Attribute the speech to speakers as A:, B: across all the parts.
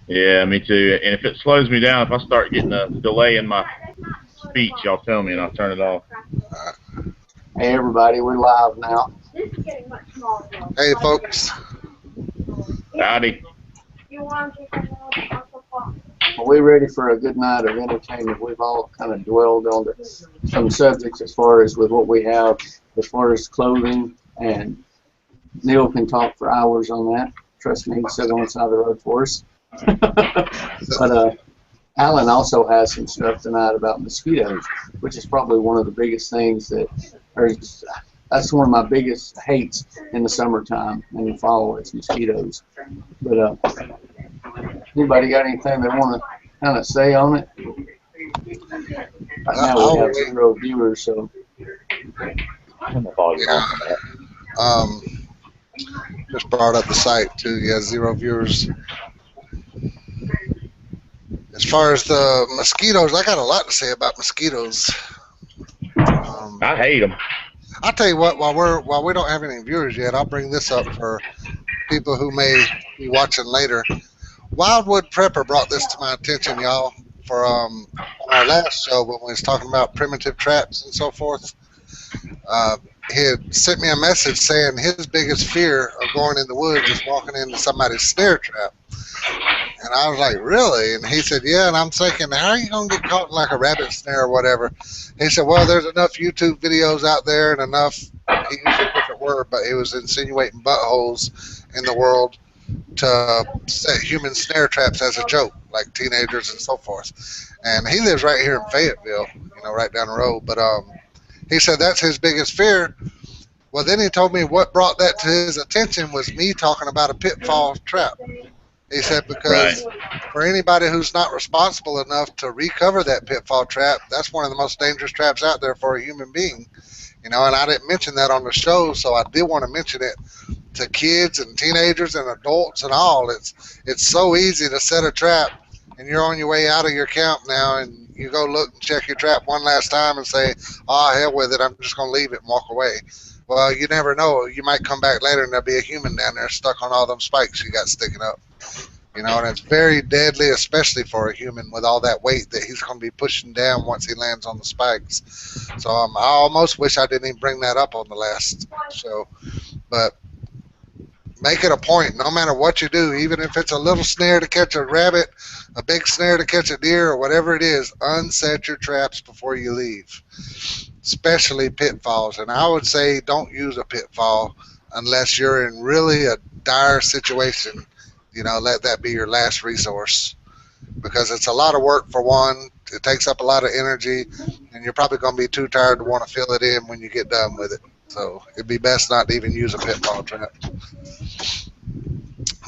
A: Yeah, me too. And if it slows me down, if I start getting a delay in my speech, y'all tell me and I'll turn it off.
B: Hey everybody, we're live now.
C: Hey folks.
A: Howdy.
B: Are we ready for a good night of entertainment? We've all kind of dwelled on some subjects as far as with what we have, as far as clothing, and Neil can talk for hours on that. Trust me, he's sitting on the side of the road for us. But Alan also has some stuff tonight about mosquitoes, which is probably one of the biggest things that's one of my biggest hates in the summertime and the fall. It's mosquitoes. But anybody got anything they want to kind of say on it? Right now we have 0 viewers, so.
A: Turn the volume
C: Yeah.
A: off on that.
C: Just brought up the site too. Yeah, 0 viewers. As far as the mosquitoes, I got a lot to say about mosquitoes.
A: I hate them.
C: I'll tell you what. While we don't have any viewers yet, I'll bring this up for people who may be watching later. Wildwood Prepper brought this to my attention, y'all, for on our last show when we was talking about primitive traps and so forth. He had sent me a message saying his biggest fear of going in the woods is walking into somebody's snare trap. And I was like, really? And he said, yeah. And I'm thinking, how are you going to get caught in like a rabbit snare or whatever? He said, well, there's enough YouTube videos out there and enough, he used a different word, but he was insinuating buttholes in the world to set human snare traps as a joke, like teenagers and so forth. And he lives right here in Fayetteville, right down the road. But he said that's his biggest fear. Well, then he told me what brought that to his attention was me talking about a pitfall trap. He said because for anybody who's not responsible enough to recover that pitfall trap, that's one of the most dangerous traps out there for a human being. And I didn't mention that on the show, so I did want to mention it to kids and teenagers and adults and all. It's so easy to set a trap, and you're on your way out of your camp now, and you go look and check your trap one last time and say, oh, hell with it, I'm just going to leave it and walk away. Well, you never know. You might come back later and there'll be a human down there stuck on all them spikes you got sticking up. And it's very deadly, especially for a human with all that weight that he's going to be pushing down once he lands on the spikes. So I almost wish I didn't even bring that up on the last show. But make it a point, no matter what you do, even if it's a little snare to catch a rabbit, a big snare to catch a deer, or whatever it is, unset your traps before you leave, especially pitfalls. And I would say don't use a pitfall unless you're in really a dire situation. Let that be your last resource, because it's a lot of work for one. It takes up a lot of energy, and you're probably going to be too tired to want to fill it in when you get done with it. So it'd be best not to even use a pitfall trap.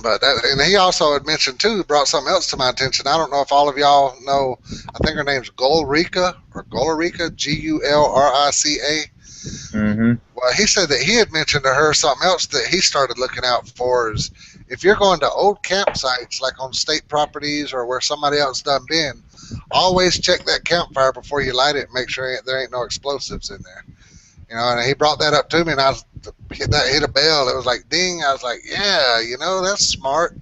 C: But and he also had mentioned too, brought something else to my attention. I don't know if all of y'all know. I think her name's Gulrica or Gulrica, Gulrica.
A: Mm-hmm.
C: Well, he said that he had mentioned to her something else that he started looking out for is if you're going to old campsites like on state properties or where somebody else done been, always check that campfire before you light it and make sure there ain't no explosives in there. And he brought that up to me, and I hit a bell. It was like ding. I was like, yeah, that's smart.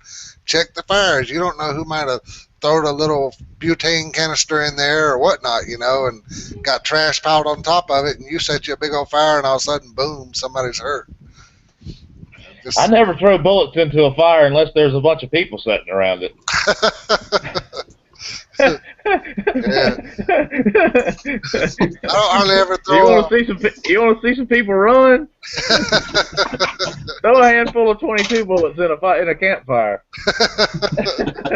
C: Check the fires. You don't know who might have thrown a little butane canister in there or whatnot, and got trash piled on top of it, and you set you a big old fire, and all of a sudden, boom, somebody's hurt.
A: I never throw bullets into a fire unless there's a bunch of people sitting around it.
C: Yeah. I don't hardly ever throw.
A: You want to see some people run? Throw a handful of 22 bullets in a campfire.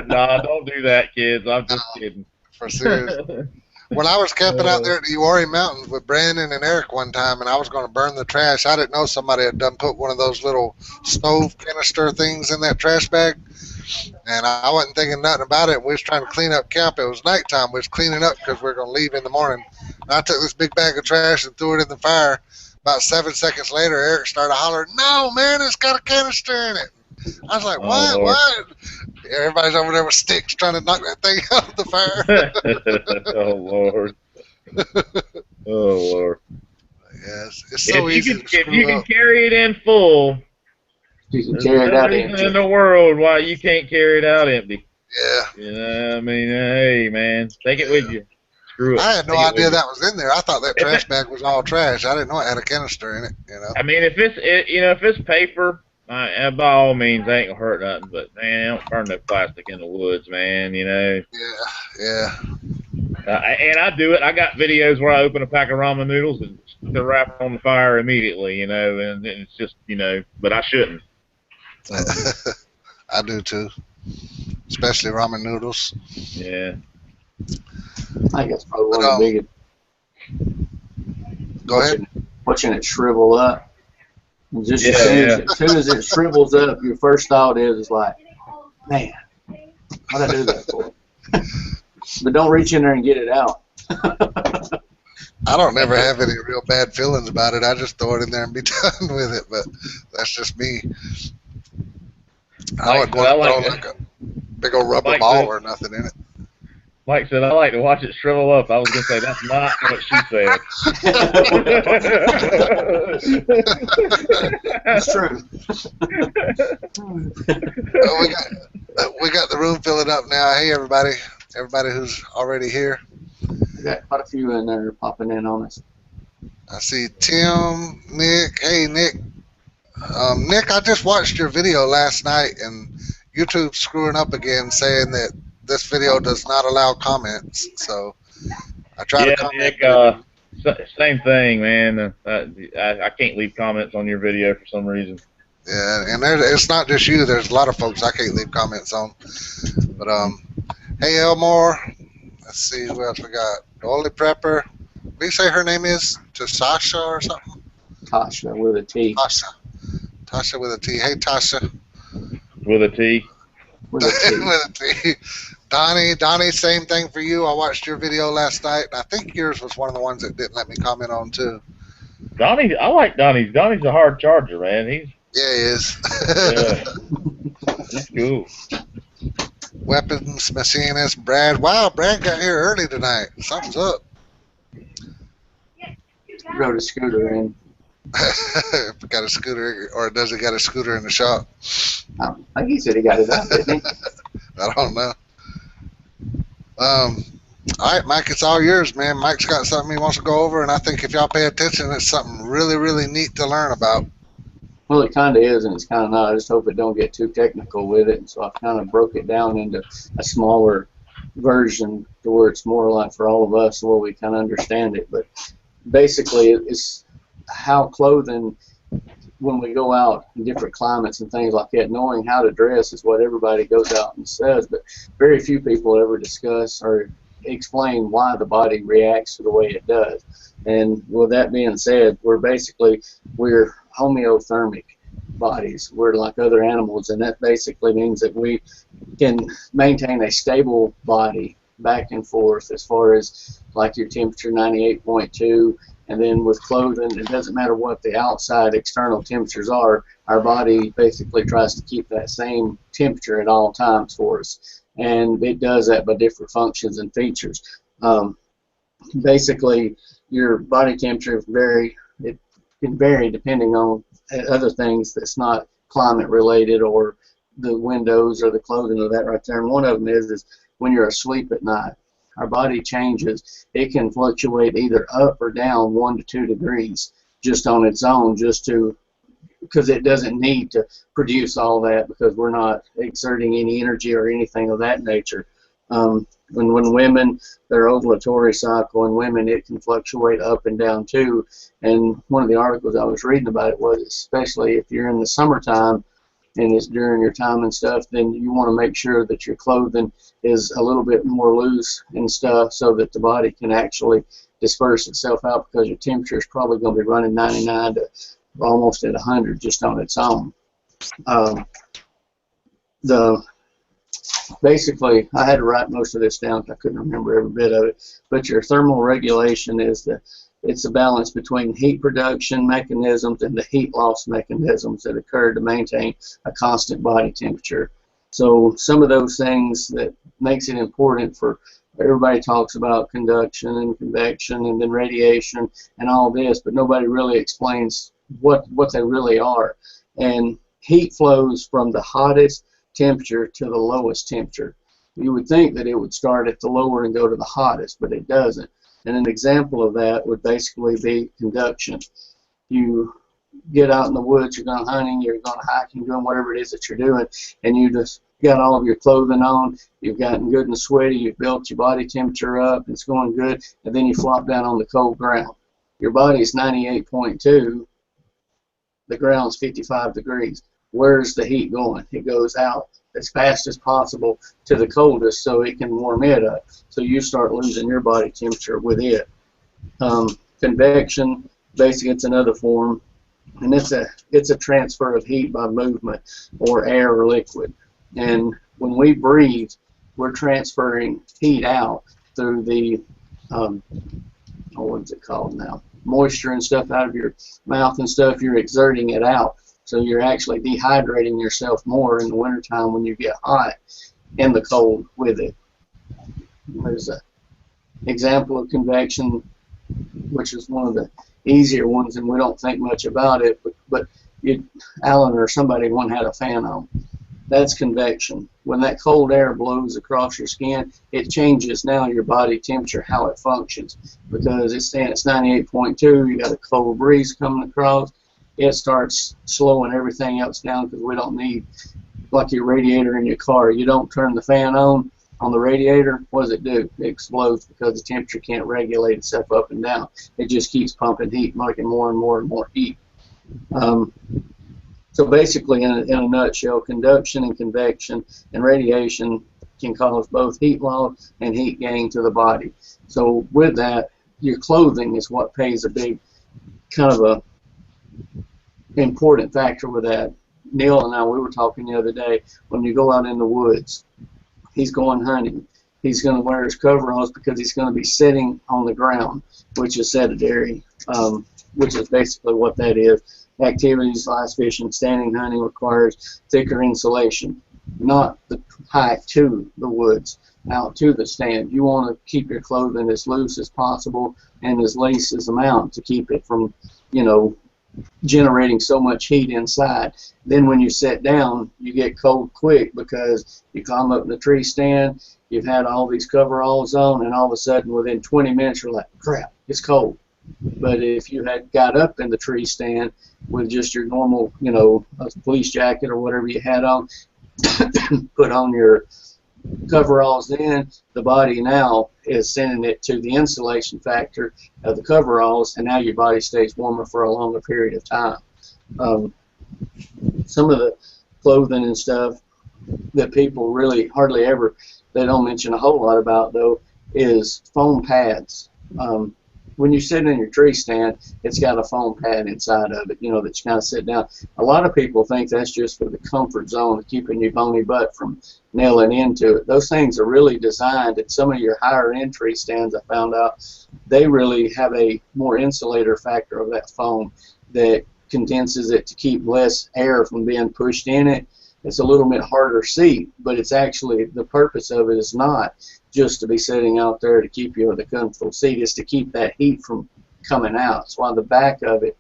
A: Nah, don't do that, kids. I'm just kidding.
C: For serious. When I was camping out there at the Uwharrie Mountains with Brandon and Eric one time, and I was going to burn the trash, I didn't know somebody had done put one of those little stove canister things in that trash bag. And I wasn't thinking nothing about it. We was trying to clean up camp. It was nighttime. We was cleaning up because we were going to leave in the morning. And I took this big bag of trash and threw it in the fire. About 7 seconds later, Eric started hollering, "No, man, it's got a canister in it." I was like, "What?
A: Lord.
C: What?" Everybody's over there with sticks trying to knock that thing out of the fire.
A: Oh, Lord. Oh, Lord.
C: Yes, it's so
A: if
C: easy
A: you
C: to
A: can,
C: screw
A: if you can
C: up.
A: carry it in full,
B: You can
A: there's
B: carry it
A: no
B: out
A: reason in
B: empty.
A: the world why you can't carry it out empty.
C: Yeah.
A: You know, I mean, hey, man, take it with you. Screw it.
C: I had no
A: Take it
C: idea
A: with you.
C: that was in there. I thought that
A: If
C: trash
A: it,
C: bag was all trash. I didn't know it had a canister in it. You know.
A: I mean, if if it's paper, by all means, ain't gonna hurt nothing. But man, don't burn no plastic in the woods, man. You know.
C: Yeah. Yeah.
A: And I do it. I got videos where I open a pack of ramen noodles and stick the wrapper on the fire immediately. You know, and it's just but I shouldn't.
C: I do too, especially ramen noodles.
A: Yeah.
B: I think that's probably
C: But
B: one of the biggest.
C: go ahead.
B: Watching it shrivel up. And just
A: Yeah,
B: as soon as it shrivels up, your first thought is like, man, what'd I do that for? But don't reach in there and get it out.
C: I don't never have any real bad feelings about it. I just throw it in there and be done with it. But that's just me. I wouldn't want to throw like a big old rubber ball or nothing in it.
A: Mike said, I like to watch it shrivel up. I was going to say, that's not what she said.
B: That's true.
C: We got the room filling up now. Hey, everybody who's already here.
B: We got quite a few in there popping in on us.
C: I see Tim, Nick. Hey, Nick. Nick, I just watched your video last night, and YouTube's screwing up again, saying that this video does not allow comments. So I try to comment.
A: Nick, same thing, man. I can't leave comments on your video for some reason.
C: Yeah, and it's not just you. There's a lot of folks I can't leave comments on. But hey, Elmore. Let's see who else we got. Dolly Prepper. What do you say her name is? Tasha or something?
B: Tasha with a T.
C: Tasha with a T. Hey, Tasha.
A: With a T.
B: With a T.
C: With a T. Donnie, same thing for you. I watched your video last night, and I think yours was one of the ones that didn't let me comment on too.
A: Donnie, I like Donnie's. Donnie's a hard charger, man.
C: Yeah, he is.
A: Yeah. He's cool.
C: Weapons machinist Brad. Wow, Brad got here early tonight. Something's up.
B: Rode a scooter in.
C: Got a scooter, or does he got a scooter in the shop?
B: I think he said he got it up, didn't he?
C: I don't know. All right, Mike, it's all yours, man. Mike's got something he wants to go over, and I think if y'all pay attention, it's something really, really neat to learn about.
B: Well, it kind of is, and it's kind of not. I just hope it don't get too technical with it. And so I kind of broke it down into a smaller version to where it's more like for all of us where we kind of understand it. But basically, it's how clothing, when we go out in different climates and things like that, knowing how to dress is what everybody goes out and says. But very few people ever discuss or explain why the body reacts the way it does. And with that being said, we're homeothermic bodies. We're like other animals, and that basically means that we can maintain a stable body back and forth as far as like your temperature 98.2, and then with clothing, it doesn't matter what the outside external temperatures are, our body basically tries to keep that same temperature at all times for us, and it does that by different functions and features. Basically, your body temperature can vary depending on other things that's not climate related or the windows or the clothing or that right there. And one of them is when you're asleep at night, our body changes. It can fluctuate either up or down 1 to 2 degrees just on its own, because it doesn't need to produce all that because we're not exerting any energy or anything of that nature. When women, their ovulatory cycle in women, it can fluctuate up and down too. And one of the articles I was reading about it was, especially if you're in the summertime and it's during your time and stuff, then you want to make sure that your clothing is a little bit more loose and stuff so that the body can actually disperse itself out, because your temperature is probably going to be running 99 to almost at 100 just on its own. Basically, I had to write most of this down because I couldn't remember every bit of it. But your thermal regulation it's a balance between heat production mechanisms and the heat loss mechanisms that occur to maintain a constant body temperature. So some of those things that makes it important for everybody talks about conduction and convection and then radiation and all this, but nobody really explains what they really are. And heat flows from the hottest temperature to the lowest temperature. You would think that it would start at the lower and go to the hottest, but it doesn't. And an example of that would basically be conduction. You get out in the woods, you're going hunting, you're going hiking, doing whatever it is that you're doing, and you just got all of your clothing on, you've gotten good and sweaty, you've built your body temperature up, it's going good, and then you flop down on the cold ground. Your body's 98.2, the ground's 55 degrees. Where's the heat going? It goes out as fast as possible to the coldest so it can warm it up. So you start losing your body temperature with it. Convection, basically it's another form, and it's a transfer of heat by movement or air or liquid. And when we breathe, we're transferring heat out through the what's it called now? Moisture and stuff out of your mouth and stuff. You're exerting it out. So you're actually dehydrating yourself more in the wintertime when you get hot in the cold with it. There's an example of convection, which is one of the easier ones, and we don't think much about it, but Alan or somebody one had a fan on. That's convection. When that cold air blows across your skin, it changes now your body temperature, how it functions. Because it's saying it's 98.2, you got a cold breeze coming across, it starts slowing everything else down because we don't need, like your radiator in your car, you don't turn the fan on the radiator, what does it do? It explodes because the temperature can't regulate itself up and down. It just keeps pumping heat, making more and more and more heat. So basically, in a nutshell, conduction and convection and radiation can cause both heat loss and heat gain to the body. So with that, your clothing is what plays a big kind of a important factor with that. Neil and I, we were talking the other day, when you go out in the woods, he's going hunting. He's going to wear his coveralls because he's going to be sitting on the ground, which is sedentary, which is basically what that is. Activities, ice fishing, standing hunting requires thicker insulation, not the hike to the woods, out to the stand. You want to keep your clothing as loose as possible and as lace as amount to keep it from, generating so much heat inside. Then when you sit down, you get cold quick because you climb up in the tree stand, you've had all these coveralls on, and all of a sudden within 20 minutes you're like, crap, it's cold. But if you had got up in the tree stand with just your normal, a police jacket or whatever you had on, put on your coveralls, then the body now is sending it to the insulation factor of the coveralls, and now your body stays warmer for a longer period of time. Some of the clothing and stuff that people really hardly ever, they don't mention a whole lot about, though, is foam pads. When you sit in your tree stand, it's got a foam pad inside of it, that you kind of sit down. A lot of people think that's just for the comfort zone, keeping your bony butt from nailing into it. Those things are really designed, and some of your higher end tree stands, I found out, they really have a more insulator factor of that foam that condenses it to keep less air from being pushed in it. It's a little bit harder seat, but it's actually, the purpose of it is not just to be sitting out there to keep you in a comfortable seat, is to keep that heat from coming out. That's why the back of it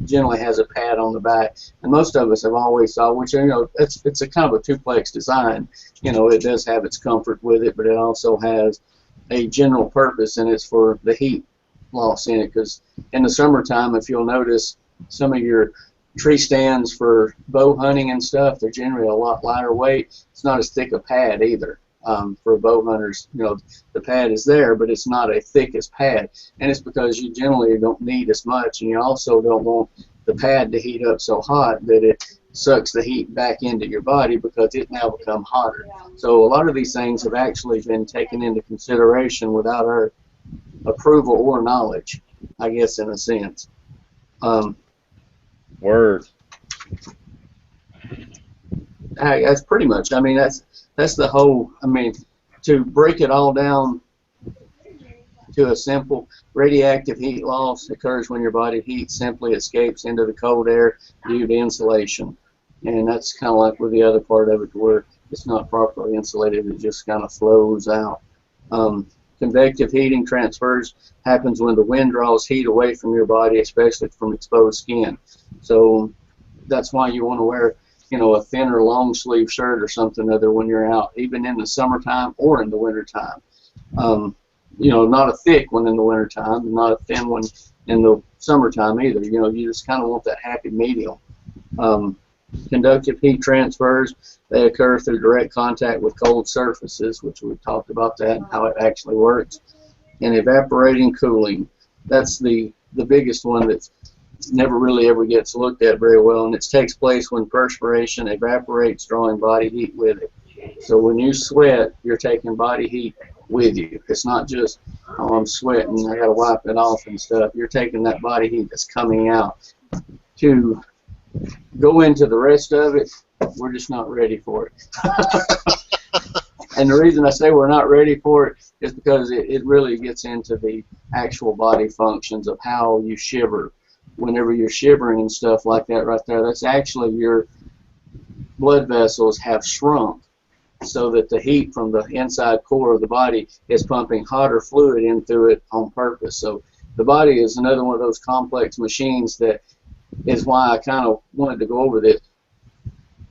B: generally has a pad on the back. And most of us have always thought, which, it's a kind of a two-plex design. It does have its comfort with it, but it also has a general purpose, and it's for the heat loss in it. Because in the summertime, if you'll notice, some of your tree stands for bow hunting and stuff, they're generally a lot lighter weight. It's not as thick a pad either. For bow hunters, the pad is there, but it's not a thick as pad, and it's because you generally don't need as much, and you also don't want the pad to heat up so hot that it sucks the heat back into your body because it now becomes hotter. So a lot of these things have actually been taken into consideration without our approval or knowledge, I guess, in a sense.
A: Word.
B: That's pretty much, that's the whole, to break it all down to a simple, radioactive heat loss occurs when your body heat simply escapes into the cold air due to insulation. And that's kind of like with the other part of it, where it's not properly insulated, it just kind of flows out. Convective heating transfers happens when the wind draws heat away from your body, especially from exposed skin. So that's why you want to wear a thinner long sleeve shirt or something other when you're out, even in the summertime or in the wintertime. Not a thick one in the wintertime, and not a thin one in the summertime either. You just kind of want that happy medium. Conductive heat transfers, they occur through direct contact with cold surfaces, which we've talked about that and how it actually works. And evaporating cooling, that's the biggest one that never really ever gets looked at very well, and it takes place when perspiration evaporates, drawing body heat with it. So when you sweat, you're taking body heat with you. It's not just, oh, I'm sweating, I got to wipe it off and stuff. You're taking that body heat that's coming out. To go into the rest of it, we're just not ready for it. And the reason I say we're not ready for it is because it really gets into the actual body functions of how you shiver. Whenever you're shivering and stuff like that right there, that's actually your blood vessels have shrunk so that the heat from the inside core of the body is pumping hotter fluid in through it on purpose. So the body is another one of those complex machines that is why I kind of wanted to go over this.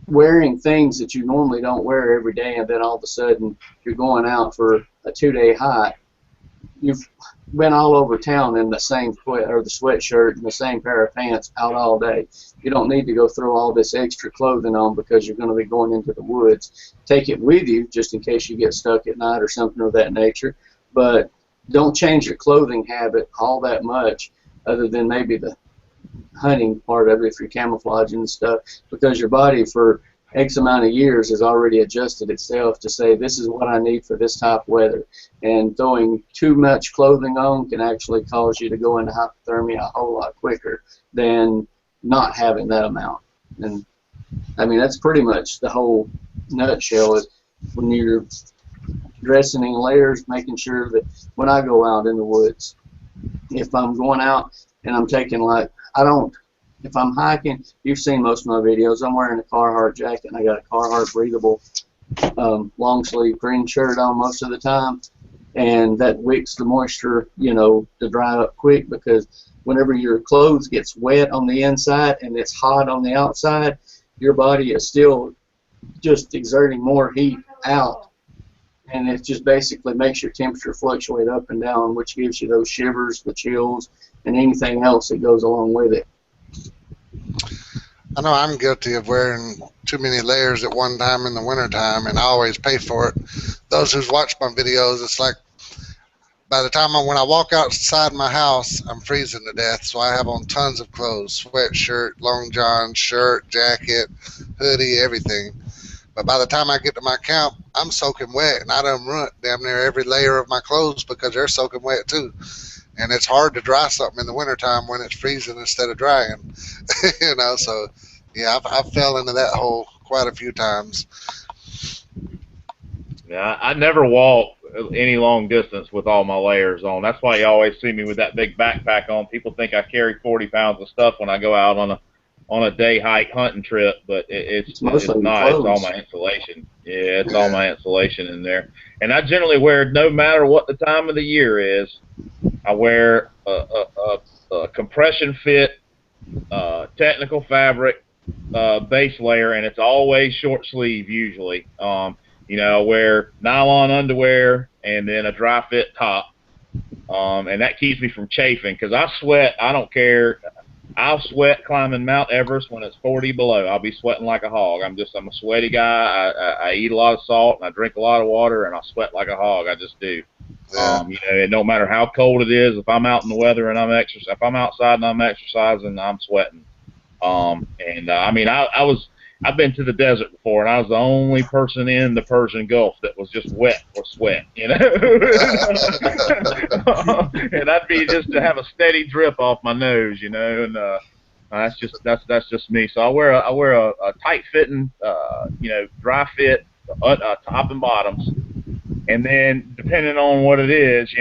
B: Wearing things that you normally don't wear every day, and then all of a sudden you're going out for a 2-day hike. You've been all over town in the same sweatshirt and the same pair of pants out all day. You don't need to go throw all this extra clothing on because you're going to be going into the woods. Take it with you just in case you get stuck at night or something of that nature, but don't change your clothing habit all that much, other than maybe the hunting part of it if you're camouflaging and stuff, because your body for X amount of years has already adjusted itself to say this is what I need for this type of weather, and throwing too much clothing on can actually cause you to go into hypothermia a whole lot quicker than not having that amount. And I mean, that's pretty much the whole nutshell. Is when you're dressing in layers, making sure that when I go out in the woods, if I'm going out and I'm taking if I'm hiking, you've seen most of my videos, I'm wearing a Carhartt jacket and I got a Carhartt breathable long sleeve green shirt on most of the time, and that wicks the moisture, to dry up quick, because whenever your clothes gets wet on the inside and it's hot on the outside, your body is still just exerting more heat out, and it just basically makes your temperature fluctuate up and down, which gives you those shivers, the chills, and anything else that goes along with it.
C: I know I'm guilty of wearing too many layers at one time in the wintertime, and I always pay for it. Those who's watched my videos, it's like by the time when I walk outside my house, I'm freezing to death, so I have on tons of clothes, sweatshirt, long john, shirt, jacket, hoodie, everything. But by the time I get to my camp, I'm soaking wet, and I done ruined damn near every layer of my clothes because they're soaking wet too. And it's hard to dry something in the wintertime when it's freezing instead of drying. So yeah, I've fell into that hole quite a few times.
A: Yeah, I never walk any long distance with all my layers on. That's why you always see me with that big backpack on. People think I carry 40 pounds of stuff when I go out on a day hike hunting trip, but it's not. It's all my insulation. Yeah, it's all my insulation in there. And I generally wear, no matter what the time of the year is, I wear a compression fit, technical fabric base layer, and it's always short sleeve usually. I wear nylon underwear and then a dry fit top, and that keeps me from chafing, because I sweat. I don't care. I'll sweat climbing Mount Everest when it's 40 below. I'll be sweating like a hog. I'm a sweaty guy. I eat a lot of salt and I drink a lot of water, and I sweat like a hog. I just do.
C: Yeah.
A: It don't matter how cold it is. If I'm out in the weather and if I'm outside and I'm exercising, I'm sweating. I've been to the desert before, and I was the only person in the Persian Gulf that was just wet or sweat, And I'd be just to have a steady drip off my nose, And that's just me. So I wear a tight fitting, dry fit, top and bottoms. And then, depending on what it is,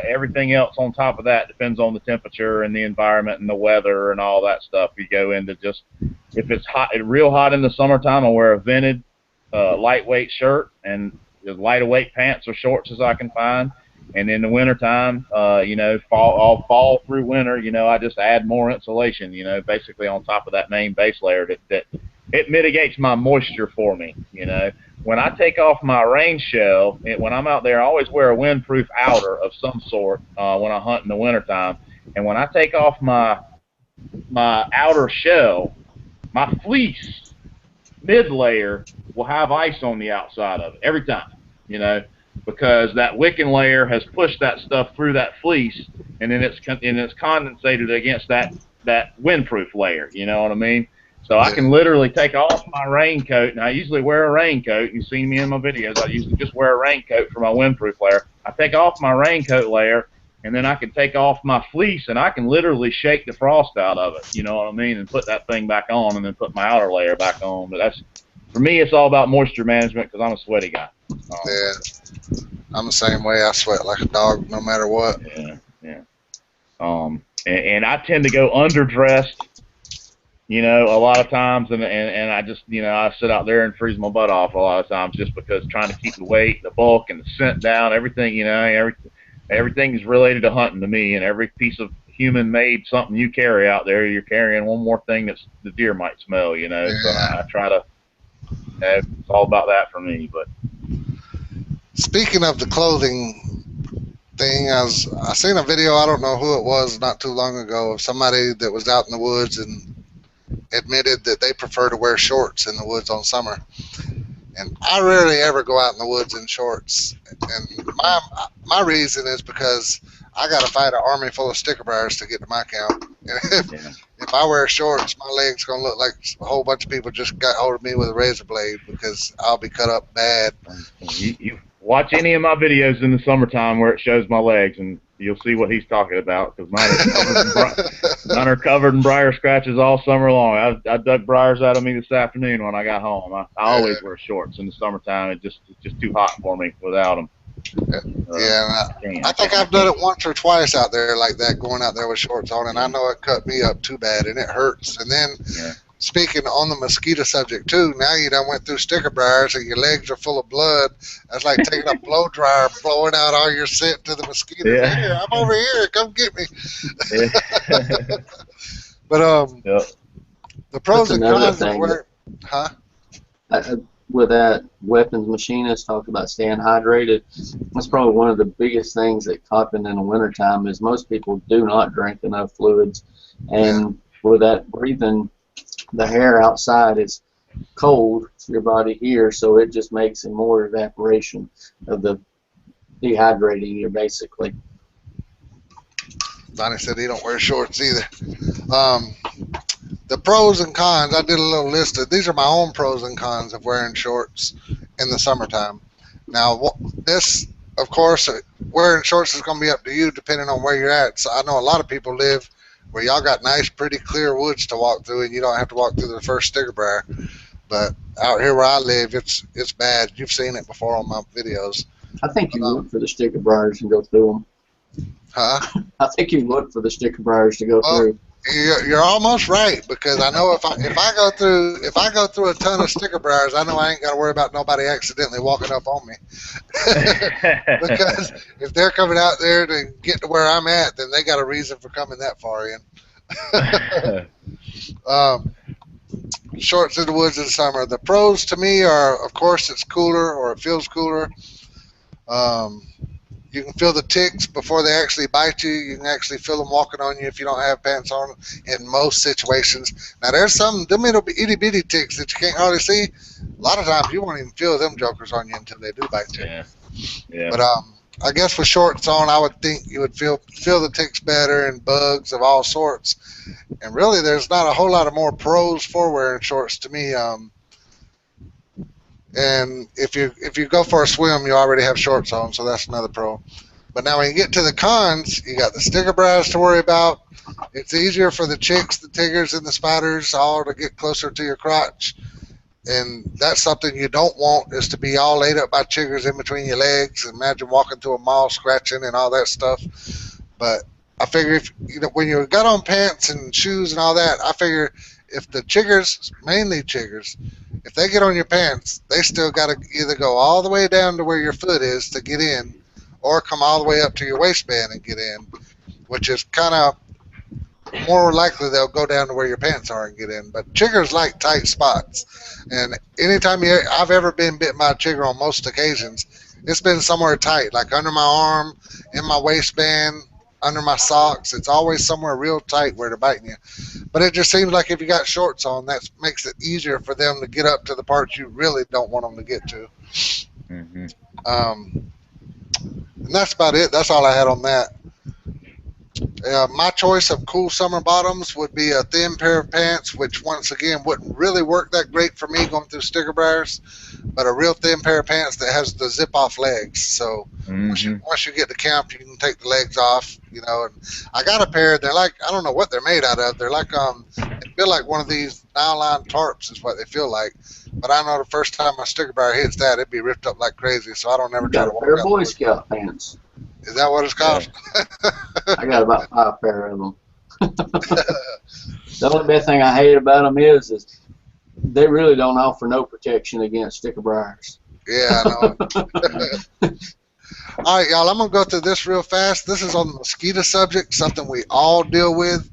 A: everything else on top of that depends on the temperature and the environment and the weather and all that stuff. You go into just, if it's real hot in the summertime, I wear a vented, lightweight shirt and as lightweight pants or shorts as I can find. And in the wintertime, all fall through winter, I just add more insulation, basically on top of that main base layer that it mitigates my moisture for me. When I take off my rain shell, when I'm out there, I always wear a windproof outer of some sort when I hunt in the wintertime. And when I take off my outer shell, my fleece mid layer will have ice on the outside of it every time, you know, because that wicking layer has pushed that stuff through that fleece, and then it's condensated against that windproof layer. You know what I mean? So I
C: Yeah.
A: can literally take off my raincoat, and I usually wear a raincoat. You've seen me in my videos. I usually just wear a raincoat for my windproof layer. I take off my raincoat layer, and then I can take off my fleece, and I can literally shake the frost out of it. You know what I mean? And put that thing back on, and then put my outer layer back on. But for me, it's all about moisture management because I'm a sweaty guy.
C: Yeah, I'm the same way. I sweat like a dog no matter what.
A: Yeah. And I tend to go underdressed, a lot of times, and I just, I sit out there and freeze my butt off a lot of times just because trying to keep the weight, the bulk, and the scent down, everything, everything is related to hunting to me, and every piece of human-made something you carry out there, you're carrying one more thing that the deer might smell,
C: Yeah.
A: So I try to, it's all about that for me, but.
C: Speaking of the clothing thing, I seen a video, I don't know who it was, not too long ago, of somebody that was out in the woods and admitted that they prefer to wear shorts in the woods on summer. And I rarely ever go out in the woods in shorts. And my reason is because I got to fight an army full of sticker briars to get to my camp. And if I wear shorts, my leg's going to look like a whole bunch of people just got hold of me with a razor blade because I'll be cut up bad.
A: You watch any of my videos in the summertime where it shows my legs, and you'll see what he's talking about, because mine are covered in briar scratches all summer long. I dug briars out of me this afternoon when I got home. I always wear shorts in the summertime. It's just too hot for me without them.
C: I think I've done it once or twice out there like that, going out there with shorts on, and I know it cut me up too bad, and it hurts. And then, speaking on the mosquito subject too, now you done went through sticker briars and your legs are full of blood. That's like taking a blow dryer, blowing out all your scent to the mosquitoes.
A: Yeah.
C: Here, I'm over here, come get me.
A: Yeah.
C: But the pros and cons of
B: wearing,
C: huh?
B: With that, weapons machinists talk about staying hydrated. That's probably one of the biggest things that happen in the wintertime is most people do not drink enough fluids. And with that breathing, the hair outside is cold to your body here, so it just makes more evaporation of the dehydrating you basically.
C: Donnie said he don't wear shorts either. The pros and cons, I did a little list of, these are my own pros and cons of wearing shorts in the summertime. Now, this, of course, wearing shorts is going to be up to you depending on where you're at. So I know a lot of people live where y'all got nice, pretty clear woods to walk through, and you don't have to walk through the first sticker briar. But out here where I live, it's bad. You've seen it before on my videos.
B: I think you look for the sticker briars and go through them.
C: Huh?
B: I think you look for the sticker briars to go through.
C: You're almost right, because I know if I go through a ton of sticker briars, I know I ain't got to worry about nobody accidentally walking up on me. Because if they're coming out there to get to where I'm at, then they got a reason for coming that far in. Shorts in the woods in the summer. The pros to me are, of course, it's cooler, or it feels cooler. You can feel the ticks before they actually bite you. You can actually feel them walking on you if you don't have pants on in most situations. Now, there's some, them little itty-bitty ticks that you can't hardly see. A lot of times you won't even feel them jokers on you until they do bite you.
A: Yeah.
C: But I guess with shorts on, I would think you would feel the ticks better and bugs of all sorts. And really, there's not a whole lot of more pros for wearing shorts to me. And if you go for a swim, you already have shorts on, so that's another pro. But now when you get to the cons, you got the sticker briars to worry about. It's easier for the chicks, the tigers, and the spiders all to get closer to your crotch. And that's something you don't want, is to be all laid up by chiggers in between your legs. Imagine walking through a mall scratching and all that stuff. But I figure if when you got on pants and shoes and all that, I figure if the chiggers, mainly chiggers, if they get on your pants, they still got to either go all the way down to where your foot is to get in, or come all the way up to your waistband and get in, which is kind of more likely they'll go down to where your pants are and get in. But chiggers like tight spots, and anytime I've ever been bitten by a chigger on most occasions, it's been somewhere tight, like under my arm, in my waistband, under my socks. It's always somewhere real tight where they're biting you. But it just seems like if you got shorts on, that makes it easier for them to get up to the parts you really don't want them to get to.
A: Hmm.
C: Um, and that's about it. That's all I had on that. My choice of cool summer bottoms would be a thin pair of pants, which once again wouldn't really work that great for me going through sticker briars, but a real thin pair of pants that has the zip off legs. So
A: Hmm.
C: once you get to camp, you can take the legs off. And I got a pair. They're like, I don't know what they're made out of. They're like they feel like one of these nylon tarps is what they feel like. But I know the first time a sticker briar hits that, it'd be ripped up like crazy. So I don't ever
B: You
C: try
B: got
C: to
B: a
C: walk
B: pair of
C: out.
B: Boy Scout pants.
C: Is that what it's called?
B: I got about 5 pair of them. The only bad thing I hate about them is they really don't offer no protection against sticker briars.
C: Yeah, I know. All right, y'all, I'm going to go through this real fast. This is on the mosquito subject, something we all deal with.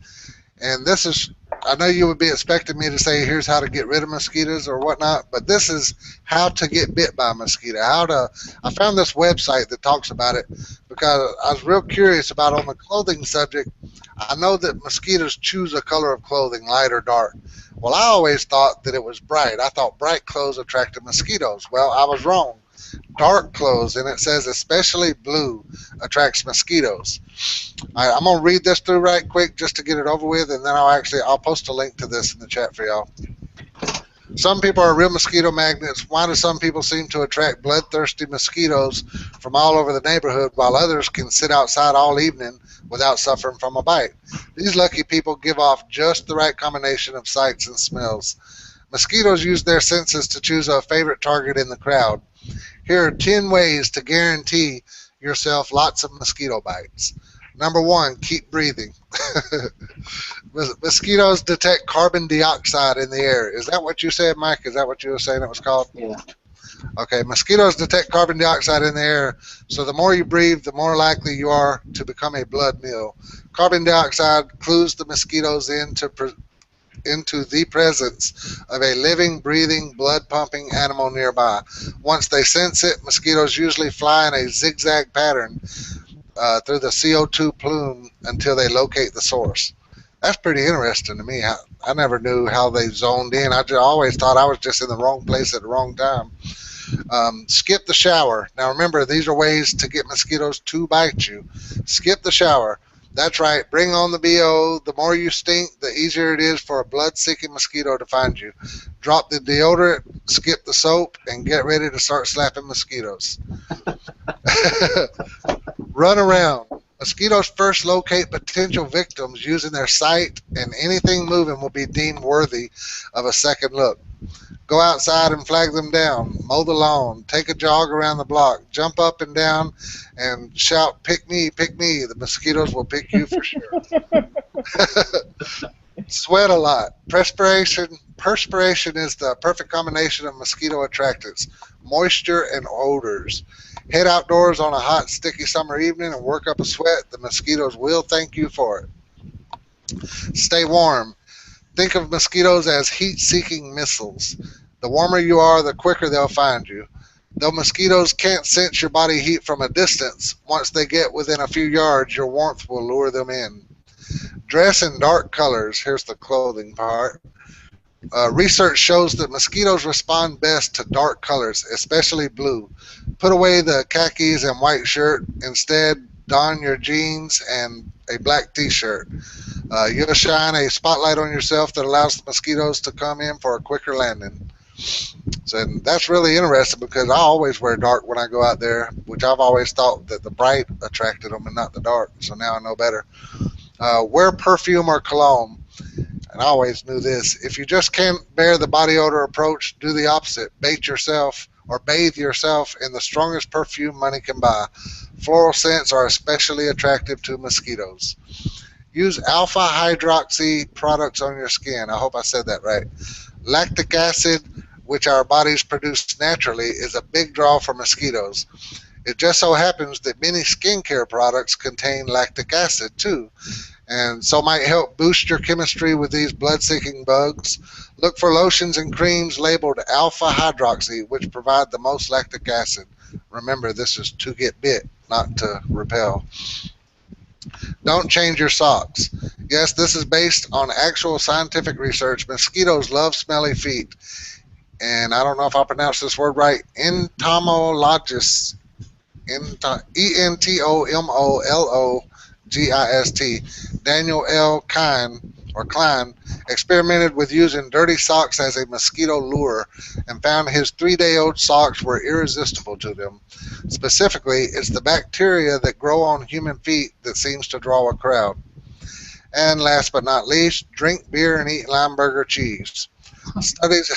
C: And this is, I know you would be expecting me to say, here's how to get rid of mosquitoes or whatnot, but this is how to get bit by a mosquito. I found this website that talks about it because I was real curious about on the clothing subject. I know that mosquitoes choose a color of clothing, light or dark. Well, I always thought that it was bright. I thought bright clothes attracted mosquitoes. Well, I was wrong. Dark clothes, and it says especially blue, attracts mosquitoes. All right, I'm gonna read this through right quick just to get it over with, and then I'll post a link to this in the chat for y'all. Some people are real mosquito magnets. Why do some people seem to attract bloodthirsty mosquitoes from all over the neighborhood while others can sit outside all evening without suffering from a bite? These lucky people give off just the right combination of sights and smells. Mosquitoes use their senses to choose a favorite target in the crowd. Here are 10 ways to guarantee yourself lots of mosquito bites. Number 1, keep breathing. Mosquitoes detect carbon dioxide in the air. Is that what you said, Mike? Is that what you were saying it was called?
B: Yeah.
C: Okay, mosquitoes detect carbon dioxide in the air, so the more you breathe, the more likely you are to become a blood meal. Carbon dioxide clues the mosquitoes into the presence of a living, breathing, blood-pumping animal nearby. Once they sense it, mosquitoes usually fly in a zigzag pattern through the CO2 plume until they locate the source. That's pretty interesting to me. I never knew how they zoned in. I always thought I was just in the wrong place at the wrong time. Skip the shower. Now remember, these are ways to get mosquitoes to bite you. Skip the shower. That's right. Bring on the BO. The more you stink, the easier it is for a blood-seeking mosquito to find you. Drop the deodorant, skip the soap, and get ready to start slapping mosquitoes. Run around. Mosquitoes first locate potential victims using their sight, and anything moving will be deemed worthy of a second look. Go outside and flag them down. Mow the lawn. Take a jog around the block. Jump up and down and shout, pick me, pick me. The mosquitoes will pick you for sure. Sweat a lot. Perspiration is the perfect combination of mosquito attractants, moisture and odors. Head outdoors on a hot, sticky summer evening and work up a sweat. The mosquitoes will thank you for it. Stay warm. Think of mosquitoes as heat-seeking missiles. The warmer you are, the quicker they'll find you. Though mosquitoes can't sense your body heat from a distance, once they get within a few yards, your warmth will lure them in. Dress in dark colors. Here's the clothing part. Research shows that mosquitoes respond best to dark colors, especially blue. Put away the khakis and white shirt. Instead, don your jeans and a black t-shirt. You'll shine a spotlight on yourself that allows the mosquitoes to come in for a quicker landing. So that's really interesting because I always wear dark when I go out there, which I've always thought that the bright attracted them and not the dark. So now I know better. Wear perfume or cologne. And I always knew this. If you just can't bear the body odor approach, do the opposite. Bathe yourself in the strongest perfume money can buy. Floral scents are especially attractive to mosquitoes. Use alpha hydroxy products on your skin. I hope I said that right. Lactic acid, which our bodies produce naturally, is a big draw for mosquitoes. It just so happens that many skincare products contain lactic acid too. and so might help boost your chemistry with these blood-seeking bugs. Look for lotions and creams labeled alpha hydroxy, which provide the most lactic acid. Remember, this is to get bit, not to repel. Don't change your socks. Yes, this is based on actual scientific research. Mosquitoes love smelly feet. And I don't know if I pronounced this word right. Entomologists, Entomologist, Daniel L. Klein experimented with using dirty socks as a mosquito lure and found his 3-day-old socks were irresistible to them. Specifically, it's the bacteria that grow on human feet that seems to draw a crowd. And last but not least, drink beer and eat Limburger cheese. Studies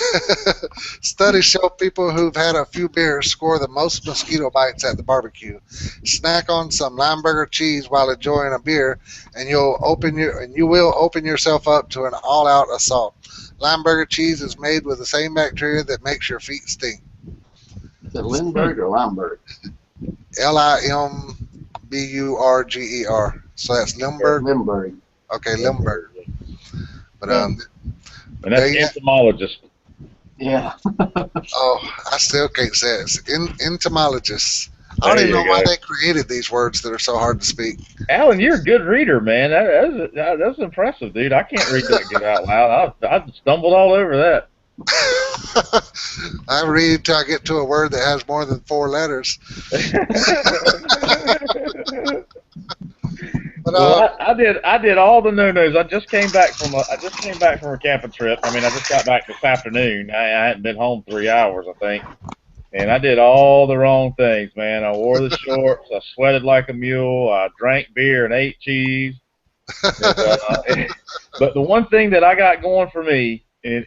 C: studies show people who've had a few beers score the most mosquito bites at the barbecue. Snack on some Limburger cheese while enjoying a beer, and you will open yourself up to an all-out assault. Limburger cheese is made with the same bacteria that makes your feet stink.
B: Is it Lindbergh or Limburg?
C: Limburger. So that's Limburg.
B: Limburg.
C: Okay, Limburg. But
A: and that's entomologist.
B: Yeah.
C: Oh, I still can't say it. It's entomologists. I don't even know why they created these words that are so hard to speak.
A: Alan, you're a good reader, man. That's impressive, dude. I can't read that good out loud. I've stumbled all over that.
C: I read till I get to a word that has more than 4 letters. But,
A: well, I did all the no-nos. I just came back from a camping trip. I mean, I just got back this afternoon. I hadn't been home 3 hours, I think. And I did all the wrong things, man. I wore the shorts. I sweated like a mule. I drank beer and ate cheese. But the one thing that I got going for me, and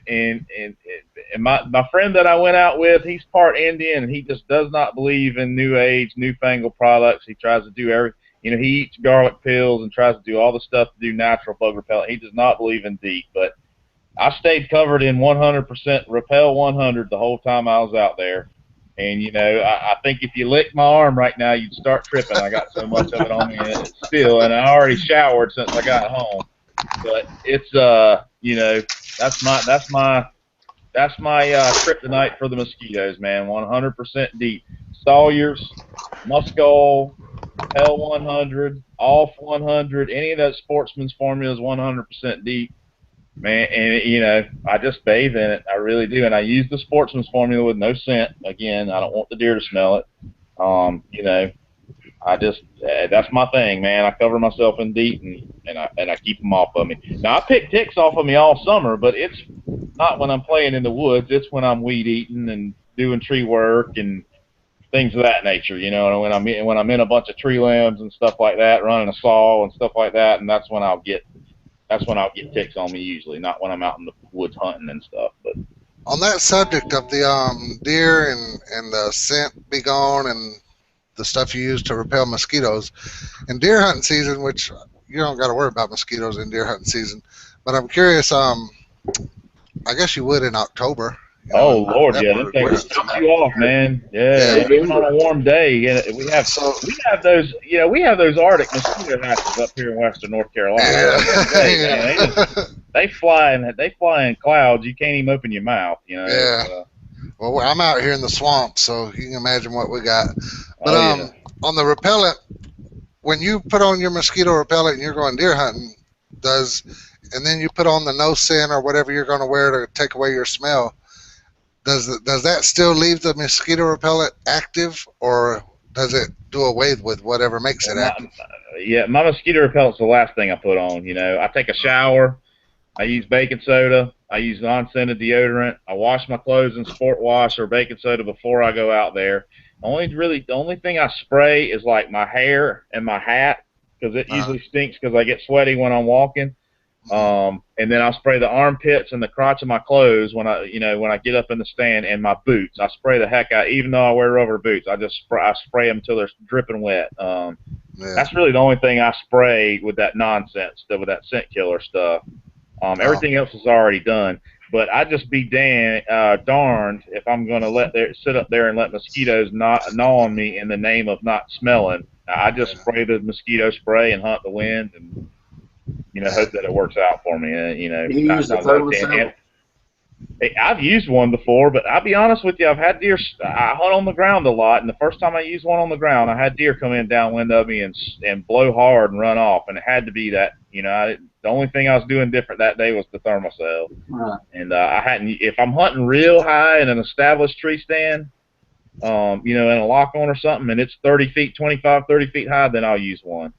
A: my friend that I went out with, he's part Indian, and he just does not believe in new age, newfangled products. He tries to do everything. You know, he eats garlic pills and tries to do all the stuff to do natural bug repellent. He does not believe in DEET, but I stayed covered in 100% Repel 100 the whole time I was out there. And, you know, I think if you licked my arm right now, you'd start tripping. I got so much of it on me still, and I already showered since I got home. But it's, you know, that's my kryptonite for the mosquitoes, man. 100% DEET. Sawyer's, Muskol, L 100, Off 100, any of that Sportsman's formula is 100% DEET, man. And you know, I just bathe in it. I really do, and I use the Sportsman's formula with no scent. Again, I don't want the deer to smell it. You know, I just that's my thing, man. I cover myself in DEET and I keep them off of me. Now I pick ticks off of me all summer, but it's not when I'm playing in the woods. It's when I'm weed eating and doing tree work and things of that nature, you know, when I'm in a bunch of tree limbs and stuff like that, running a saw and stuff like that, and that's when I'll get ticks on me usually, not when I'm out in the woods hunting and stuff. But
C: on that subject of the deer and the scent be gone and the stuff you use to repel mosquitoes, in deer hunting season, which you don't got to worry about mosquitoes in deer hunting season, but I'm curious, I guess you would in October. You know,
A: Lord, yeah, them things jump you off, man. Yeah, even on a warm day, we have those, you know, we have those Arctic mosquito hatches up here in western North Carolina. They fly in clouds. You can't even open your mouth, you know.
C: Yeah. Well, I'm out here in the swamp, so you can imagine what we got. But on the repellent, when you put on your mosquito repellent and you're going deer hunting, and then you put on the no scent or whatever you're going to wear to take away your smell. Does that still leave the mosquito repellent active, or does it do away with whatever makes it active?
A: Yeah, my mosquito repellent's the last thing I put on. You know, I take a shower, I use baking soda, I use non-scented deodorant, I wash my clothes in sport wash or baking soda before I go out there. The only thing I spray is like my hair and my hat, because it usually stinks because I get sweaty when I'm walking. And then I'll spray the armpits and the crotch of my clothes when I get up in the stand, and my boots. I spray the heck out, even though I wear rubber boots. I spray them until they're dripping wet. That's really the only thing I spray with that nonsense, with that scent killer stuff. Everything else is already done. But I just be darned if I'm going to sit up there and let mosquitoes gnaw on me in the name of not smelling. I just spray the mosquito spray and hunt the wind and hope that it works out for me.
B: Do you use the thermocell?
A: Hey, I've used one before, but I'll be honest with you, I've had deer. I hunt on the ground a lot, and the first time I used one on the ground, I had deer come in downwind of me and blow hard and run off, and it had to be that. The only thing I was doing different that day was the thermocell.
B: Right.
A: And I hadn't. If I'm hunting real high in an established tree stand, in a lock on or something, and it's 30 feet, 25, 30 feet high, then I'll use one.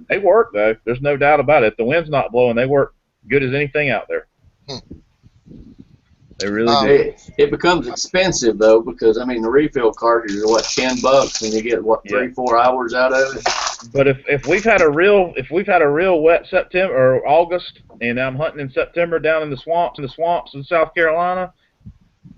A: They work though. There's no doubt about it. If the wind's not blowing, they work good as anything out there. They really do.
B: It becomes expensive though, because I mean the refill cartridge is what, $10, and you get what, 3-4 hours out of it.
A: But if we've had a real wet September or August, and I'm hunting in September down in the swamps in South Carolina,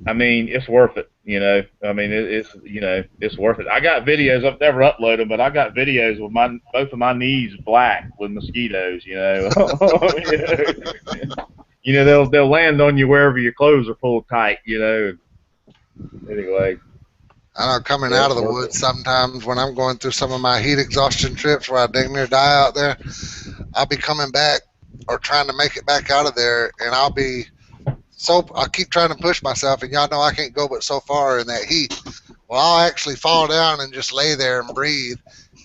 A: I mean it's worth it. I mean it's worth it. I got videos. I've never uploaded them, but I got videos with both of my knees black with mosquitoes. They'll land on you wherever your clothes are pulled tight, Anyway.
C: I know coming out of the woods sometimes when I'm going through some of my heat exhaustion trips where I dang near die out there, I'll be coming back or trying to make it back out of there, and I keep trying to push myself, and y'all know I can't go but so far in that heat. Well, I'll actually fall down and just lay there and breathe,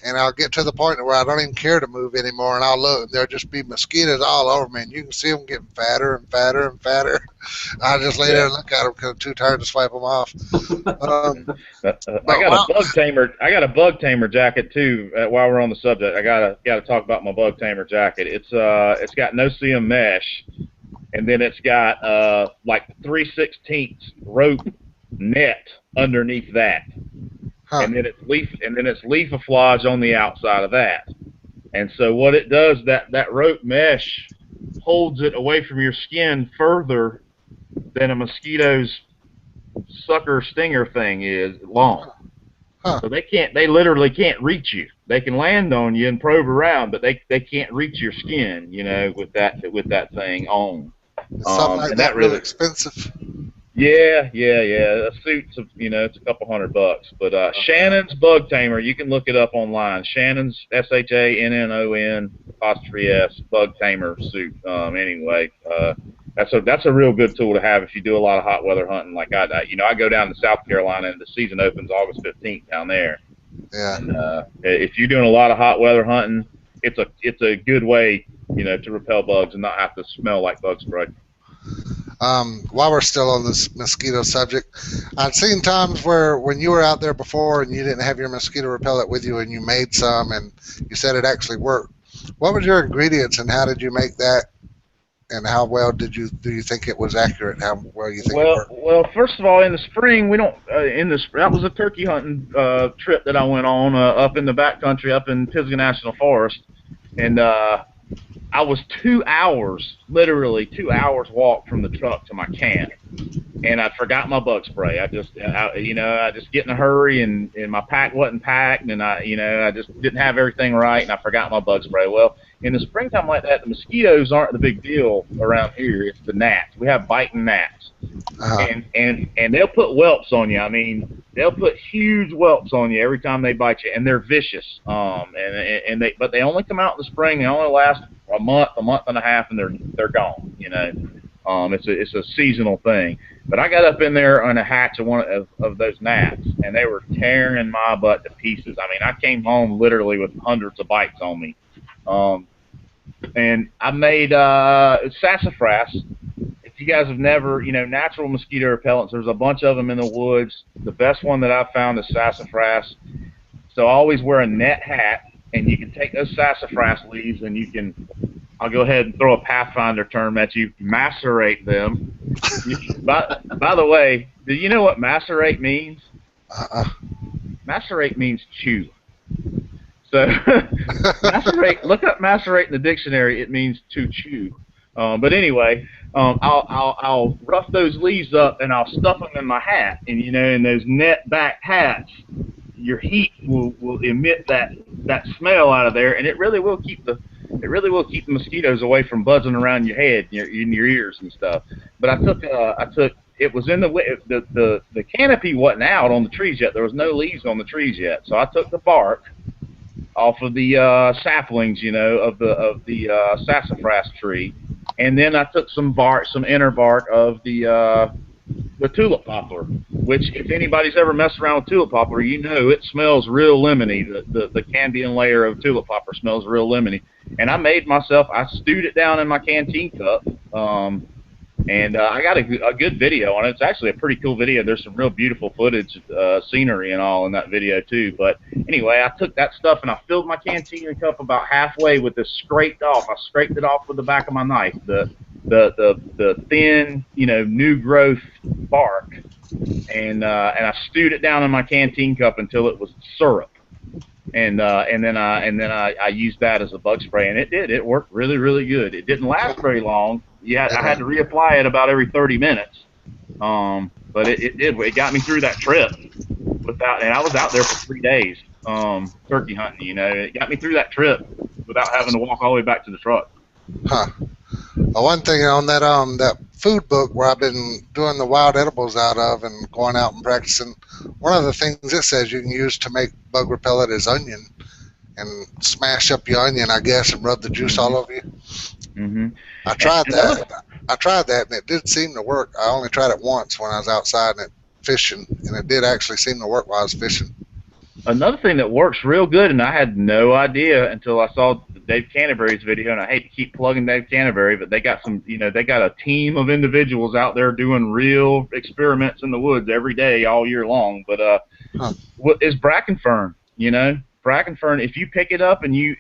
C: and I'll get to the point where I don't even care to move anymore, and I'll look, and there'll just be mosquitoes all over me, and you can see them getting fatter and fatter and fatter. I just lay there and look at them because I'm too tired to swipe them off.
A: I got a bug tamer jacket too. While we're on the subject, I gotta talk about my bug tamer jacket. It's got no-see-um mesh, and then it's got like 3/16 rope net underneath that. Huh. And then it's leafoflage on the outside of that. And so what it does, that rope mesh holds it away from your skin further than a mosquito's sucker stinger thing is long. Huh. So they literally can't reach you. They can land on you and probe around, but they can't reach your skin, with that thing on.
C: Something like that really expensive.
A: Yeah. A suit's, it's a couple $100. But Shannon's Bug Tamer, you can look it up online. Shannon's SHANNON 'S Bug Tamer suit. Anyway, that's a real good tool to have if you do a lot of hot weather hunting. Like I go down to South Carolina and the season opens August 15th down there. Yeah. And if you're doing a lot of hot weather hunting, it's a good way, to repel bugs and not have to smell like bug spray.
C: While we're still on this mosquito subject, I've seen times where when you were out there before and you didn't have your mosquito repellent with you and you made some and you said it actually worked. What was your ingredients and how did you make that? And how well do you think it was accurate? How well you think it worked?
A: Well, first of all, in the spring we don't. That was a turkey hunting trip that I went on up in the backcountry, up in Pisgah National Forest, and I was 2 hours, literally 2 hours walk from the truck to my camp, and I forgot my bug spray. I just get in a hurry, and my pack wasn't packed, and I just didn't have everything right, and I forgot my bug spray. Well, in the springtime like that, the mosquitoes aren't the big deal around here. It's the gnats. We have biting gnats, and they'll put whelps on you. I mean, they'll put huge whelps on you every time they bite you, and they're vicious. But they only come out in the spring. They only last a month and a half, and they're gone. It's a seasonal thing. But I got up in there on a hatch of one of those gnats, and they were tearing my butt to pieces. I mean, I came home literally with hundreds of bites on me. And I made sassafras. If you guys have never, natural mosquito repellents, there's a bunch of them in the woods. The best one that I've found is sassafras. So I always wear a net hat, and you can take those sassafras leaves and you can, I'll go ahead and throw a Pathfinder term at you, macerate them. By the way, do you know what macerate means? Macerate means chew. So macerate, look up macerate in the dictionary. It means to chew. But anyway, I'll rough those leaves up and I'll stuff them in my hat. And in those net back hats, your heat will emit that smell out of there, and it really will keep the mosquitoes away from buzzing around your head, in your ears and stuff. But I took it was in the canopy wasn't out on the trees yet. There was no leaves on the trees yet. So I took the bark off of the saplings, of the sassafras tree, and then I took some bark, some inner bark of the tulip poplar. Which, if anybody's ever messed around with tulip poplar, it smells real lemony. The Candian layer of tulip poplar smells real lemony. And I stewed it down in my canteen cup. And I got a good video on it. It's actually a pretty cool video. There's some real beautiful footage, scenery and all in that video too. But anyway, I took that stuff and I filled my canteen cup about halfway with this scraped off. I scraped it off with the back of my knife. The thin, new growth bark, and I stewed it down in my canteen cup until it was syrup. And then I used that as a bug spray, and it worked really, really good. It didn't last very long. I had to reapply it about every 30 minutes. But it got me through that trip and I was out there for 3 days, turkey hunting. It got me through that trip without having to walk all the way back to the truck.
C: Huh. One thing on that food book where I've been doing the wild edibles out of and going out and practicing, one of the things it says you can use to make bug repellent is onion, and smash up your onion, I guess, and rub the juice all over you.
A: Mm-hmm.
C: I tried that, and it did seem to work. I only tried it once when I was outside and fishing, and it did actually seem to work while I was fishing.
A: Another thing that works real good, and I had no idea until I saw Dave Canterbury's video, and I hate to keep plugging Dave Canterbury, but they got they got a team of individuals out there doing real experiments in the woods every day, all year long. But what is bracken fern? Bracken fern. If you pick it up and you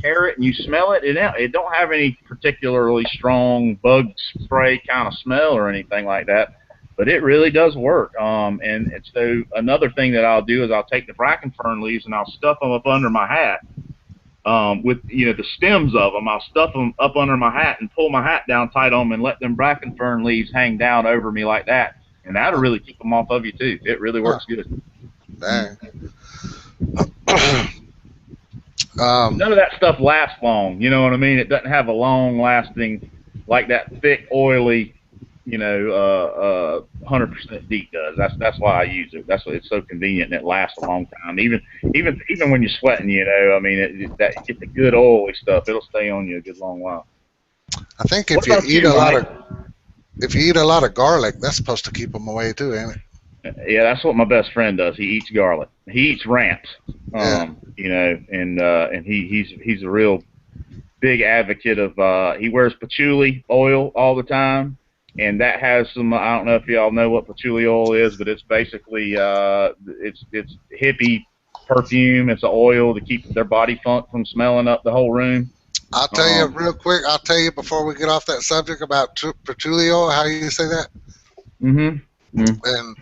A: tear it and you smell it, it don't have any particularly strong bug spray kind of smell or anything like that. But it really does work. And so another thing that I'll do is I'll take the bracken fern leaves and I'll stuff them up under my hat. With the stems of them, I'll stuff them up under my hat and pull my hat down tight on them and let them bracken fern leaves hang down over me like that. And that'll really keep them off of you too. It really works good.
C: Dang.
A: None of that stuff lasts long. You know what I mean? It doesn't have a long lasting, like that thick, oily, 100% DEET does. That's why I use it. That's why it's so convenient and it lasts a long time. Even when you're sweating, that get the good oily stuff. It'll stay on you a good long while.
C: I think if you eat a lot of garlic, that's supposed to keep them away too, ain't it?
A: Yeah, that's what my best friend does. He eats garlic. He eats ramps. And he's a real big advocate of. He wears patchouli oil all the time. And that has some, I don't know if y'all know what patchouli oil is, but it's basically, it's hippie perfume. It's an oil to keep their body funk from smelling up the whole room.
C: I'll tell you real quick, before we get off that subject about patchouli oil, how you say that?
A: Mm-hmm.
C: And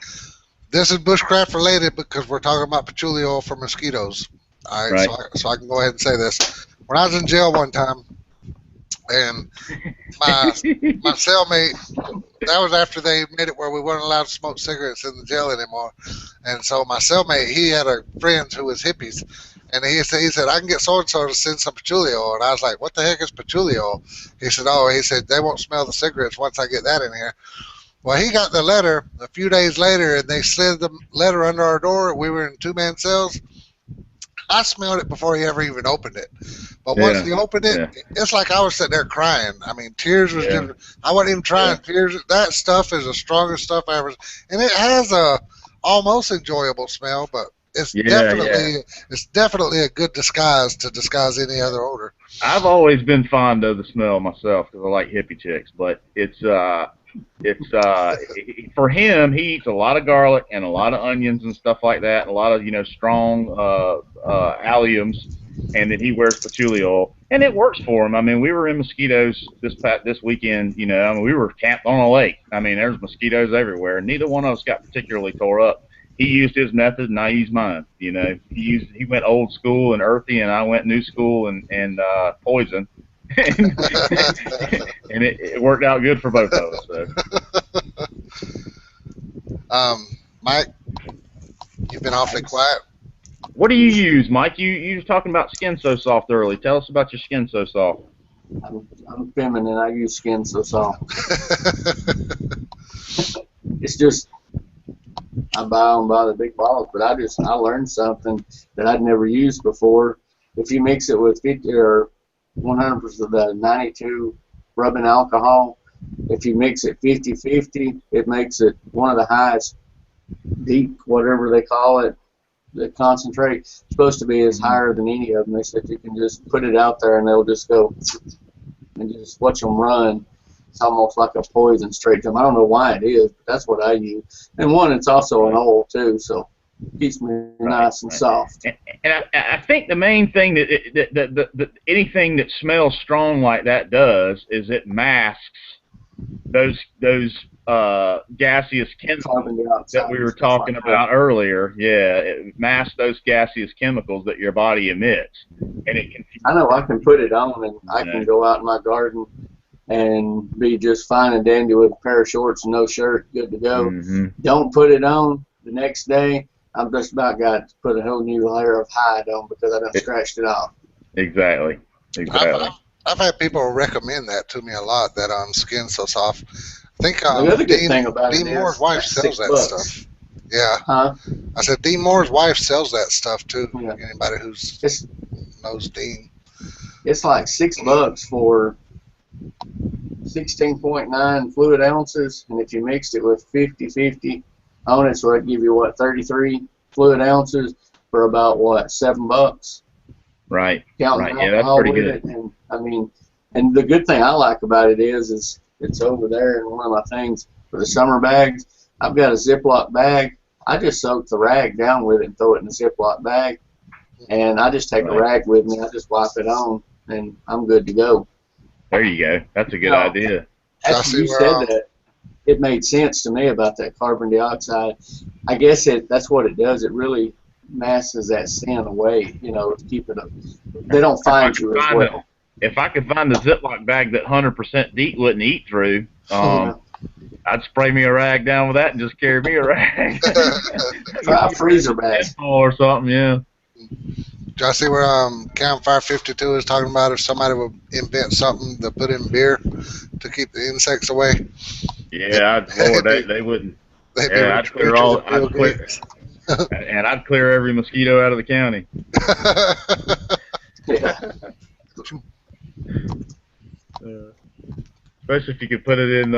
C: this is bushcraft related because we're talking about patchouli oil for mosquitoes. All right. So I can go ahead and say this. When I was in jail one time, and my cellmate, that was after they made it where we weren't allowed to smoke cigarettes in the jail anymore. And so my cellmate, he had a friend who was hippies. And he said, I can get so-and-so to send some patchouli oil. And I was like, what the heck is patchouli oil? He said, they won't smell the cigarettes once I get that in here. Well, he got the letter a few days later, and they slid the letter under our door. We were in two-man cells. I smelled it before he ever even opened it. But once he opened it, it's like I was sitting there crying. I mean, tears was just, I wasn't even trying. Tears. That stuff is the strongest stuff I ever, and it has a almost enjoyable smell, but it's definitely a good disguise to disguise any other odor.
A: I've always been fond of the smell myself because I like hippie chicks, but it's for him, he eats a lot of garlic and a lot of onions and stuff like that, and a lot of strong alliums, and then he wears patchouli oil, and it works for him. I mean, we were in mosquitoes this weekend. We were camped on a lake. I mean, there's mosquitoes everywhere. Neither one of us got particularly tore up. He used his method, and I used mine. He went old school and earthy, and I went new school and poison. And it worked out good for both of us. So.
C: Mike, you've been awfully quiet.
A: What do you use, Mike? You were talking about Skin So Soft early. Tell us about your Skin So Soft.
B: I'm feminine. I use Skin So Soft. It's just I buy them by the big bottles. But I learned something that I'd never used before. If you mix it with 50 or 100% of the 92 rubbing alcohol, if you mix it 50-50, it makes it one of the highest deep, whatever they call it, the concentrate. It's supposed to be as higher than any of them. They said you can just put it out there and they'll just go and just watch them run. It's almost like a poison straight to them. I don't know why it is, but that's what I use. And one, it's also an oil too, so it keeps me nice and soft.
A: And I think the main thing that anything that smells strong like that does is it masks those gaseous chemicals that we were talking about earlier. Yeah, it masks those gaseous chemicals that your body emits, and it can.
B: I know I can put it on, and I can go out in my garden and be just fine and dandy with a pair of shorts and no shirt, good to go.
A: Mm-hmm.
B: Don't put it on the next day. I've just about got to put a whole new layer of hide on because I done scratched it off.
A: Exactly.
C: I've had people recommend that to me a lot, that Skin So Soft. I think
B: the other good thing about
C: Dean Moore's wife sells that stuff. Yeah.
B: Huh?
C: I said Dean Moore's wife sells that stuff too.
B: Yeah.
C: Anybody who's knows Dean.
B: It's like $6 for 16.9 fluid ounces, and if you mixed it with 50-50 on it, so it'd give you what, 33 fluid ounces for about what, $7.
A: Right.
B: Counting
A: right. Yeah, that's pretty good.
B: And I mean, and the good thing I like about it is it's over there in one of my things for the summer bags. I've got a Ziploc bag. I just soak the rag down with it and throw it in the Ziploc bag, and I just take a rag with me. I just wipe it on, and I'm good to go.
A: There you go. That's a good idea.
B: After you said that, it made sense to me about that carbon dioxide. I guess that's what it does. It really masks that sin away, to keep it up. They don't find you as well.
A: If I could find a Ziploc bag that 100% DEET wouldn't eat through, I'd spray me a rag down with that and just carry me a rag.
B: Try a freezer bag.
A: Or something, yeah.
C: Did y'all see where Campfire 52 is talking about if somebody would invent something to put in beer to keep the insects away?
A: Yeah, they wouldn't. Yeah, I'd clear and I'd clear every mosquito out of the county. Especially if you could put it in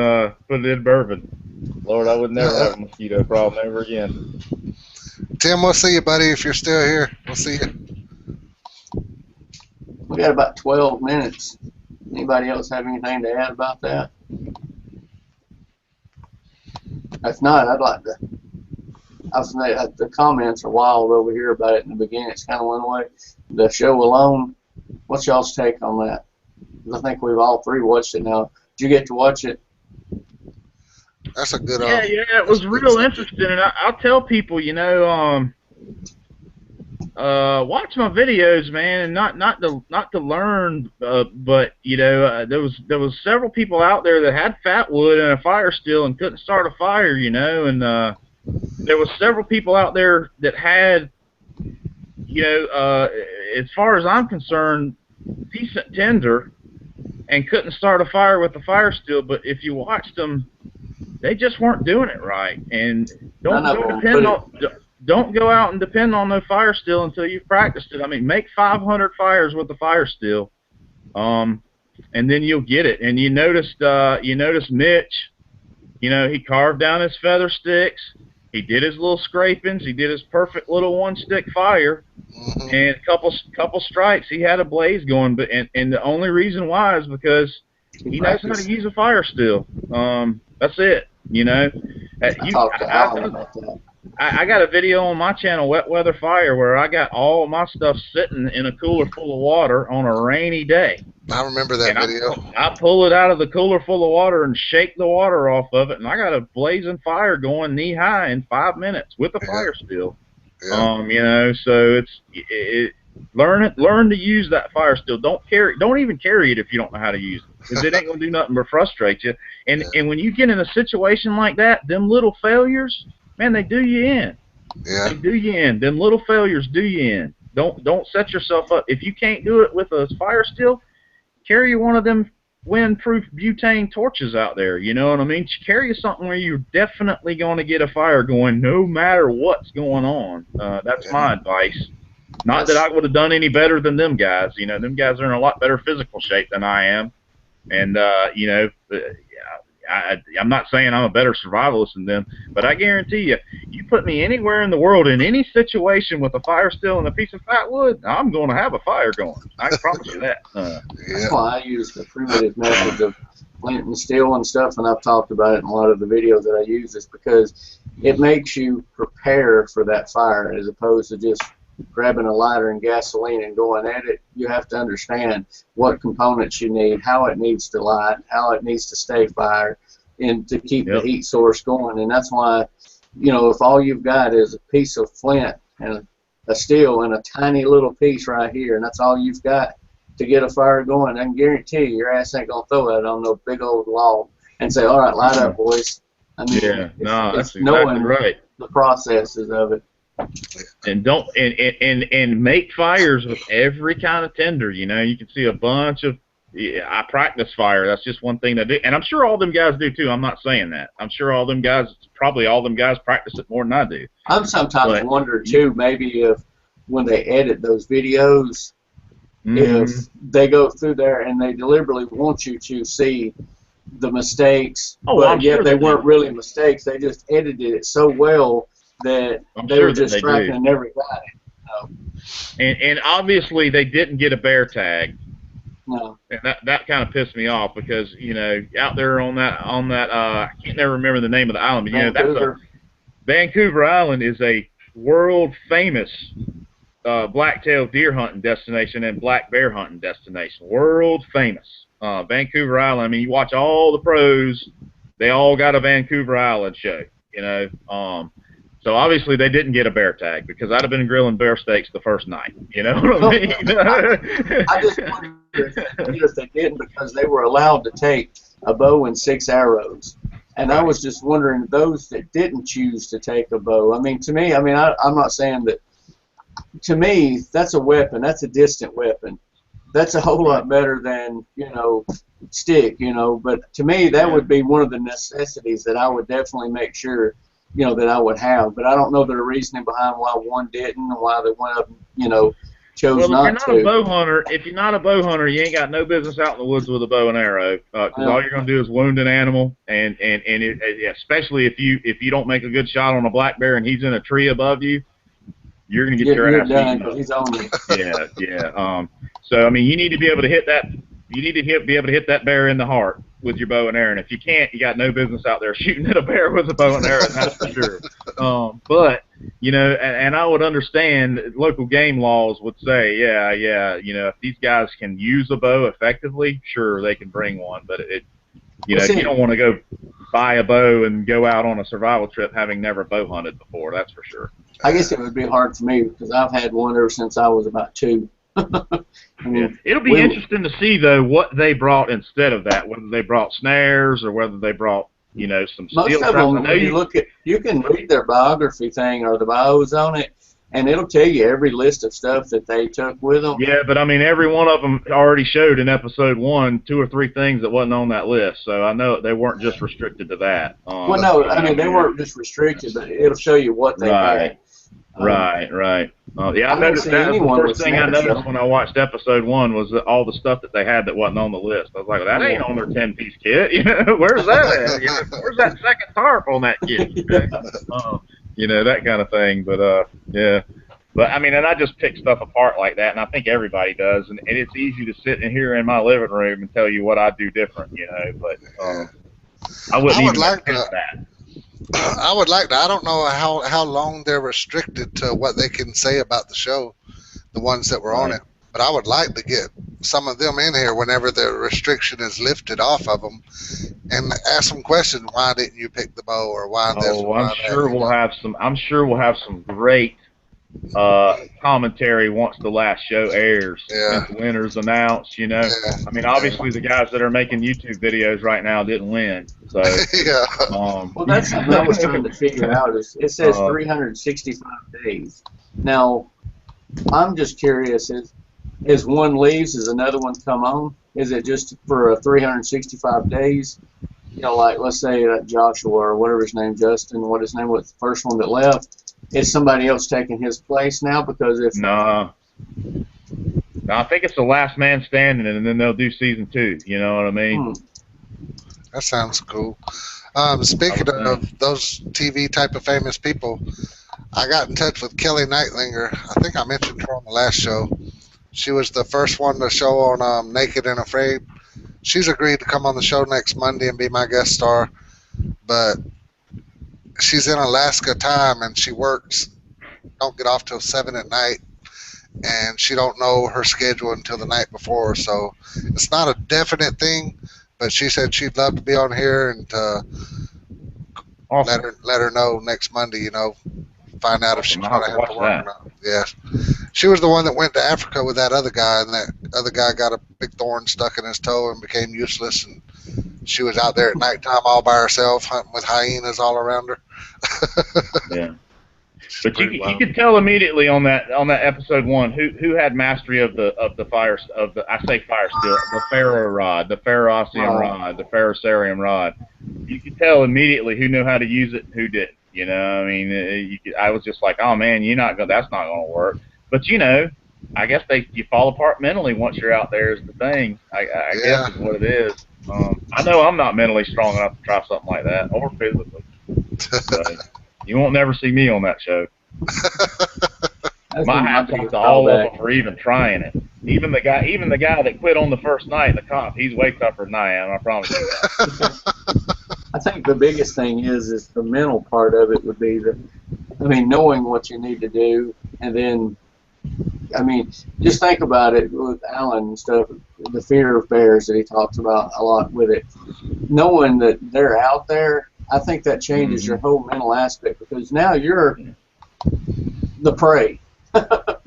A: bourbon. Lord, I would never have a mosquito problem ever again.
C: Tim, we'll see you, buddy. If you're still here, we'll see you.
B: We got about 12 minutes. Anybody else have anything to add about that? If not, I'd like to. The comments are wild over here about it in the beginning. It's kind of one way. The show alone, what's y'all's take on that? I think we've all three watched it now. Did you get to watch it?
C: That's a good.
A: Yeah, it was real interesting, and I'll tell people, watch my videos, man, and not to learn, but there was several people out there that had fat wood and a fire still and couldn't start a fire, and there was several people out there that had, as far as I'm concerned, decent tinder and couldn't start a fire with the fire still. But if you watched them, they just weren't doing it right. And don't go out and depend on no fire still until you've practiced it. I mean, make 500 fires with the fire still, and then you'll get it. And you noticed Mitch, he carved down his feather sticks. He did his little scrapings. He did his perfect little one-stick fire, and a couple strikes. He had a blaze going, but and the only reason why is because he knows how to use a fire still. That's it. I got a video on my channel, Wet Weather Fire, where I got all of my stuff sitting in a cooler full of water on a rainy day.
C: I remember that video.
A: I pull it out of the cooler full of water and shake the water off of it, and I got a blazing fire going knee high in 5 minutes with a fire still.
C: Yeah.
A: So learn to use that fire still. Don't even carry it if you don't know how to use it, because it ain't gonna do nothing but frustrate you. And when you get in a situation like that, them little failures, man, they do you in.
C: Yeah.
A: They do you in. Them little failures do you in. Don't set yourself up. If you can't do it with a fire still, carry one of them windproof butane torches out there. You know what I mean? Carry something where you're definitely going to get a fire going, no matter what's going on. That's my advice. Not that I would have done any better than them guys. You know, them guys are in a lot better physical shape than I am, and you know, I'm not saying I'm a better survivalist than them, but I guarantee you, you put me anywhere in the world in any situation with a fire still and a piece of fat wood, I'm going to have a fire going. I can promise you that.
B: That's why I use the primitive methods of flint and steel and stuff, and I've talked about it in a lot of the videos that I use, is because it makes you prepare for that fire as opposed to just grabbing a lighter and gasoline and going at it. You have to understand what components you need, how it needs to light, how it needs to stay fired, and to keep the heat source going. And that's why, you know, if all you've got is a piece of flint and a steel and a tiny little piece right here, and that's all you've got to get a fire going, I can guarantee you your ass ain't gonna throw that on no big old log and say, "All right, light up, boys." I mean,
A: that's
B: it's knowing
A: exactly right.
B: the processes of it.
A: And don't and make fires with every kind of tinder. You know, you can see a bunch of. I practice fire. That's just one thing I do, and I'm sure all them guys do too. I'm not saying that. I'm sure all them guys, probably all them guys, practice it more than I do.
B: I'm sometimes wonder too, maybe if when they edit those videos, if they go through there and they deliberately want you to see the mistakes, but yet they weren't really mistakes. They just edited it so well that they were just tracking and never got it.
A: And obviously they didn't get a bear tag.
B: No.
A: And that kind of pissed me off because, you know, out there on that I can't never remember the name of the island, but you know, that's Vancouver Island is a world famous black-tailed deer hunting destination and black bear hunting destination. World famous. Vancouver Island, I mean, you watch all the pros, they all got a Vancouver Island show, you know. So obviously they didn't get a bear tag because I'd have been grilling bear steaks the first night. You know what I mean?
B: I just wonder if they didn't, because they were allowed to take a bow and 6 arrows. And I was just wondering, those that didn't choose to take a bow, I mean, to me, I'm not saying that, to me, that's a weapon. That's a distant weapon. That's a whole lot better than, you know, stick, you know. But to me, that would be one of the necessities that I would definitely make sure, you know, that I would have. But I don't know the reasoning behind why one didn't and why they went up, you know, chose not to.
A: If you're not a bow hunter, you ain't got no business out in the woods with a bow and arrow, because all you're going to do is wound an animal, and especially if you don't make a good shot on a black bear and he's in a tree above you, you're going to get your ass
B: beaten up. He's on you.
A: Yeah. So I mean, you need to be able to hit that. You need to be able to hit that bear in the heart with your bow and arrow. And if you can't, you got no business out there shooting at a bear with a bow and arrow. That's for sure. But you know, and I would understand local game laws would say, you know, if these guys can use a bow effectively, sure they can bring one. But you know, you don't want to go buy a bow and go out on a survival trip having never bow hunted before. That's for sure.
B: I guess it would be hard for me because I've had one ever since I was about 2. I mean,
A: it'll be interesting to see though what they brought instead of that. Whether they brought snares or whether they brought, you know, some steel
B: traps. Most of them, when you look at, you can read their biography thing or the bios on it, and it'll tell you every list of stuff that they took with them.
A: Yeah, but I mean, every one of them already showed in episode 1 2 or 3 things that wasn't on that list. So I know they weren't just restricted to that.
B: Well, no, I mean they weren't just restricted, but it'll show you what they had.
A: Right. Yeah, I noticed that was the first thing I noticed when I watched episode 1 was that all the stuff that they had that wasn't on the list. I was like, well, that ain't on their 10-piece kit. You know, where's that at? You know, where's that second tarp on that kit? You know, that kind of thing. But yeah. But I mean, and I just pick stuff apart like that, and I think everybody does. And it's easy to sit in here in my living room and tell you what I do different. You know, but I wouldn't even like that.
C: I would like to. I don't know how long they're restricted to what they can say about the show, the ones that were on it. But I would like to get some of them in here whenever the restriction is lifted off of them, and ask them questions. Why didn't you pick the bow, or why this?
A: I'm sure we'll have some great commentary once the last show airs.
C: Yeah.
A: And the winner's announced. You know, I mean, obviously the guys that are making YouTube videos right now didn't win. So
C: yeah.
B: Well, that's something I was trying to figure out. Is it says 365 days. Now, I'm just curious. as one leaves, does another one come on? Is it just for 365 days? You know, like let's say that Joshua or whatever his name, Justin, what his name was, the first one that left, is somebody else taking his place now? Because if
A: No, no, I think it's the last man standing, and then they'll do season 2. You know what I mean?
C: That sounds cool. Speaking of those TV type of famous people, I got in touch with Kelly Nightlinger. I think I mentioned her on the last show. She was the first one to show on Naked and Afraid. She's agreed to come on the show next Monday and be my guest star, but she's in Alaska time and she works, don't get off till 7 at night, and she don't know her schedule until the night before, so it's not a definite thing, but she said she'd love to be on here and
A: Awesome.
C: let her know next Monday, you know, find out if she's
A: Awesome.
C: going to
A: I'll
C: have to work
A: watch
C: or not. Yeah. She was the one that went to Africa with that other guy, and that other guy got a big thorn stuck in his toe and became useless, and she was out there at nighttime all by herself hunting with hyenas all around her.
A: Yeah. But you could tell immediately on that episode 1 who had mastery of the fire of the, I say fire steel, the ferro rod, the ferrocium rod, the ferrocerium rod. You could tell immediately who knew how to use it and who didn't. You know, I mean, I was just like, oh man, that's not gonna work. But you know, I guess you fall apart mentally once you're out there is the thing. I guess is what it is. I know I'm not mentally strong enough to try something like that, or physically. So, you won't never see me on that show. My hat's off to all of them for even trying it. Even the guy that quit on the first night, the cop, he's way tougher than I am. I promise you that.
B: I think the biggest thing is the mental part of it would be that, I mean, knowing what you need to do, and then, I mean, just think about it with Alan and stuff, the fear of bears that he talks about a lot with it. Knowing that they're out there, I think that changes your whole mental aspect, because now you're the prey.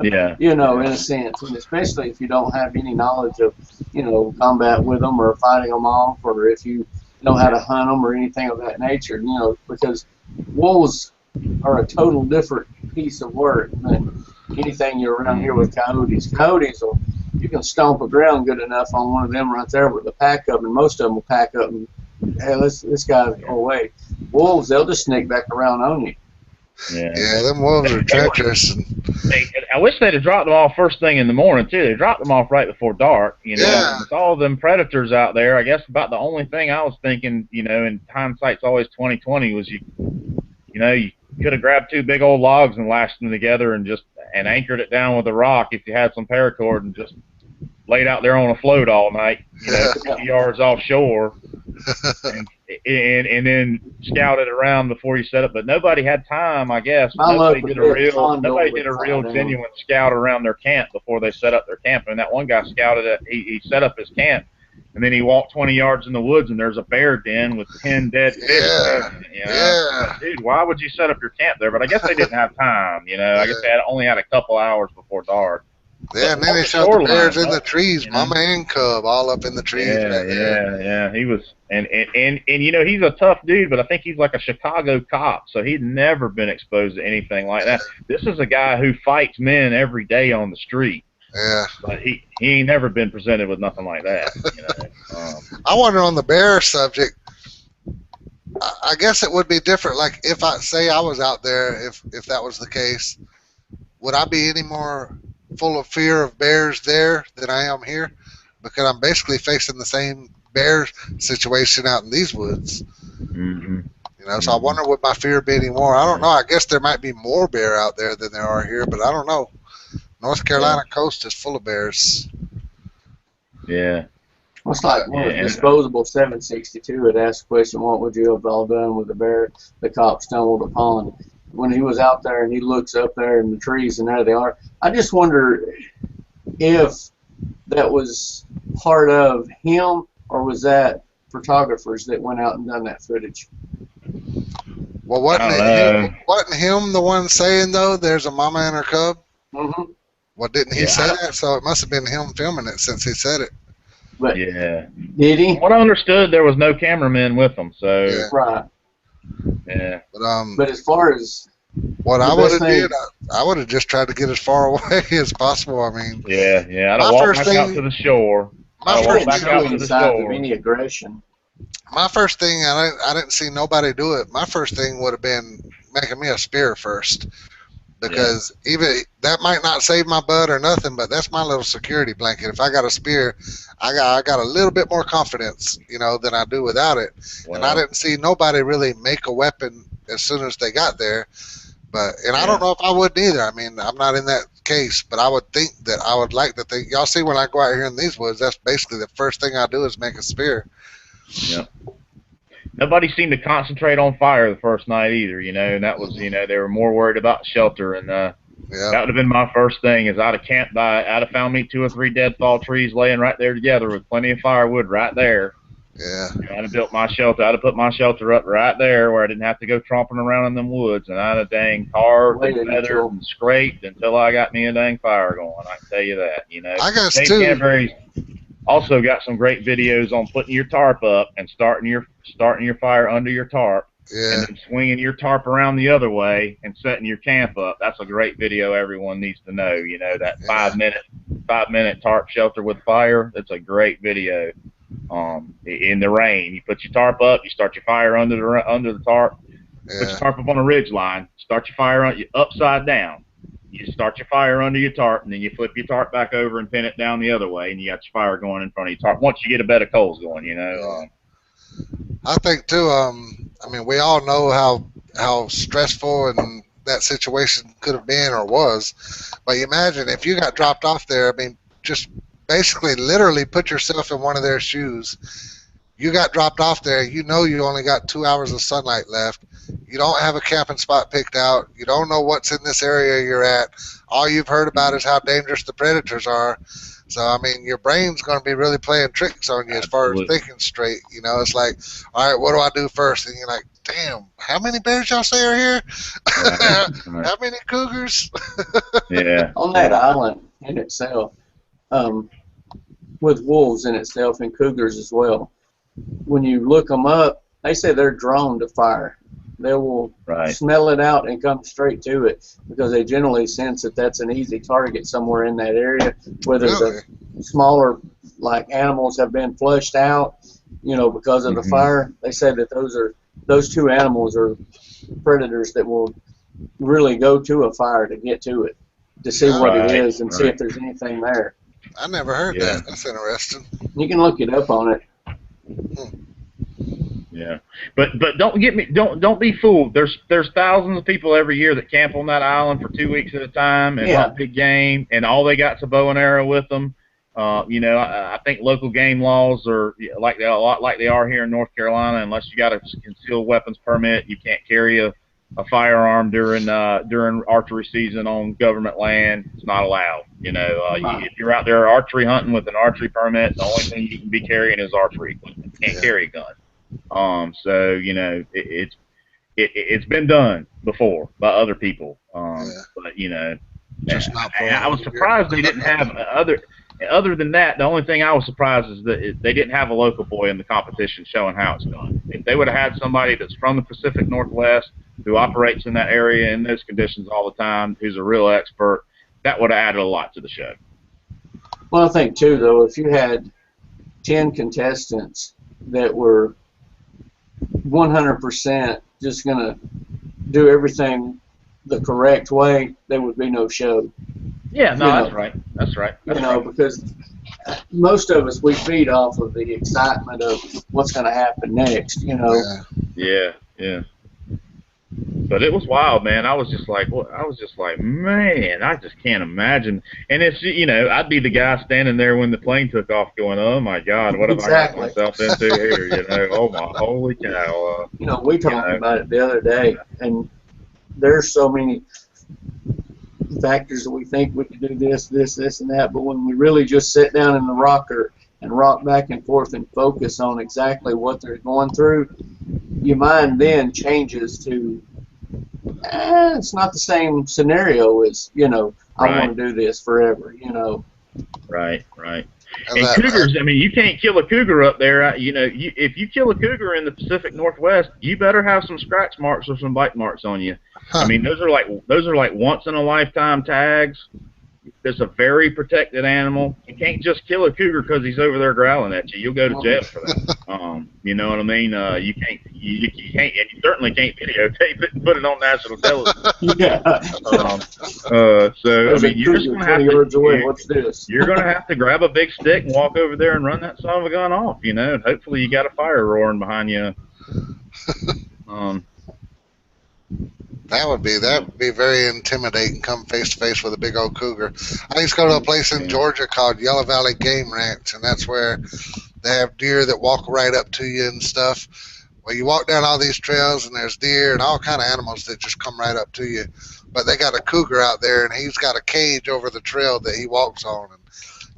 A: Yeah.
B: You know, in a sense, and especially if you don't have any knowledge of, you know, combat with them or fighting them off, or if you know how to hunt them or anything of that nature, you know, because wolves are a total different piece of work than anything you're around here with coyotes. Coyotes, you can stomp the ground good enough on one of them right there with a pack up, and most of them will pack up and, hey, this guy's go away. Wolves, they'll just sneak back around on you.
C: Yeah, them wolves are treacherous.
A: I wish they'd have dropped them off first thing in the morning too. They dropped them off right before dark. You know,
C: yeah.
A: With all them predators out there, I guess about the only thing I was thinking, you know, and hindsight's always 20/20, was you could have grabbed 2 big old logs and lashed them together and anchored it down with a rock if you had some paracord, and just laid out there on a float all night, you know, 50 yards offshore, and then scouted around before you set up. But nobody had time, I guess. Nobody did a real genuine scout around their camp before they set up their camp. And that one guy scouted it. He set up his camp, and then he walked 20 yards in the woods, and there's a bear den with 10 dead fish. You know? Like, dude, why would you set up your camp there? But I guess they didn't have time. You know, I guess they only had a couple hours before dark.
C: Yeah, and then they showed the bears in the trees, mama and cub, all up in the trees.
A: Yeah. He was, and you know, he's a tough dude, but I think he's like a Chicago cop, so he'd never been exposed to anything like that. This is a guy who fights men every day on the street.
C: Yeah.
A: But he ain't never been presented with nothing like that. You know?
C: I wonder, on the bear subject, I guess it would be different. Like, if I was out there, if that was the case, would I be any more full of fear of bears there than I am here? Because I'm basically facing the same bear situation out in these woods. You know, so I wonder, would my fear be any more? I don't know. I guess there might be more bear out there than there are here, but I don't know. North Carolina coast is full of bears.
A: Yeah.
B: Well, it's like disposable 762 had asked the question, what would you have all done with the bear the cop stumbled upon? When he was out there and he looks up there in the trees and there they are. I just wonder if that was part of him, or was that photographers that went out and done that footage?
C: Well, wasn't him the one saying, though, there's a mama and her cub? Well, didn't he say that? So it must have been him filming it, since he said it.
B: But did he?
A: What I understood, there was no cameraman with them, so
B: right.
A: Yeah.
B: But as far as
C: What
B: The
C: I would
B: best
C: have
B: thing,
C: did, I would have just tried to get as far away as possible. I mean,
A: Yeah, yeah. I'd have
C: my
A: walked
C: first
A: back out to
C: thing,
A: the shore.
C: my
A: I'd have
B: you
A: walked
B: didn't
C: first
A: back
C: thing,
B: show
A: out to
B: any
A: the
B: signs of
A: shore.
B: any aggression.
C: my first thing, I didn't see nobody do it. My first thing would have been making me a spear first,
A: Yeah,
C: because even that might not save my butt or nothing, but that's my little security blanket. If I got a spear, I got a little bit more confidence, than I do without it. And I
A: well,
C: didn't see nobody really make a weapon as soon as they got there. And I don't
A: yeah,
C: know if I would either. I mean, I'm not in that case, but I would think that I would like to think. Y'all see, when I go out here in these woods, that's basically the first thing I do is make a spear.
A: yeah. Nobody seemed to concentrate on fire the first night either, and that was,
C: Hmm.
A: they were more worried about shelter. And
C: Yeah,
A: that would have been my first thing is I'd have camped I'd have found me 2 or 3 deadfall trees laying right there together with plenty of firewood right there.
C: yeah,
A: I'd have built my shelter. I'd have put my shelter up right there where I didn't have to go tromping around in them woods. And I'd have dang carved and
B: Waited
A: feathered
B: until
A: and scraped until I got me a dang fire going. I can tell you that.
C: I guess
A: Dave
C: too.
A: Canterbury's also got some great videos on putting your tarp up and starting your fire under your tarp, and
C: Yeah,
A: then swinging your tarp around the other way and setting your camp up. That's a great video everyone needs to know. That
C: yeah,
A: 5 minute tarp shelter with fire. That's a great video. In the rain, you put your tarp up, you start your fire under the tarp. Put your
C: yeah.
A: tarp up on a ridge line. Start your fire upside down. You start your fire under your tarp, and then you flip your tarp back over and pin it down the other way, and you got your fire going in front of your tarp. Once you get a bed of coals going,
C: Yeah. I think too. I mean, we all know how stressful and that situation could have been or was. But you imagine if you got dropped off there. I mean, just basically, literally, put yourself in one of their shoes. You got dropped off there. You know you only got 2 hours of sunlight left. You don't have a camping spot picked out. You don't know what's in this area you're at. All you've heard about is how dangerous the predators are. So I mean, your brain's going to be really playing tricks on you as far as
A: absolutely.
C: thinking straight. It's like, all right, what do I do first? And you're like, damn, how many bears y'all say are here?
A: Right, right.
C: How many cougars?
A: Yeah,
B: on that
A: yeah,
B: island in itself, um, with wolves in itself and cougars as well. When you look them up, they say they're drawn to fire. They will
A: right.
B: smell it out and come straight to it because they generally sense that that's an easy target somewhere in that area, whether
C: Really?
B: the smaller like animals have been flushed out, because of the
A: Hmm.
B: fire. They say that those two animals are predators that will really go to a fire to get to it, to see
C: Yeah,
B: what it
A: Right,
B: is and see
A: right.
B: if there's anything there.
C: I never heard
A: Yeah,
C: that. That's interesting.
B: You can look it up on it.
A: yeah. But don't be fooled. There's thousands of people every year that camp on that island for 2 weeks at a time and
B: Yeah,
A: hunt big game, and all they got's a bow and arrow with them. I think local game laws are like a lot like they are here in North Carolina. Unless you got a concealed weapons permit, you can't carry a firearm during archery season on government land. It's not allowed.
B: right.
A: If you're out there archery hunting with an archery permit, the only thing you can be carrying is archery equipment. You can't
C: Yeah,
A: carry a gun. So it's been done before by other people.
C: yeah.
A: But
C: Just not for
A: I was
C: 100 years.
A: surprised they didn't have other than that. The only thing I was surprised is that they didn't have a local boy in the competition showing how it's done. If they would have had somebody that's from the Pacific Northwest who operates in that area in those conditions all the time, who's a real expert, that would have added a lot to the show.
B: Well, I think too, though, if you had 10 contestants that were 100% just going to do everything the correct way, there would be no show.
A: Yeah, no,
B: You
A: that's
B: know,
A: right. That's right. That's right.
B: because most of us, we feed off of the excitement of what's going to happen next.
C: Yeah.
A: Yeah, yeah. But it was wild, man. I was just like, man, I just can't imagine. And I'd be the guy standing there when the plane took off, going, "Oh my God, what have I got
B: Exactly.
A: myself into here?" Oh my holy cow.
B: We
A: You
B: talked
A: know,
B: about it the other day, and there's so many factors that we think we could do this, and that, but when we really just sit down in the rocker and rock back and forth and focus on exactly what they're going through, your mind then changes to, it's not the same scenario as, I
A: right,
B: want to do this forever.
A: right, right. And cougars, I mean, you can't kill a cougar up there. You know, if you kill a cougar in the Pacific Northwest, you better have some scratch marks or some bite marks on you. I mean, those are like once in a lifetime tags. It's a very protected animal. You can't just kill a cougar because he's over there growling at you. You'll go to jail for that. You know what I mean? You can't, and you certainly can't videotape it and put it on national television. So I mean, you're just gonna have to.
B: What's this?
A: You're gonna have to grab a big stick and walk over there and run that son of a gun off. You know, and hopefully you got a fire roaring behind you.
C: That would be very intimidating. Come face to face with a big old cougar. I used to go to a place in Georgia called Yellow Valley Game Ranch, and that's where they have deer that walk right up to you and stuff. Well, you walk down all these trails, and there's deer and all kind of animals that just come right up to you. But they got a cougar out there, and he's got a cage over the trail that he walks on. And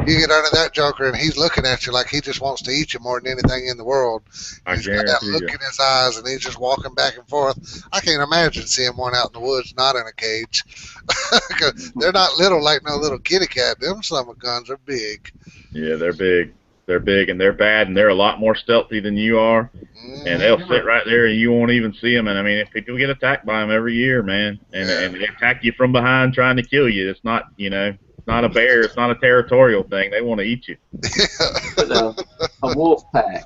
C: you get under that joker, and he's looking at you like he just wants to eat you more than anything in the world. He's got that look in his eyes, and he's just walking back and forth. I can't imagine seeing one out in the woods not in a cage. They're not little like no little kitty cat. Them son of guns are big.
A: Yeah, they're big. They're big, and they're bad, and they're a lot more stealthy than you are. And they'll sit right there, and you won't even see them. And I mean, if people get attacked by them every year, man, and they attack you from behind trying to kill you, it's not, you know, it's not a bear. It's not a territorial thing. They want to eat you.
B: But, a wolf pack.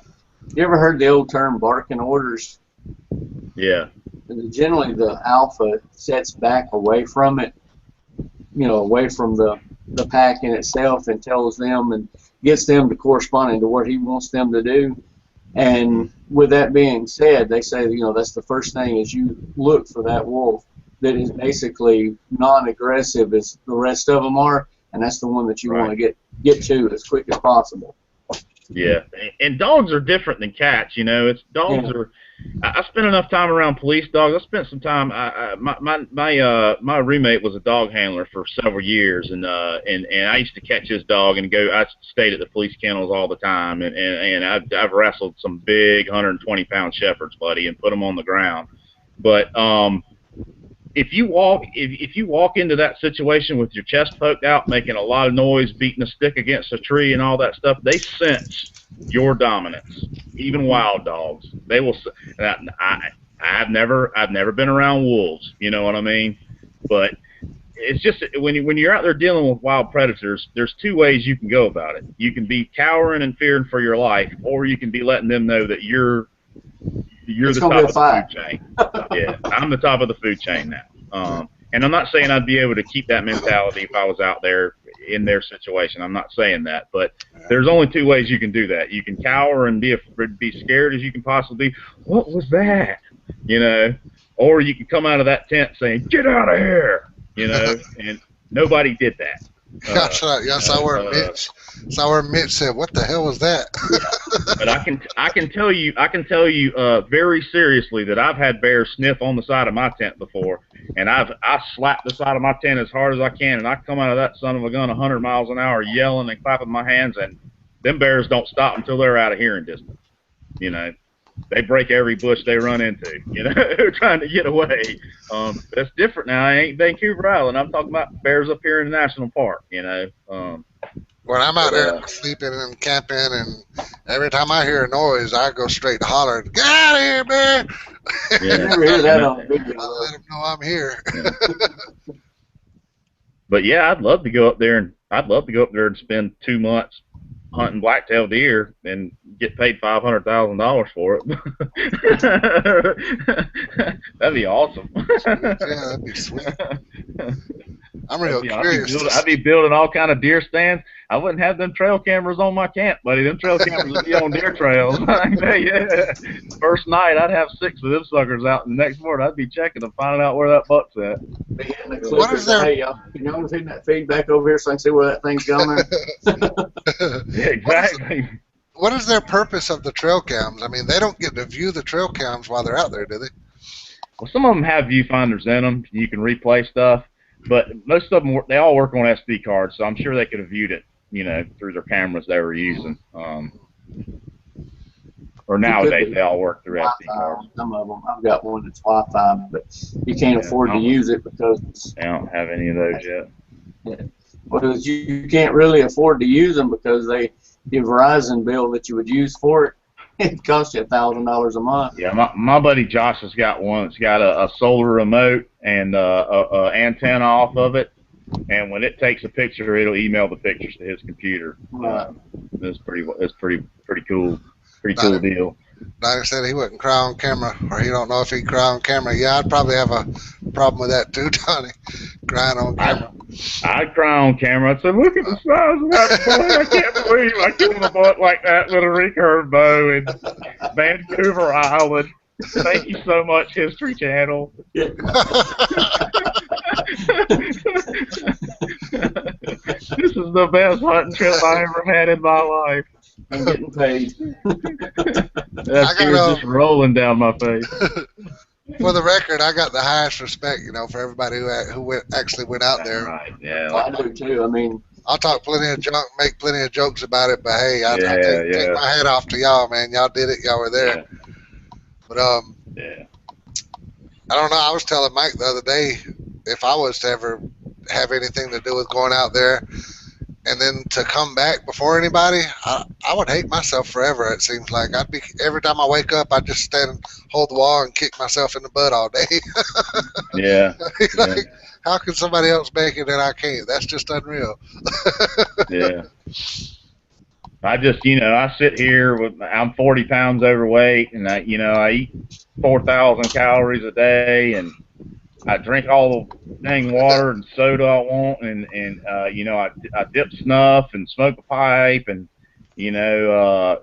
B: You ever heard the old term barking orders?
A: Yeah.
B: And generally, the alpha sets back away from it, you know, away from the pack in itself, and tells them and gets them to correspond to what he wants them to do. And with that being said, they say, you know, that's the first thing is you look for that wolf that is basically non-aggressive as the rest of them are, and that's the one that you want to get to as quick as possible. Yeah,
A: and dogs are different than cats. You know, it's dogs are. I spent enough time around police dogs. I spent some time. My roommate was a dog handler for several years, and I used to catch his dog and go. I stayed at the police kennels all the time, and I've wrestled some big 120-pound shepherds, buddy, and put them on the ground. But if you walk into that situation with your chest poked out, making a lot of noise, beating a stick against a tree and all that stuff, they sense your dominance. Even wild dogs, they will. I've never been around wolves, you know what I mean? But it's just when you're out there dealing with wild predators, there's two ways you can go about it. You can be cowering and fearing for your life, or you can be letting them know that you're the top of the food chain. Yeah, I'm the top of the food chain now. And I'm not saying I'd be able to keep that mentality if I was out there in their situation. I'm not saying that, but there's only two ways you can do that. You can cower and be scared as you can possibly be. What was that? You know, or you can come out of that tent saying, "Get out of here!" You know, and nobody did that.
C: That's right. Yes, I were Mitch said, "What the hell was that?"
A: But I can tell you very seriously that I've had bears sniff on the side of my tent before, and I slapped the side of my tent as hard as I can, and I come out of that son of a gun 100 miles an hour yelling and clapping my hands, and them bears don't stop until they're out of hearing distance. You know, they break every bush they run into, you know, trying to get away. That's different now. I ain't Vancouver Island. I'm talking about bears up here in the national park, you know.
C: When I'm out there sleeping and camping, and every time I hear a noise, I go straight to holler, "Get out of here, bear!"
B: Yeah, never hear that on video.
C: I let them know I'm here.
A: Yeah. But yeah, I'd love to go up there and spend 2 months hunting blacktail deer and get paid $500,000 for it. That'd be awesome.
C: Yeah, that'd be sweet. I'm real curious.
A: I'd be building all kind of deer stands. I wouldn't have them trail cameras on my camp, buddy. Them trail cameras would be on deer trails. Yeah. First night, I'd have 6 of them suckers out, and the next morning, I'd be checking and finding out where that buck's at.
C: What is there?
B: Hey, can y'all send that feedback over here so I can see where that thing's going there?
A: Yeah, exactly.
C: What is their purpose of the trail cams? I mean, they don't get to view the trail cams while they're out there, do they?
A: Well, some of them have viewfinders in them. You can replay stuff, but most of them, they all work on SD cards, so I'm sure they could have viewed it, you know, through their cameras they were using. Or nowadays, they all work through SD cards.
B: Some of them. I've got one that's Wi-Fi, but you can't afford to use it because
A: I don't have any of those yet.
B: Yeah. Well, you can't really afford to use them because your Verizon bill that you would use for it, it costs you $1,000 a month.
A: Yeah, my buddy Josh has got one. It's got a solar remote and a antenna off of it, and when it takes a picture, it'll email the pictures to his computer. It's pretty cool. Pretty cool deal.
C: Donnie said he wouldn't cry on camera, or he don't know if he'd cry on camera. Yeah, I'd probably have a problem with that too, Donnie, crying on camera.
A: I'd cry on camera. I'd say, look at the size of that boy. I can't believe I killed a buck like that with a recurve bow in Vancouver Island. Thank you so much, History Channel. This is the best hunting trip I ever had in my life.
B: I'm getting paid.
A: That tears just rolling down my face.
C: For the record, I got the highest respect, for everybody who actually went out there.
A: Right, yeah.
B: I do too. I mean,
C: I'll talk plenty of junk, make plenty of jokes about it, but hey, I take my hat off to y'all, man. Y'all did it. Y'all were there.
A: Yeah.
C: But I don't know. I was telling Mike the other day, if I was to ever have anything to do with going out there, and then to come back before anybody, I would hate myself forever. It seems like every time I wake up, I just hold the wall and kick myself in the butt all day.
A: Yeah.
C: How can somebody else make it and I can't? That's just unreal.
A: Yeah. I just, I sit here I'm 40 pounds overweight, and I eat 4,000 calories a day, and I drink all the dang water and soda I want, and I dip snuff and smoke a pipe, and ain't none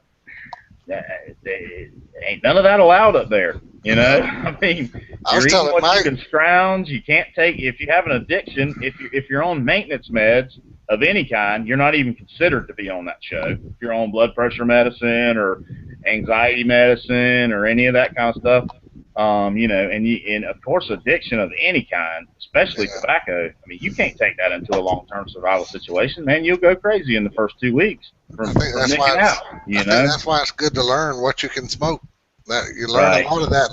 A: of that allowed up there. I mean, you're eating what you can scrounge. You can't take, if you have an addiction, if you're on maintenance meds of any kind, you're not even considered to be on that show. If you're on blood pressure medicine or anxiety medicine or any of that kind of stuff. And of course, addiction of any kind, especially tobacco. I mean, you can't take that into a long-term survival situation, man. You'll go crazy in the first 2 weeks from nicking out. I think
C: that's why it's good to learn what you can smoke. That you learn a lot of that.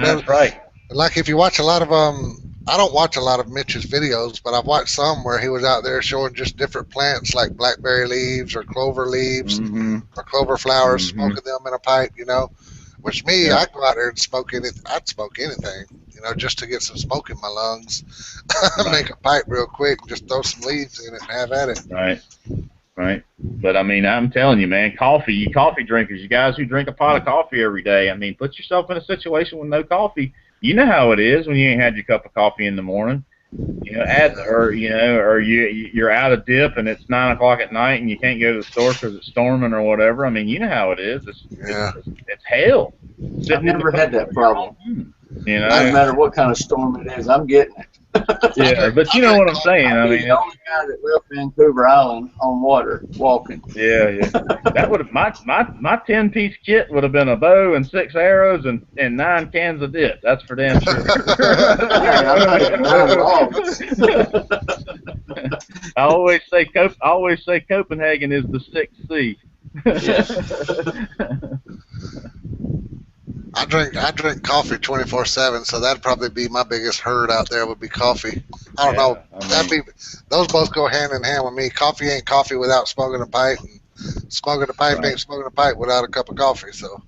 A: That's right.
C: Like if you watch a lot of I don't watch a lot of Mitch's videos, but I've watched some where he was out there showing just different plants like blackberry leaves or clover leaves or clover flowers, smoking them in a pipe. Which me, I'd go out there and smoke anything. I'd smoke anything, just to get some smoke in my lungs. Make a pipe real quick and just throw some leaves in it and have at it.
A: Right. But I mean, I'm telling you, man, you coffee drinkers, you guys who drink a pot of coffee every day, I mean, put yourself in a situation with no coffee. You know how it is when you ain't had your cup of coffee in the morning. You're out of dip and it's 9 o'clock at night and you can't go to the store because it's storming or whatever. I mean, you know how it is. It's hell.
B: I've never had that problem.
A: No
B: matter what kind of storm it is, I'm getting it.
A: Yeah, but you know what I'm saying. I mean,
B: the only guy that left Vancouver Island on water walking.
A: Yeah. That would have my 10-piece kit would have been a bow and 6 arrows and 9 cans of dip. That's for damn sure. I always say Copenhagen is the 6th sea.
C: I drink coffee 24/7, so that'd probably be my biggest herd out there would be coffee. I don't know. Those both go hand in hand with me. Coffee ain't coffee without smoking a pipe, and smoking a pipe ain't smoking a pipe without a cup of coffee. So,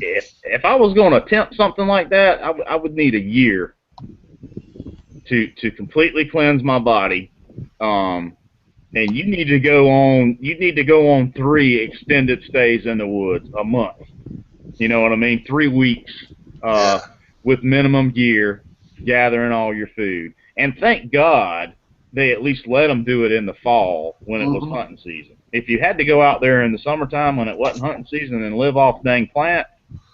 A: if I was going to attempt something like that, I would need a year to completely cleanse my body. And you need to go on 3 extended stays in the woods a month. You know what I mean? 3 weeks with minimum gear, gathering all your food. And thank God they at least let them do it in the fall when it was hunting season. If you had to go out there in the summertime when it wasn't hunting season and live off dang plant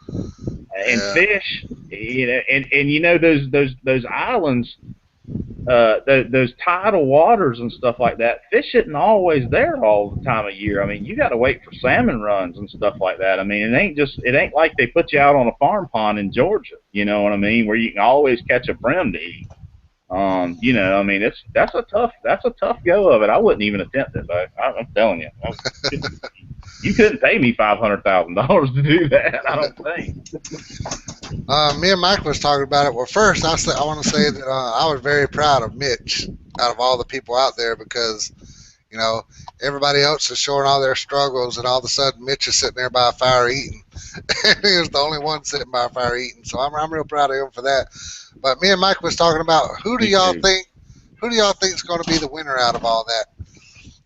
A: and fish, those islands, those tidal waters and stuff like that, fish isn't always there all the time of year. I mean, you got to wait for salmon runs and stuff like that. I mean, it ain't like they put you out on a farm pond in Georgia, you know what I mean, where you can always catch a brim to eat. I mean, that's a tough go of it. I wouldn't even attempt it, though. I'm telling you. You couldn't pay me $500,000 to do that, I don't think.
C: Me and Mike was talking about it. Well, first, I want to say that I was very proud of Mitch out of all the people out there because, You know, everybody else is showing all their struggles, and all of a sudden Mitch is sitting there by a fire eating, and he was the only one sitting by a fire eating. So I'm real proud of him for that. But me and Mike was talking about who do y'all think is going to be the winner out of all that?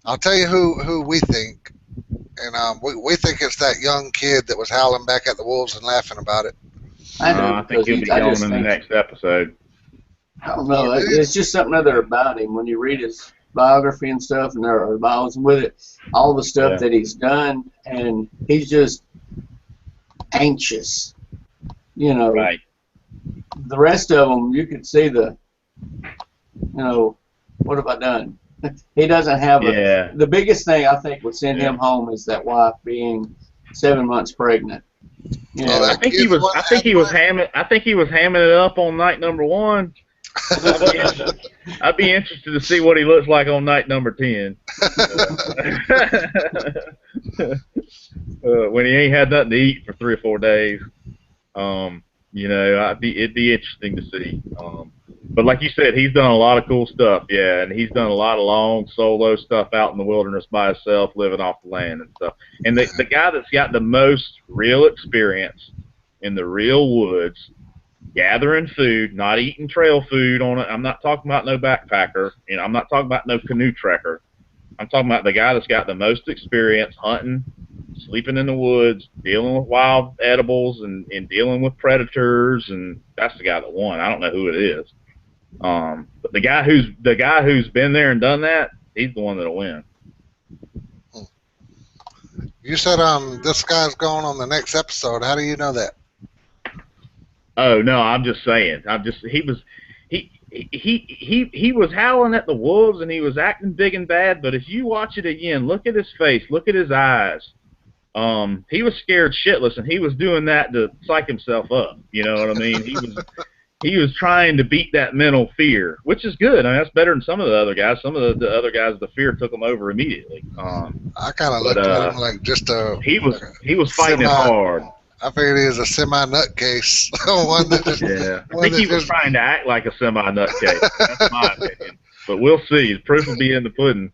C: I'll tell you who we think, and we think it's that young kid that was howling back at the wolves and laughing about it.
A: I think he'll be gone in the next episode.
B: I don't know. It's just something other about him. When you read his biography and stuff, and there are bios with it, all the stuff that he's done, and he's just anxious. You know,
A: right.
B: The rest of them, you could see the, what have I done? He doesn't have the biggest thing I think would send him home is that wife being 7 months pregnant. You know,
A: I think he was hamming it up on night number 1. I'd be interested to see what he looks like on night number 10. When he ain't had nothing to eat for 3 or 4 days. It'd be interesting to see. But like you said, he's done a lot of cool stuff, and he's done a lot of long solo stuff out in the wilderness by himself, living off the land and stuff. And the guy that's got the most real experience in the real woods, gathering food, not eating trail food on it. I'm not talking about no backpacker, and I'm not talking about no canoe trekker. I'm talking about the guy that's got the most experience hunting, sleeping in the woods, dealing with wild edibles, and dealing with predators, and that's the guy that won. I don't know who it is. But the guy who's been there and done that, he's the one that'll win.
C: You said this guy's going on the next episode. How do you know that?
A: Oh no, I'm just saying. He was howling at the wolves and he was acting big and bad. But if you watch it again, look at his face, look at his eyes. He was scared shitless, and he was doing that to psych himself up. You know what I mean? He was trying to beat that mental fear, which is good. I mean, that's better than some of the other guys. Some of the other guys, the fear took them over immediately.
C: I kind of looked at him like just a.
A: He was fighting it hard.
C: I figured he was a semi-nutcase. One that just,
A: I think he was trying to act like a semi-nutcase. That's my opinion. But we'll see. The proof will be in the pudding.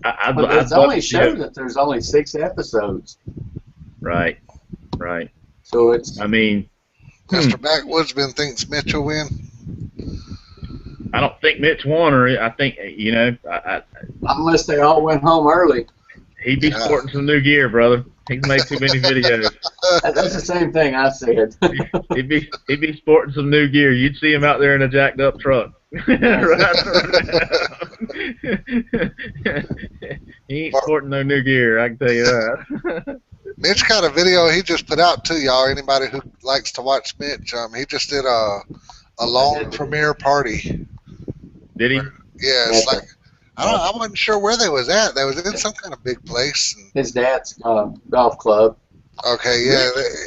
B: It's only shown that there's only 6 episodes.
A: Right.
B: So it's.
A: I mean,
C: Mr. Backwoodsman thinks Mitch will win.
A: I don't think Mitch won, or I think
B: unless they all went home early.
A: He'd be sporting some new gear, brother. He's made too many videos.
B: That's the same thing I said.
A: he'd be sporting some new gear. You'd see him out there in a jacked up truck. He ain't sporting no new gear, I can tell you that.
C: Mitch got a video he just put out too, y'all. Anybody who likes to watch Mitch, he just did a long premiere party.
A: Did he?
C: Yeah, it's like I wasn't sure where they was at. They was in some kind of big place.
B: His dad's golf club.
C: Okay,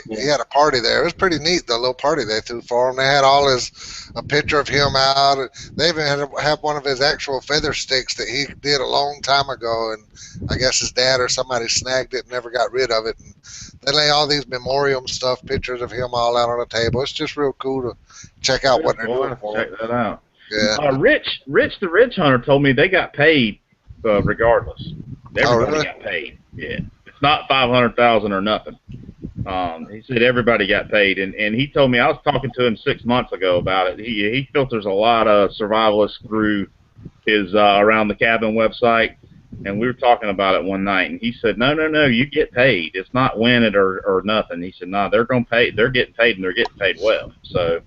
C: he had a party there. It was pretty neat, the little party they threw for him. They had a picture of him out. They even had one of his actual feather sticks that he did a long time ago, and I guess his dad or somebody snagged it and never got rid of it. And they lay all these memoriam stuff, pictures of him all out on a table. It's just real cool to check out what they're doing for him.
A: Check that out.
C: Yeah.
A: Rich the Ridge Hunter told me they got paid regardless. Everybody got paid. Yeah. It's not $500,000 or nothing. He said everybody got paid, and he told me, I was talking to him 6 months ago about it. He filters a lot of survivalists through his Around the Cabin website, and we were talking about it one night, and he said, no, you get paid. It's not win it or nothing. He said, no, they're going to pay. They're getting paid, and they're getting paid well. So.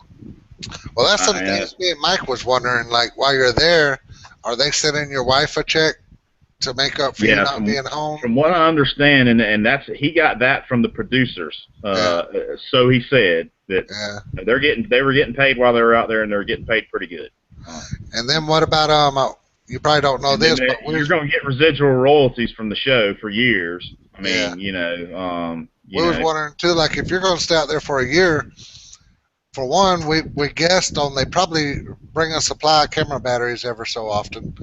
C: Well, that's something me and Mike was wondering. Like, while you're there, are they sending your wife a check to make up for you not being home?
A: From what I understand, and he got that from the producers. So he said that they were getting paid while they were out there, and they were getting paid pretty good.
C: And then what about you probably don't know this, but
A: you're going to get residual royalties from the show for years. I mean, we
C: was wondering too, like if you're going to stay out there for a year. For one, we guessed they probably bring a supply of camera batteries ever so often.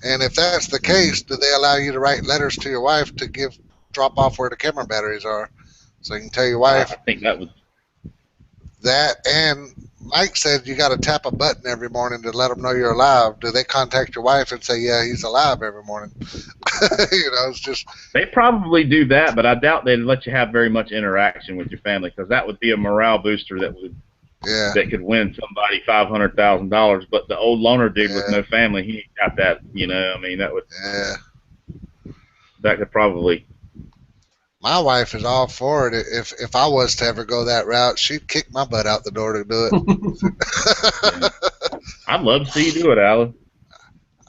C: And if that's the case, do they allow you to write letters to your wife to drop off where the camera batteries are? So you can tell your wife.
A: I think that was.
C: That, and Mike said you got to tap a button every morning to let them know you're alive. Do they contact your wife and say, yeah, he's alive every morning? It's just.
A: They probably do that, but I doubt they'd let you have very much interaction with your family, because that would be a morale booster that could win somebody $500,000. But the old loner dude with no family, he ain't got that. I mean, that could probably.
C: My wife is all for it. If I was to ever go that route, she'd kick my butt out the door to do it.
A: I'd love to see you do it, Alan.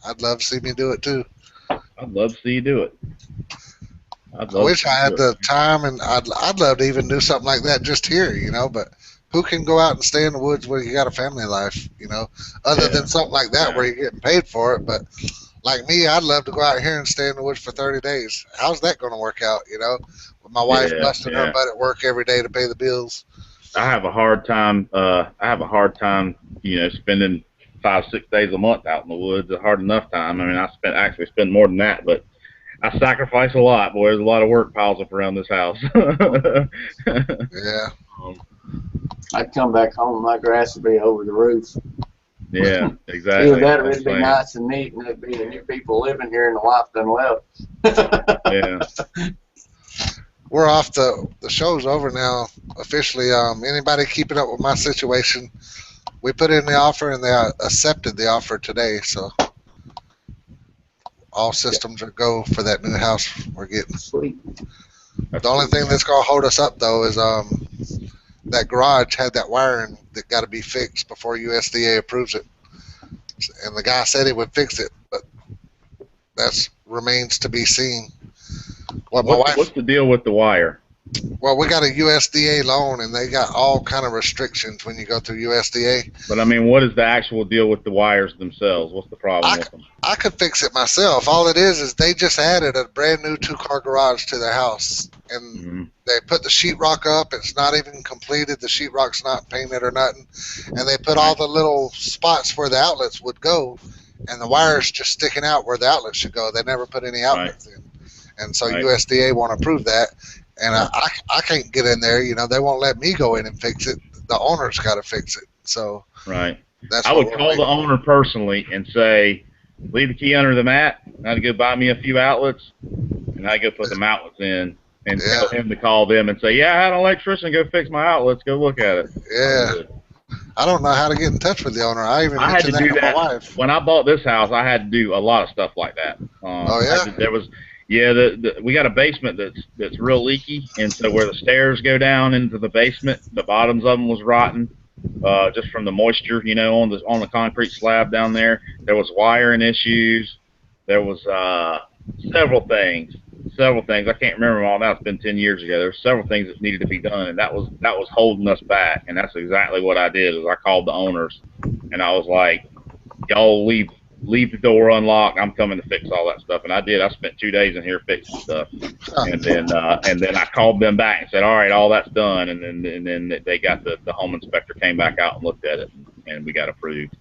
C: I'd love to see me do it too.
A: I'd love to see you do it.
C: I wish I had the time, and I'd love to even do something like that just here, but who can go out and stay in the woods where you got a family life, other than something like that where you're getting paid for it. But like me, I'd love to go out here and stay in the woods for 30 days. How's that going to work out, with my wife busting her butt at work every day to pay the bills?
A: I have a hard time, spending 5-6 days a month out in the woods. A hard enough time. I mean, I actually spend more than that, but I sacrifice a lot, boy. There's a lot of work piles up around this house.
C: Yeah.
B: I'd come back home, my grass would be over the roof.
A: Yeah, exactly.
B: Either that or it'd be nice and neat, and it'd be the new people living here, and the wife done left.
A: Yeah.
C: We're off. The show's over now officially. Anybody keeping up with my situation? We put in the offer, and they accepted the offer today. So all systems are go for that new house we're getting.
B: Sweet.
C: The only thing that's gonna hold us up though is that garage had that wiring that got to be fixed before USDA approves it, and the guy said he would fix it, but that remains to be seen.
A: What's the deal with the wire?
C: Well, we got a USDA loan, and they got all kind of restrictions when you go through USDA.
A: But I mean, what is the actual deal with the wires themselves? What's the problem with them?
C: I could fix it myself. All it is they just added a brand new 2-car garage to their house, and they put the sheetrock up. It's not even completed. The sheetrock's not painted or nothing, and they put all the little spots where the outlets would go, and the wires just sticking out where the outlets should go. They never put any outlets in, and so USDA won't approve that. And I can't get in there. They won't let me go in and fix it. The owner's got to fix it. So
A: I would call the owner personally and say, leave the key under the mat. I'd go buy me a few outlets, and I'd go put them outlets in, and tell him to call them and say, yeah, I had an electrician go fix my outlets. Go look at it.
C: Yeah. I don't know how to get in touch with the owner. I
A: had to do that.
C: My wife.
A: When I bought this house, I had to do a lot of stuff like that. There was. Yeah, we got a basement that's real leaky, and so where the stairs go down into the basement, the bottoms of them was rotten, just from the moisture, on the concrete slab down there. There was wiring issues. There was several things. I can't remember them all now. It's been 10 years ago. There were several things that needed to be done, and that was holding us back. And that's exactly what I did. Is I called the owners, and I was like, y'all leave the door unlocked. I'm coming to fix all that stuff, and I did. I spent 2 days in here fixing stuff, and then I called them back and said, all right, all that's done, and then they got the home inspector came back out and looked at it, and we got approved,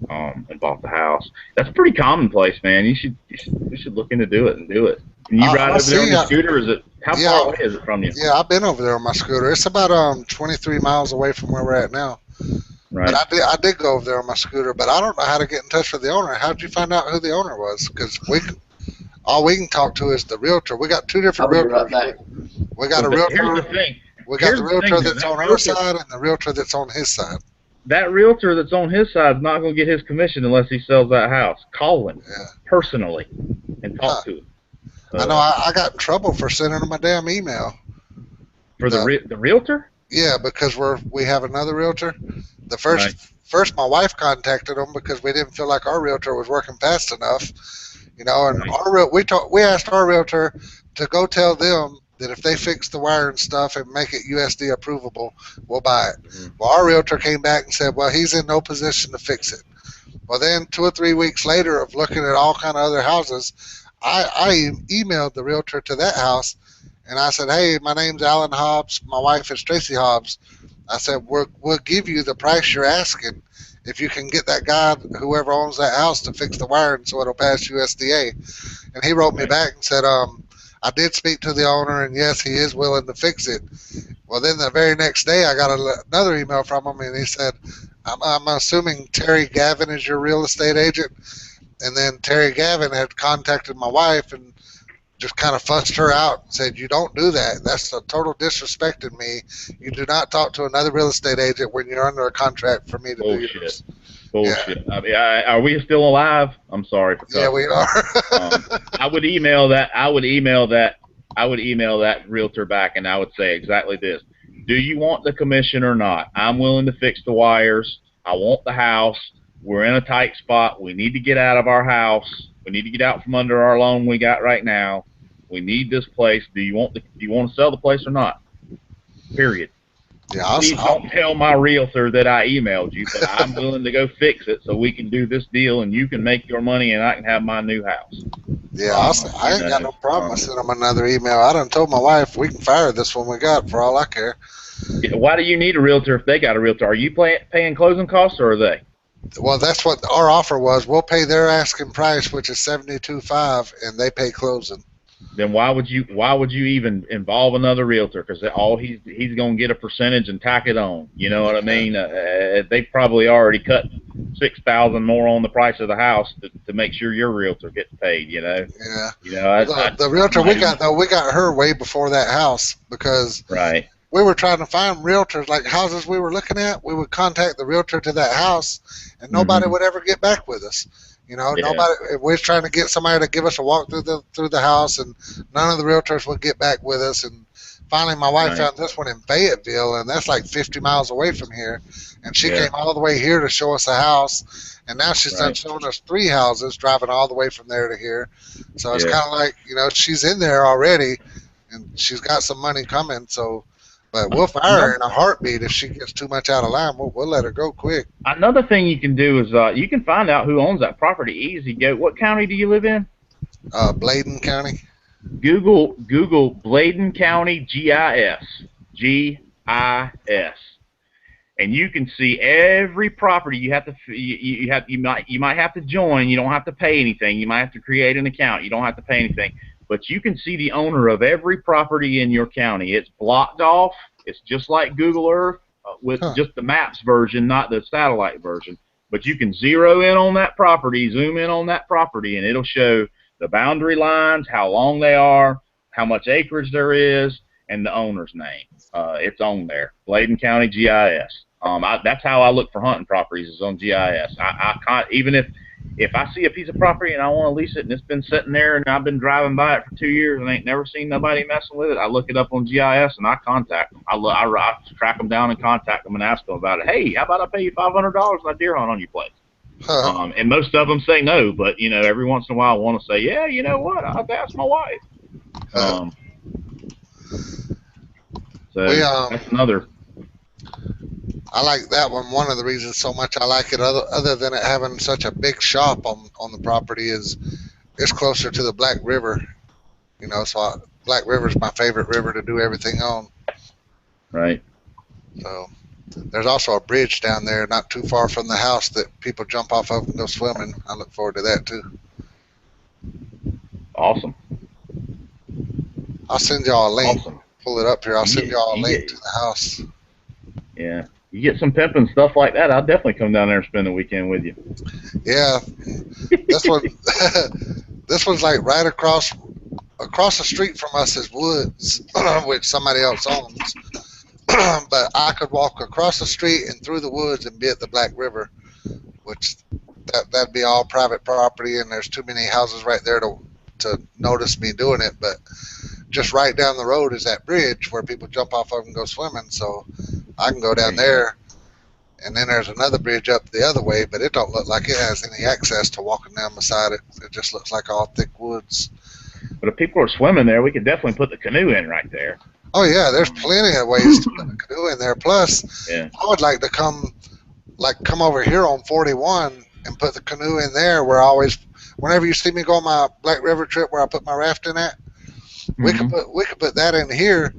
A: and bought the house. That's pretty commonplace, man. You should look into do it. Can you ride over there on your scooter? How far away is it from you?
C: Yeah, I've been over there on my scooter. It's about 23 miles away from where we're at now. Right. But I did go over there on my scooter, but I don't know how to get in touch with the owner. How did you find out who the owner was? Because all we can talk to is the realtor. We got 2 different realtors. We got a realtor.
A: Here's the thing.
C: We got the realtor that's on our side and the realtor that's on his side.
A: That realtor that's on his side is not going to get his commission unless he sells that house. Call him personally and talk to him.
C: I know. I got in trouble for sending him a damn email.
A: For the realtor?
C: Yeah, because we have another realtor. The first my wife contacted them because we didn't feel like our realtor was working fast enough, and we asked our realtor to go tell them that if they fix the wire and stuff and make it USD approvable, we'll buy it. Mm-hmm. Well, our realtor came back and said, well, he's in no position to fix it. Well, then 2 or 3 weeks later of looking at all kind of other houses, I emailed the realtor to that house, and I said, hey, my name's Alan Hobbs. My wife is Tracy Hobbs. I said, we'll give you the price you're asking if you can get that guy, whoever owns that house, to fix the wiring so it'll pass USDA. And he wrote me back and said, I did speak to the owner, and yes, he is willing to fix it. Well, then the very next day, I got another email from him, and he said, I'm assuming Terry Gavin is your real estate agent. And then Terry Gavin had contacted my wife and just kind of fussed her out and said, you don't do that. That's a total disrespect to me. You do not talk to another real estate agent when you're under a contract for me to do yours.
A: Bullshit. Yeah. I mean, are we still alive? I'm sorry for cussing.
C: Yeah, we are.
A: I would email that. I would email that realtor back, and I would say exactly this: do you want the commission or not? I'm willing to fix the wires. I want the house. We're in a tight spot. We need to get out of our house. We need to get out from under our loan we got right now. We need this place. Do you want to sell the place or not? Period.
C: Yeah,
A: Please don't tell my realtor that I emailed you, but I'm willing to go fix it so we can do this deal and you can make your money and I can have my new house.
C: Yeah, I ain't got no problem. I sent them another email. I done told my wife we can fire this one we got for all I care.
A: Why do you need a realtor if they got a realtor? Are you paying closing costs or are they?
C: Well, that's what our offer was. We'll pay their asking price, which is $72,500, and they pay closing.
A: Then why would you even involve another realtor? Because he's going to get a percentage and tack it on. You know what I mean? They probably already cut $6,000 more on the price of the house to make sure your realtor gets paid. You know?
C: Yeah.
A: You know,
C: the realtor we got her way before that house because
A: right.
C: We were trying to find realtors, like houses we were looking at. We would contact the realtor to that house, and nobody would ever get back with us. You know, nobody. We was trying to get somebody to give us a walk through the house, and none of the realtors would get back with us. And finally, my wife found this one in Fayetteville, and that's like 50 miles away from here. And she came all the way here to show us a house, and now she's done showing us 3 houses, driving all the way from there to here. So it's kind of like, you know, she's in there already, and she's got some money coming. So. But we'll fire her in a heartbeat if she gets too much out of line. We'll let her go quick.
A: Another thing you can do is you can find out who owns that property easy. Go. What county do you live in?
C: Bladen County.
A: Google Bladen County GIS, and you can see every property. You have to you might have to join. You don't have to pay anything. You might have to create an account. You don't have to pay anything. But you can see the owner of every property in your county. It's blocked off. It's just like Google Earth with just the maps version, not the satellite version. But you can zero in on that property, zoom in on that property, and it'll show the boundary lines, how long they are, how much acreage there is, and the owner's name. It's on there, Bladen County GIS. That's how I look for hunting properties, is on GIS. I can't, even if I see a piece of property and I want to lease it and it's been sitting there and I've been driving by it for 2 years and ain't never seen nobody messing with it, I look it up on GIS and I contact them. I track them down and contact them and ask them about it. Hey, how about I pay you $500 on a deer hunt on your place? And most of them say no, but you know, every once in a while I want to say, yeah, you know what? I'll have to ask my wife. That's another.
C: I like that one. One of the reasons so much I like it, other than it having such a big shop on the property, is it's closer to the Black River. You know, so Black River is my favorite river to do everything on.
A: Right.
C: So there's also a bridge down there not too far from the house that people jump off of and go swimming. I look forward to that too.
A: Awesome.
C: I'll send y'all a link.
A: Awesome.
C: Pull it up here. I'll send y'all a link to the house.
A: Yeah. You get some pimping stuff like that, I'll definitely come down there and spend the weekend with you.
C: Yeah. This one this one's like right across the street from us is woods, which somebody else owns. But I could walk across the street and through the woods and be at the Black River, which that'd be all private property, and there's too many houses right there to notice me doing it. But just right down the road is that bridge where people jump off of and go swimming, so I can go down there. And then there's another bridge up the other way, but it don't look like it has any access to walking down beside it. It just looks like all thick woods.
A: But if people are swimming there, we could definitely put the canoe in right there.
C: Oh yeah, there's plenty of ways to put the canoe in there. Plus, I would like to come over here on 41 and put the canoe in there where I always, whenever you see me go on my Black River trip where I put my rafting at, we could put that in here,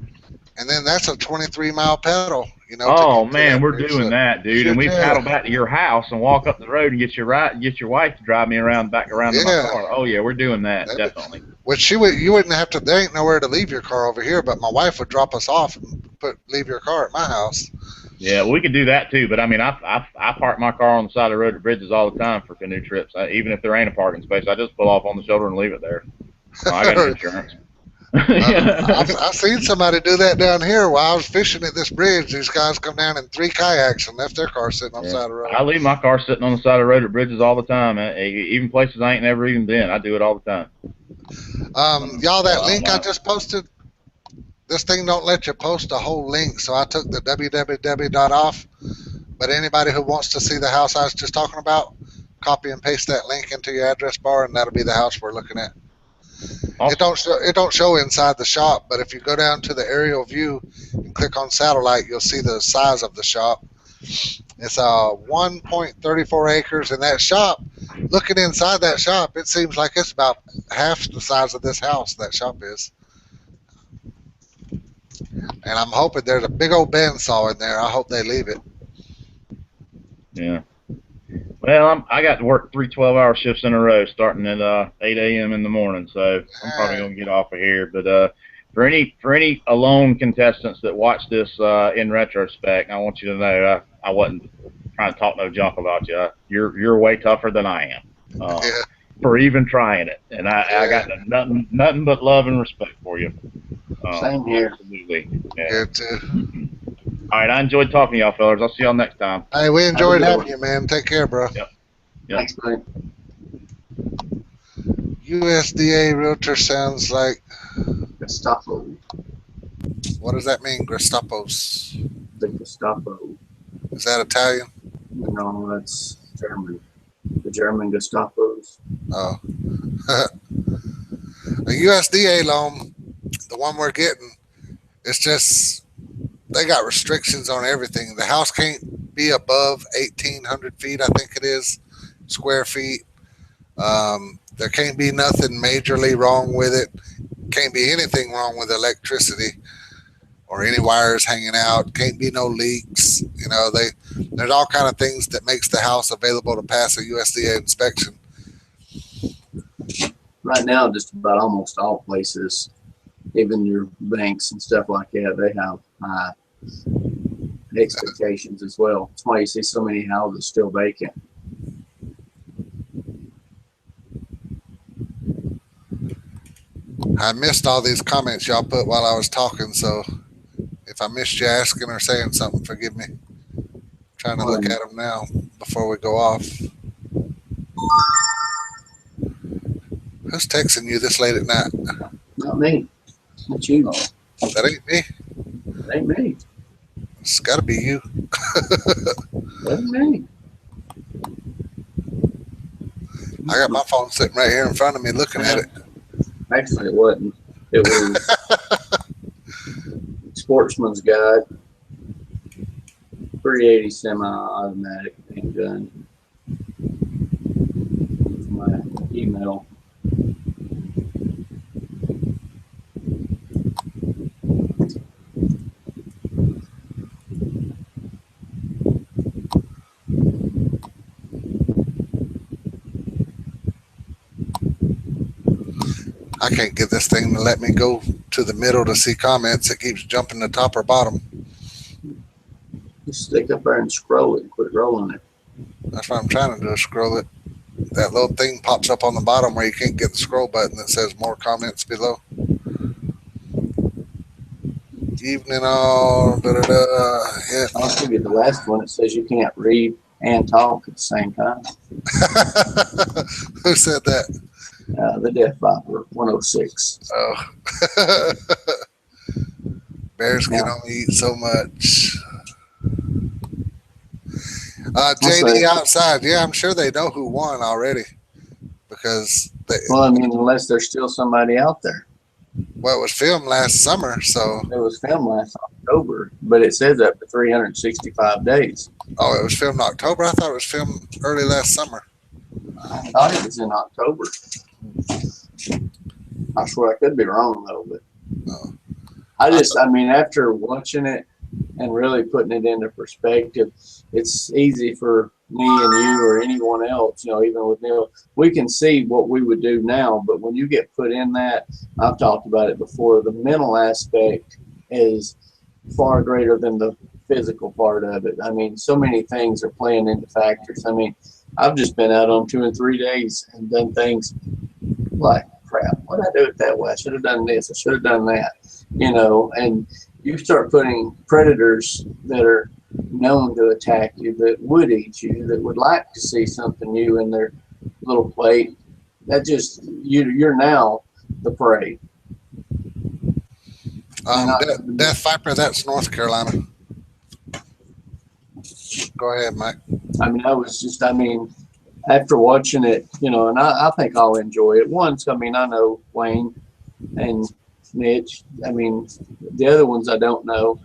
C: and then that's a 23-mile pedal. You know.
A: Oh man, we're doing that, dude. And we paddle back to your house and walk up the road and get your wife to drive me back around to my car. Oh yeah, we're doing that definitely.
C: Which you wouldn't have to. There ain't nowhere to leave your car over here, but my wife would drop us off and leave your car at my house.
A: Yeah, we could do that too. But I mean, I park my car on the side of the road at bridges all the time for canoe trips. Even if there ain't a parking space, I just pull off on the shoulder and leave it there. I got insurance.
C: I've seen somebody do that down here while I was fishing at this bridge. These guys come down in 3 kayaks and left their car sitting on the side of the road.
A: I leave my car sitting on the side of the road at bridges all the time. Even places I ain't never even been. I do it all the time.
C: Y'all, that link I just posted, this thing don't let you post a whole link, so I took the www off. But anybody who wants to see the house I was just talking about, copy and paste that link into your address bar, and that'll be the house we're looking at.
A: Awesome.
C: It don't show inside the shop, but if you go down to the aerial view and click on satellite, you'll see the size of the shop. It's 1.34 acres, and that shop, looking inside that shop, it seems like it's about half the size of this house. That shop is, and I'm hoping there's a big old bandsaw in there. I hope they leave it.
A: Yeah. Well, I got to work 3 12-hour shifts in a row, starting at 8 a.m. in the morning. So I'm probably gonna get off of here. But for any alone contestants that watch this in retrospect, I want you to know I wasn't trying to talk no junk about you. You're way tougher than I am for even trying it, and I got nothing but love and respect for you.
B: Same here.
A: Absolutely. Yeah.
C: Here too.
A: All right, I enjoyed talking to y'all, fellas. I'll see y'all next time.
C: Hey, we enjoyed having you, man. Take care, bro.
A: Yep.
B: Thanks, buddy.
C: USDA realtor sounds like.
B: Gestapo.
C: What does that mean, Gestapos?
B: The Gestapo.
C: Is that Italian?
B: No, that's German. The German Gestapos.
C: Oh. A USDA loan, the one we're getting, it's just they got restrictions on everything. The house can't be above 1,800 feet, I think it is, square feet. There can't be nothing majorly wrong with it. Can't be anything wrong with electricity or any wires hanging out. Can't be no leaks. You know, there's all kind of things that makes the house available to pass a USDA inspection.
B: Right now, just about almost all places, even your banks and stuff like that, they have high expectations as well. That's why you see so many houses still vacant.
C: I missed all these comments y'all put while I was talking, so if I missed you asking or saying something, forgive me. I'm trying to look at them now before we go off. Who's texting you this late at night?
B: Not me. Not you.
C: That ain't me.
B: That ain't me.
C: It's got to be you.
B: That ain't me.
C: I got my phone sitting right here in front of me looking at it.
B: Actually, it wasn't. It was Sportsman's Guide, 380 semi-automatic handgun. My email.
C: I can't get this thing to let me go to the middle to see comments. It keeps jumping to top or bottom.
B: Just stick up there and scroll it and quit rolling it.
C: That's what I'm trying to do, is scroll it. That little thing pops up on the bottom where you can't get the scroll button that says more comments below. Evening all, yeah.
B: I'll give you the last one. It says you can't read and talk at the same time.
C: Who said that?
B: The Death Viper 106.
C: Oh. Bears can only eat so much. JD outside. Yeah, I'm sure they know who won already. Because
B: well, I mean, unless there's still somebody out there.
C: Well, it was filmed last summer, so.
B: It was filmed last October, but it says up to 365 days.
C: Oh, it was filmed in October? I thought it was filmed early last summer.
B: I thought it was in October. I swear I could be wrong, though, but I mean, after watching it and really putting it into perspective, it's easy for me and you or anyone else, you know, even with Neil, we can see what we would do now, but when you get put in that, I've talked about it before, the mental aspect is far greater than the physical part of it. I mean, so many things are playing into factors. I mean, I've just been out on 2 and 3 days and done things like, crap, what did I do it that way? I should have done this. I should have done that. And you start putting predators that are known to attack you, that would eat you, that would like to see something new in their little plate. That just, you're now the prey.
C: Death Viper, that's North Carolina. Go ahead, Mike.
B: I mean, after watching it, and I think I'll enjoy it. Once, I mean, I know Wayne and Mitch. I mean, the other ones I don't know,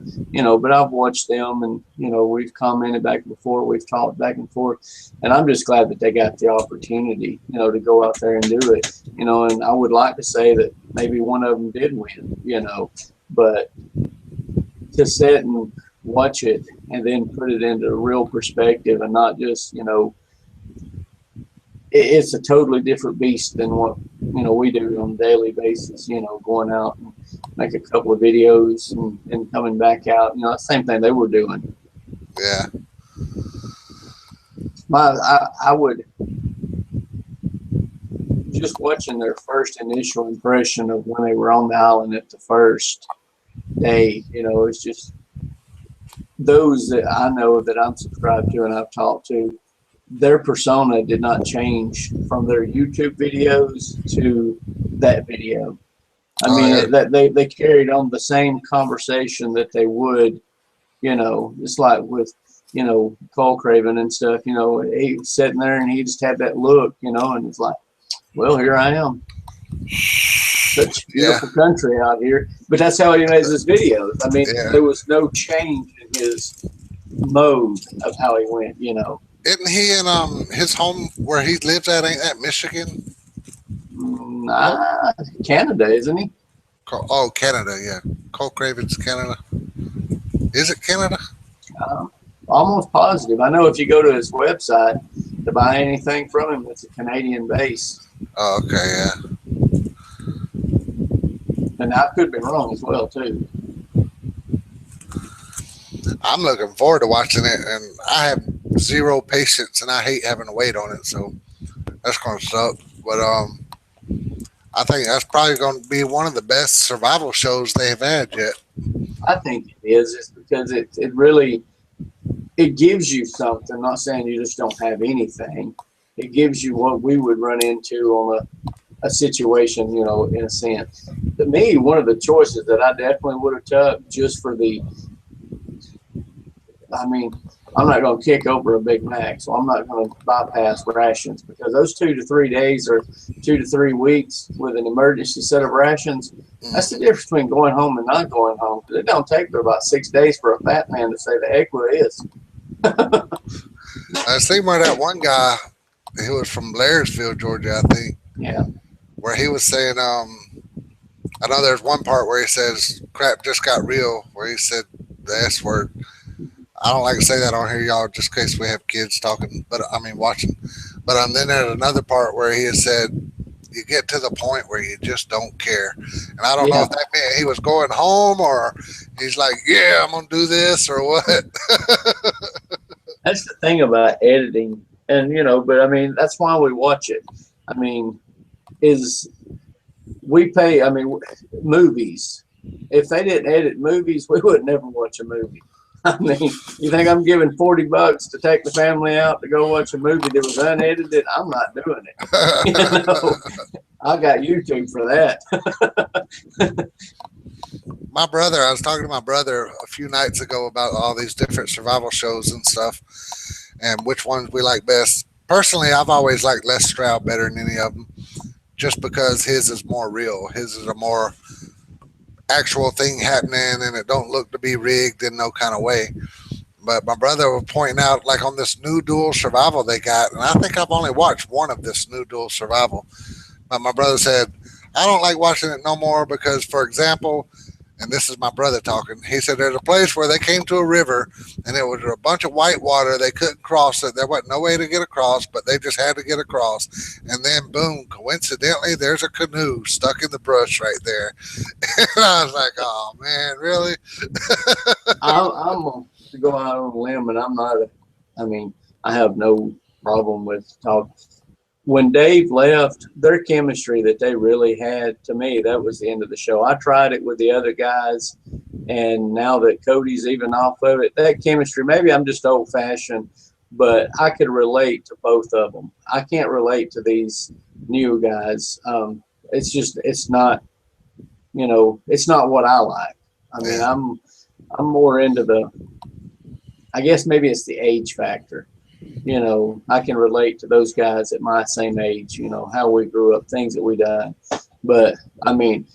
B: but I've watched them, and we've commented back and forth, we've talked back and forth, and I'm just glad that they got the opportunity, to go out there and do it, and I would like to say that maybe one of them did win, but to sit and watch it and then put it into real perspective and not just, it's a totally different beast than what we do on a daily basis. Going out and make a couple of videos and coming back out. The same thing they were doing.
C: Yeah.
B: I would just watching their first initial impression of when they were on the island at the first day. It's just those that I know that I'm subscribed to and I've talked to. Their persona did not change from their YouTube videos to that video. I mean, that they carried on the same conversation that they would, just like with, Cole Craven and stuff, he was sitting there and he just had that look, and it's like, well, here I am. Such beautiful country out here. But that's how he makes his videos. I mean, there was no change in his mode of how he went,
C: Isn't he in his home where he lives at? Ain't that Michigan?
B: Nah, Canada, isn't he?
C: Oh, Canada, yeah. Cole Craven's Canada. Is it Canada?
B: Almost positive. I know if you go to his website to buy anything from him, it's a Canadian base.
C: Oh, okay, yeah.
B: And I could be wrong as well, too.
C: I'm looking forward to watching it, and I have zero patience, and I hate having to wait on it, so that's going to suck. But I think that's probably going to be one of the best survival shows they have had yet.
B: I think it is. It's because it really it gives you something. I'm not saying you just don't have anything. It gives you what we would run into on a situation, in a sense. To me, one of the choices that I definitely would have took just for I'm not going to kick over a Big Mac, so I'm not going to bypass rations because those 2 to 3 days or 2 to 3 weeks with an emergency set of rations, that's the difference between going home and not going home. It don't take but about 6 days for a fat man to say the heck with it is.
C: I seen where that one guy, he was from Blairsville, Georgia, I think.
B: Yeah.
C: Where he was saying, I know there's one part where he says, crap just got real, where he said the S word. I don't like to say that on here, y'all, just in case we have kids talking, watching. But then there's another part where he has said, you get to the point where you just don't care. And I don't know if that meant he was going home or he's like, yeah, I'm going to do this or what.
B: That's the thing about editing. And, but that's why we watch it. We pay, movies. If they didn't edit movies, we would never watch a movie. You think I'm giving $40 to take the family out to go watch a movie that was unedited? I'm not doing it. I got YouTube for that.
C: My brother, I was talking to my brother a few nights ago about all these different survival shows and stuff and which ones we like best. Personally, I've always liked Les Stroud better than any of them just because his is more real. His is a more actual thing happening and it don't look to be rigged in no kind of way. But my brother was pointing out, like on this new dual survival they got, and I think I've only watched one of this new dual survival. But my brother said, I don't like watching it no more because, for example, and this is my brother talking. He said there's a place where they came to a river, and there was a bunch of white water. They couldn't cross it. There wasn't no way to get across, but they just had to get across. And then, boom, coincidentally, there's a canoe stuck in the brush right there. And I was like, oh, man, really?
B: I'm going to go out on a limb, and I have no problem with talk. When Dave left, their chemistry that they really had, to me, that was the end of the show. I tried it with the other guys, and now that Cody's even off of it, that chemistry, maybe I'm just old fashioned, but I could relate to both of them. I can't relate to these new guys. It's not, it's not what I like. I mean, I'm more into I guess maybe it's the age factor. I can relate to those guys at my same age, how we grew up, things that we done. But I mean,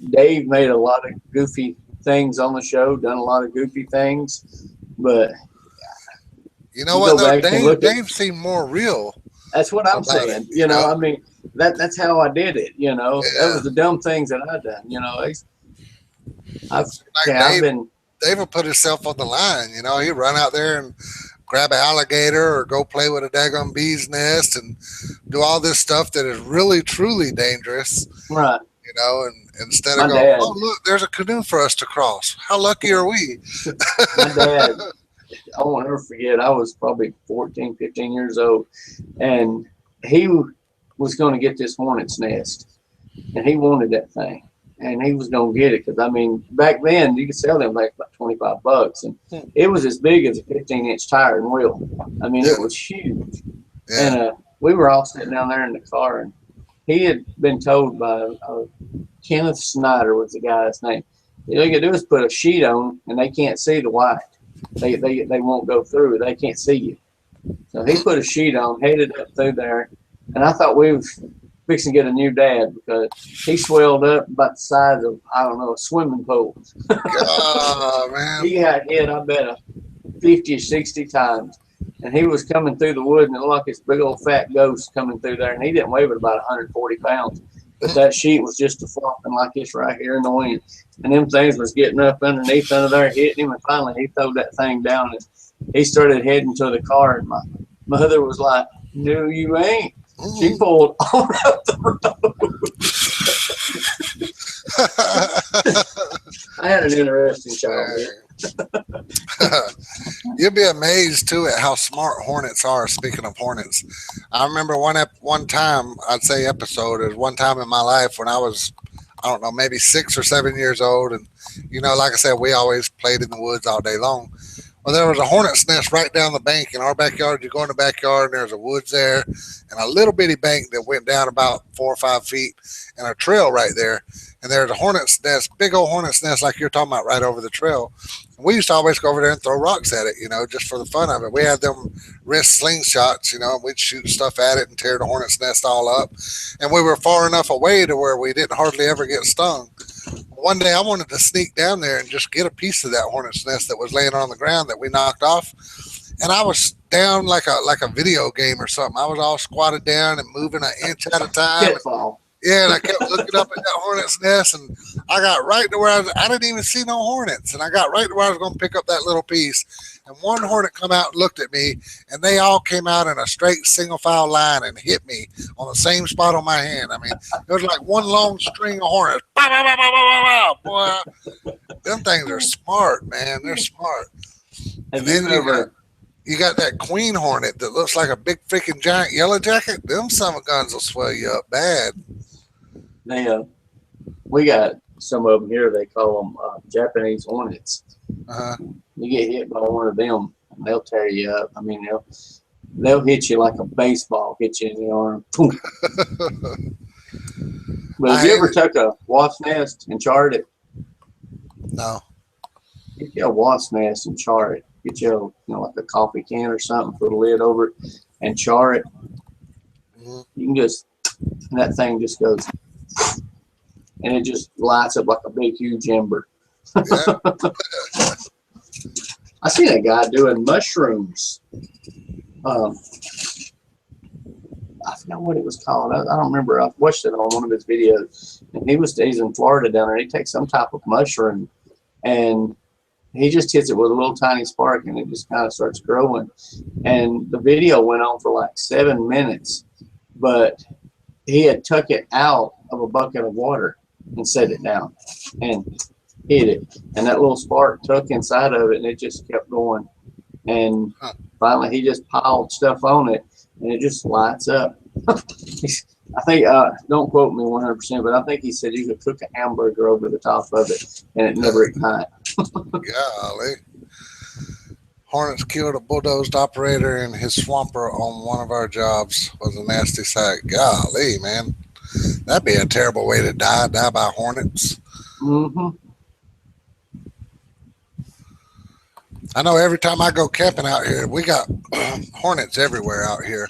B: Dave made a lot of goofy things on the show, done a lot of goofy things, but
C: you know what though, Dave seemed more real.
B: That's what I'm saying. I mean, that's how I did it, That was the dumb things that I done,
C: Dave would put himself on the line, he'd run out there and grab an alligator or go play with a daggone bee's nest and do all this stuff that is really, truly dangerous.
B: Right.
C: And instead of going, oh, look, there's a canoe for us to cross. How lucky are we?
B: My dad, I won't ever forget, I was probably 14, 15 years old, and he was going to get this hornet's nest, and he wanted that thing. And he was going to get it because, I mean, back then you could sell them like about $25, and it was as big as a 15-inch tire and wheel. I mean, it was huge. Yeah. And we were all sitting down there in the car, and he had been told by Kenneth Snyder was the guy's name. All you can do is put a sheet on, and they can't see the white. They won't go through. They can't see you. So he put a sheet on, headed up through there, and I thought we was fixing to get a new dad because he swelled up about the size of, I don't know, a swimming pool.
C: Oh, man.
B: He got hit, I bet, 50 or 60 times. And he was coming through the woods, and it looked like this big old fat ghost coming through there. And he didn't weigh but about 140 pounds. But that sheet was just flopping like this right here in the wind. And them things was getting up underneath under there, hitting him. And finally, he threw that thing down, and he started heading to the car. And my mother was like, "No, you ain't." She pulled on up the road. I had an interesting childhood.
C: You'll be amazed too at how smart hornets are. Speaking of hornets, I remember one time, I'd say episode, is one time in my life when I was, I don't know, maybe 6 or 7 years old, and like I said, we always played in the woods all day long. Well, there was a hornet's nest right down the bank in our backyard. You go in the backyard, and there's a woods there, and a little bitty bank that went down about 4 or 5 feet, and a trail right there. And there's a hornet's nest, big old hornet's nest like you're talking about, right over the trail. And we used to always go over there and throw rocks at it, just for the fun of it. We had them wrist slingshots, and we'd shoot stuff at it and tear the hornet's nest all up. And we were far enough away to where we didn't hardly ever get stung. One day I wanted to sneak down there and just get a piece of that hornet's nest that was laying on the ground that we knocked off. And I was down like a video game or something. I was all squatted down and moving an inch at a time. Yeah, and I kept looking up at that hornet's nest, and I got right to where I didn't even see no hornets, and I got right to where I was going to pick up that little piece. And one hornet come out and looked at me, and they all came out in a straight single file line and hit me on the same spot on my hand. I mean, it was like one long string of hornets. Bow, bow, bow, bow, bow, bow. Boy, them things are smart, man. They're smart. And then you got that queen hornet that looks like a big freaking giant yellow jacket. Them son of guns will swell you up bad.
B: We got some of them here. They call them Japanese hornets.
C: Uh-huh.
B: You get hit by one of them, and they'll tear you up. I mean, they'll hit you like a baseball, hit you in the arm. But have you ever took a wasp nest and charred it?
C: No.
B: Get you a wasp nest and char it. Get you like a coffee can or something, put a lid over it, and char it.
C: Mm-hmm.
B: You can and that thing just goes, and it just lights up like a big, huge ember.
C: Yeah.
B: I seen a guy doing mushrooms. I forgot what it was called. I don't remember. I watched it on one of his videos, and he's in Florida down there. He takes some type of mushroom, and he just hits it with a little tiny spark, and it just kind of starts growing. And the video went on for like 7 minutes, but he had took it out of a bucket of water and set it down and hit it. And that little spark took inside of it, and it just kept going. And finally, he just piled stuff on it, and it just lights up. I think, don't quote me 100%, but I think he said you could cook a hamburger over the top of it, and it never ignite.
C: Golly. Hornets killed a bulldozed operator in his swamper on one of our jobs. Was a nasty sight. Golly, man. That'd be a terrible way to die by hornets.
B: Mm-hmm.
C: I know every time I go camping out here, we got hornets everywhere out here.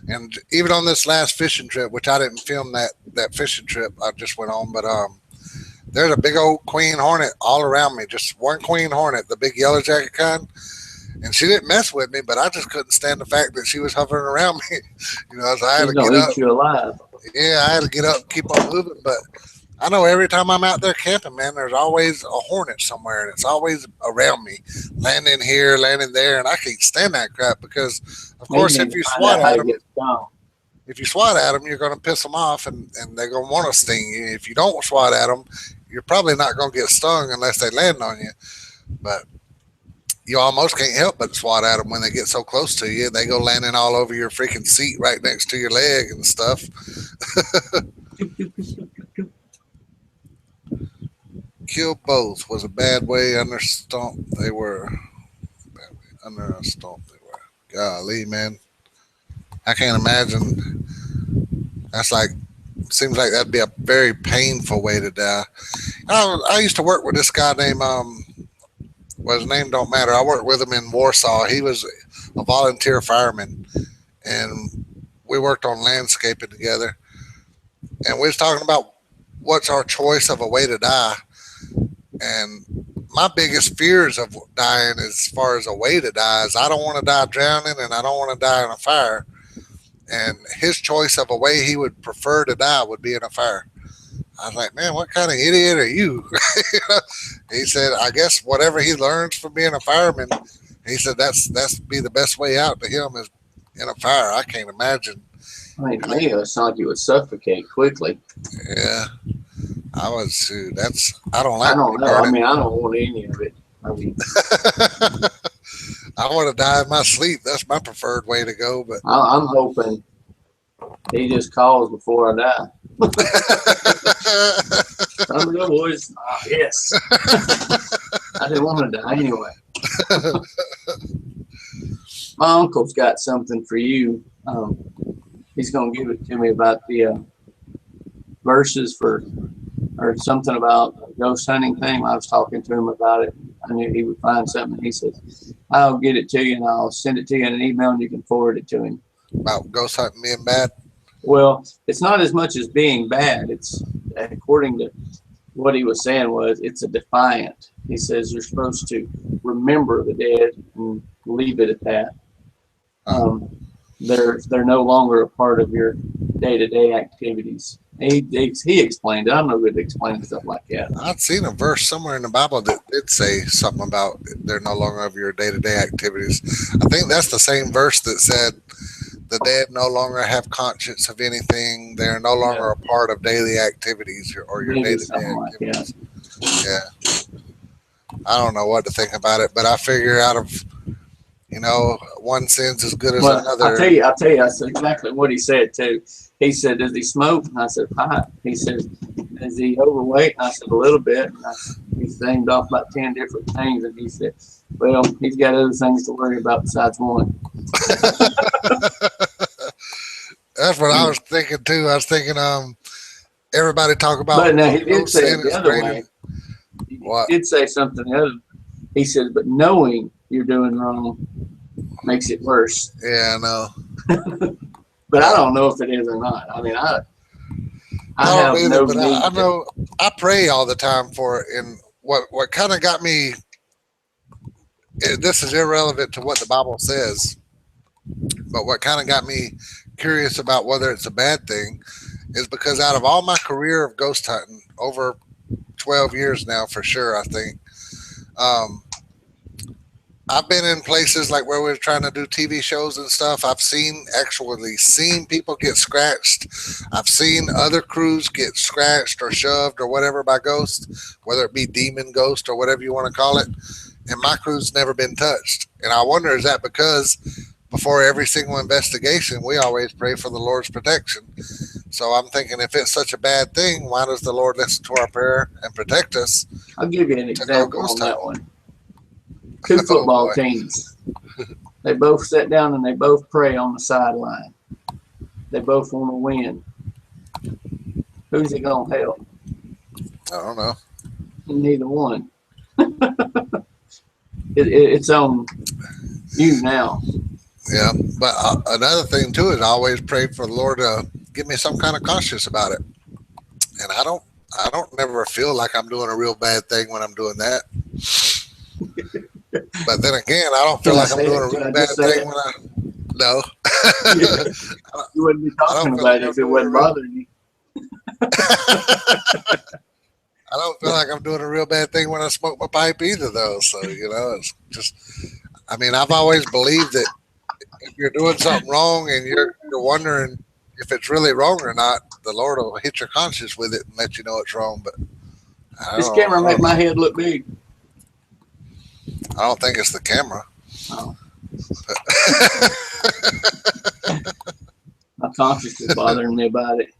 C: And even on this last fishing trip, which I didn't film that fishing trip I just went on, but there's a big old queen hornet all around me. Just one queen hornet, the big yellow jacket kind. And she didn't mess with me, but I just couldn't stand the fact that she was hovering around me. You know, so I had to get up.
B: Eat you alive.
C: Yeah, I had to get up and keep on moving. But I know every time I'm out there camping, man, there's always a hornet somewhere, and it's always around me, landing here, landing there, and I can't stand that crap because, of course, if you swat at them, you're going to piss them off, and they're going to want to sting you. If you don't swat at them, you're probably not going to get stung unless they land on you. But you almost can't help but swat at them when they get so close to you. They go landing all over your freaking seat right next to your leg and stuff. Kill both was a bad way. Under a stomp they were. Golly, man. I can't imagine. That's like, seems like that'd be a very painful way to die. I used to work with this guy named, well, his name don't matter. I worked with him in Warsaw. He was a volunteer fireman, and we worked on landscaping together. And we was talking about what's our choice of a way to die. And my biggest fears of dying as far as a way to die is I don't want to die drowning, and I don't want to die in a fire. And his choice of a way he would prefer to die would be in a fire. I was like, man, what kind of idiot are you? He said, I guess whatever he learns from being a fireman, he said that's be the best way out to him is in a fire. I can't imagine.
B: I mean, to me, it sounds like you would suffocate quickly.
C: Yeah, I would too. I don't
B: know. I mean, I don't want any of it. I mean,
C: I want to die in my sleep. That's my preferred way to go. But
B: I'm hoping he just calls before I die. I'm real boys. Yes. I didn't want to die anyway. My uncle's got something for you. He's going to give it to me about the verses or something about ghost hunting thing. I was talking to him about it. I knew he would find something. He said, I'll get it to you and I'll send it to you in an email and you can forward it to him.
C: About ghost hunting being bad?
B: Well, it's not as much as being bad. It's, according to what he was saying, it's a defiant. He says you're supposed to remember the dead and leave it at that. They're no longer a part of your day-to-day activities. He explained it. I'm no good at explaining stuff like that.
C: I'd seen a verse somewhere in the Bible that did say something about they're no longer of your day-to-day activities. I think that's the same verse that said the dead no longer have conscience of anything. They're no longer a part of daily activities or your day-to-day activities. Yeah. I don't know what to think about it, but I figure out of, one sin's as good as another.
B: I'll tell you, that's exactly what he said too. He said, does he smoke? And I said, pipe. He said, is he overweight? And I said, a little bit. And he's named off about 10 different things. And he said, well, he's got other things to worry about besides one.
C: That's what I was thinking too. I was thinking, everybody talk about.
B: But now he did say it the other way.
C: What?
B: He did say something else. He said, but knowing you're doing wrong makes it worse.
C: Yeah, I know.
B: But I don't know if it is or not. I mean, I
C: have
B: either,
C: no. But I know I pray all the time for it. And what kind of got me. This is irrelevant to what the Bible says, but what kind of got me curious about whether it's a bad thing is because out of all my career of ghost hunting, over 12 years now for sure, I think, um, I've been in places like where we're trying to do TV shows and stuff. I've actually seen people get scratched. I've seen other crews get scratched or shoved or whatever by ghosts, whether it be demon ghost or whatever you want to call it. And my crew's never been touched. And I wonder, is that because before every single investigation, we always pray for the Lord's protection? So I'm thinking, if it's such a bad thing, why does the Lord listen to our prayer and protect us?
B: I'll give you an
C: To go
B: example on
C: ghost
B: that
C: hunting.
B: one. Two
C: Oh
B: football
C: boy.
B: teams. They both sit down and they both pray on the sideline. They both want to win. Who's it going to help?
C: I don't know.
B: Neither one. It's on you now.
C: Yeah, but another thing too is I always pray for the Lord to give me some kind of conscience about it, and I don't never feel like I'm doing a real bad thing when I'm doing that. But then again, I don't feel
B: Can I
C: like I'm
B: say
C: doing
B: it?
C: a
B: Can
C: real
B: I
C: bad
B: just say
C: thing
B: it?
C: when I no.
B: You wouldn't be
C: I
B: talking
C: don't feel
B: about
C: like
B: it
C: I'm
B: if it
C: doing a
B: wasn't
C: real.
B: bothering you.
C: I don't feel like I'm doing a real bad thing when I smoke my pipe either, though. So it's just. I mean, I've always believed that if you're doing something wrong and you're wondering if it's really wrong or not, the Lord will hit your conscience with it and let you know it's wrong. But I
B: This
C: don't,
B: camera
C: I
B: make
C: don't
B: my
C: know.
B: head look big.
C: I don't think it's the camera.
B: Oh, my conscience is bothering me about it.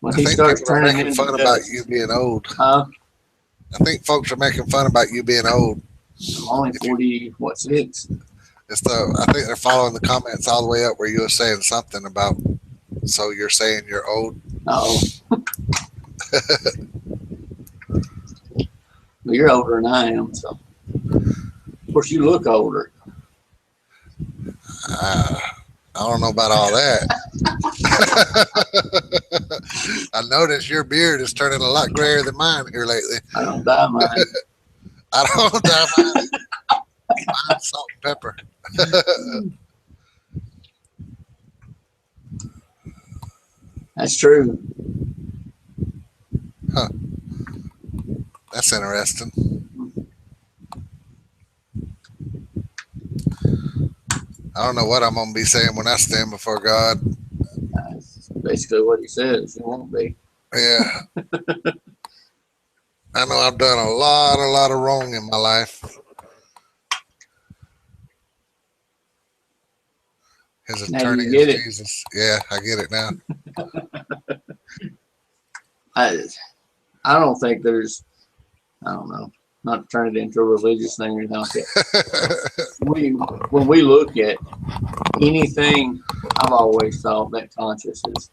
B: When
C: I
B: he
C: think
B: starts
C: people are
B: turning
C: making
B: into
C: fun about
B: dust.
C: you being old.
B: Huh?
C: I think folks are making fun about you being old.
B: I'm only
C: If you,
B: 40, what, 6?
C: I think they're following the comments all the way up where you were saying something about. So you're saying you're old.
B: Oh, well, you're older than I am, so. Of course, you look older.
C: Uh, I don't know about all that. I noticed your beard is turning a lot grayer than mine here lately.
B: I don't dye mine.
C: I don't dye mine. Mine's salt and pepper.
B: That's true.
C: Huh. That's interesting. I don't know what I'm gonna be saying when I stand before God.
B: That's basically what he says. You won't be.
C: Yeah, I know I've done a lot of wrong in my life. His
B: Now do
C: attorney
B: you
C: is
B: get it?
C: Jesus. Yeah, I get it now.
B: I don't think there's, I don't know, not turn it into a religious thing or anything like that. When we look at anything, I've always thought that conscious is,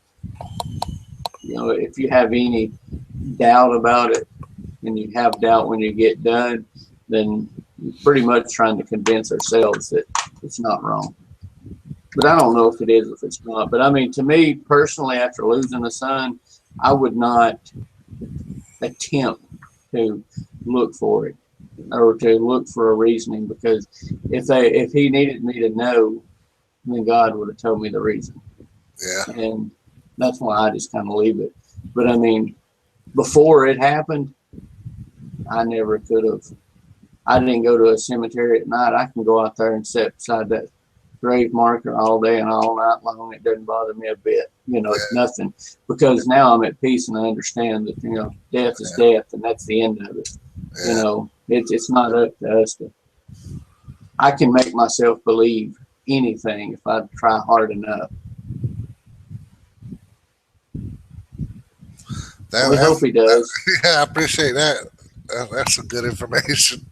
B: if you have any doubt about it and you have doubt when you get done, then you're pretty much trying to convince ourselves that it's not wrong. But I don't know if it is, if it's not. But I mean, to me personally, after losing a son, I would not attempt to look for it or to look for a reasoning, because if he needed me to know, then God would have told me the reason.
C: Yeah,
B: And that's why I just kind of leave it. But I mean, before it happened, I never could have. I didn't go to a cemetery at night. I can go out there and sit beside that grave marker all day and all night long. It doesn't bother me a bit. It's
C: yeah,
B: nothing, because now I'm at peace and I understand that, death is death and that's the end of it.
C: yeah.
B: It's not up to us to. I can make myself believe anything if I try hard enough. We hope he does.
C: Yeah, I appreciate that. That's some good information.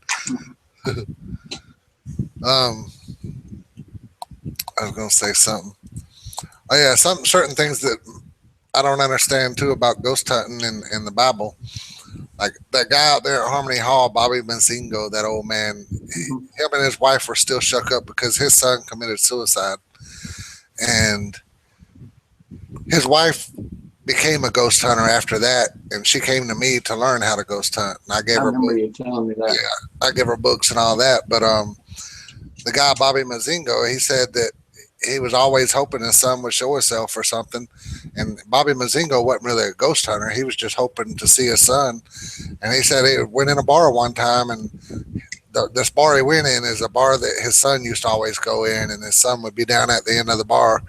C: Um, I was gonna say something. Oh yeah, certain things that I don't understand too about ghost hunting in the Bible. Like that guy out there at Harmony Hall, Bobby Benzingo, that old man. Him and his wife were still shook up because his son committed suicide, and his wife became a ghost hunter after that, and she came to me to learn how to ghost hunt. And I gave
B: I
C: her
B: remember
C: books.
B: you telling me that.
C: Yeah, I gave her books and all that. But the guy Bobby Mazingo, he said that he was always hoping his son would show himself or something. And Bobby Mazingo wasn't really a ghost hunter. He was just hoping to see his son. And he said he went in a bar one time, and this bar he went in is a bar that his son used to always go in, and his son would be down at the end of the bar.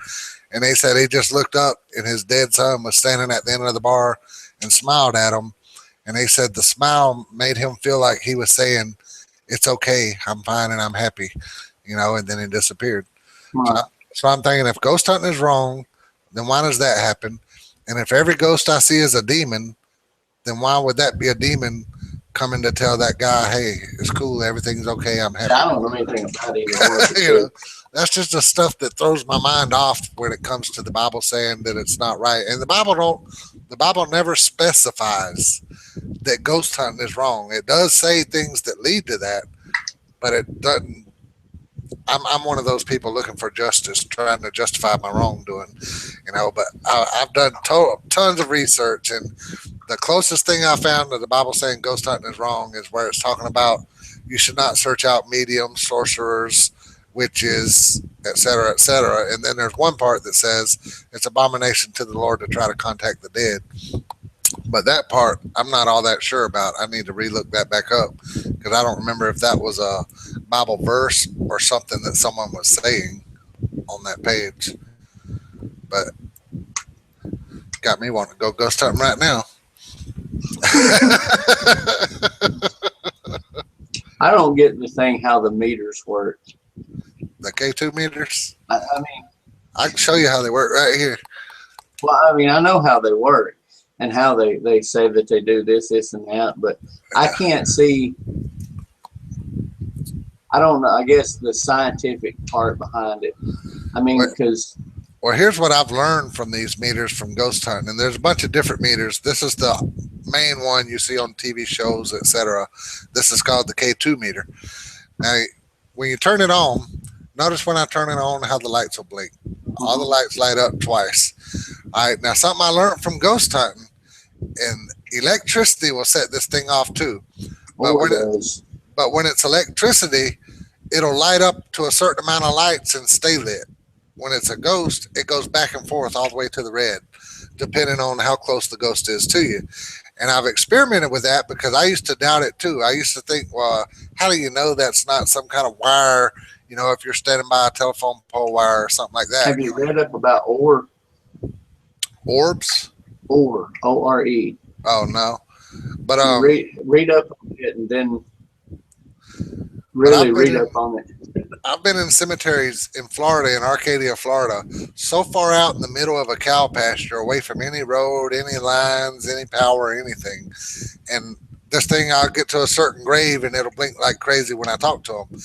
C: And they said he just looked up, and his dead son was standing at the end of the bar and smiled at him. And they said the smile made him feel like he was saying, "It's okay, I'm fine, and I'm happy," and then he disappeared. So,
B: Right.
C: so I'm thinking if ghost hunting is wrong, then why does that happen? And if every ghost I see is a demon, then why would that be a demon coming to tell that guy, "Hey, it's cool, everything's okay, I'm happy"?
B: I don't know anything about either one.
C: you know, that's just the stuff that throws my mind off when it comes to the Bible saying that it's not right. And the Bible never specifies that ghost hunting is wrong. It does say things that lead to that, but it doesn't. I'm one of those people looking for justice, trying to justify my wrongdoing, But I've done tons of research, and the closest thing I found to the Bible saying ghost hunting is wrong is where it's talking about you should not search out mediums, sorcerers, witches, etc., etc. And then there's one part that says it's abomination to the Lord to try to contact the dead. But that part, I'm not all that sure about. I need to relook that back up because I don't remember if that was a Bible verse or something that someone was saying on that page. But got me wanting to go ghost hunting right now.
B: I don't get the thing how the meters work.
C: The K2 meters?
B: I mean,
C: I can show you how they work right here.
B: well, I mean, I know how they work and how they say that they do this, and that, but I can't see. I don't know. I guess the scientific part behind it. I mean, because
C: Well, here's what I've learned from these meters from ghost hunting, and there's a bunch of different meters. This is the main one you see on TV shows, etc. This is called the K2 meter. Now, when you turn it on, notice when I turn it on how the lights will blink. All the lights light up twice. All right, now something I learned from ghost hunting, and electricity will set this thing off too. But when it's electricity, it'll light up to a certain amount of lights and stay lit. When it's a ghost, it goes back and forth all the way to the red, depending on how close the ghost is to you. And I've experimented with that because I used to doubt it too. I used to think, well, how do you know that's not some kind of wire? If you're standing by a telephone pole wire or something like that.
B: have you read up about orbs? O-R-E.
C: Oh no, but
B: read up on it and then really read up on it.
C: I've been in cemeteries in Florida, in Arcadia, Florida, so far out in the middle of a cow pasture, away from any road, any lines, any power, anything. And this thing, I'll get to a certain grave and it'll blink like crazy when I talk to them.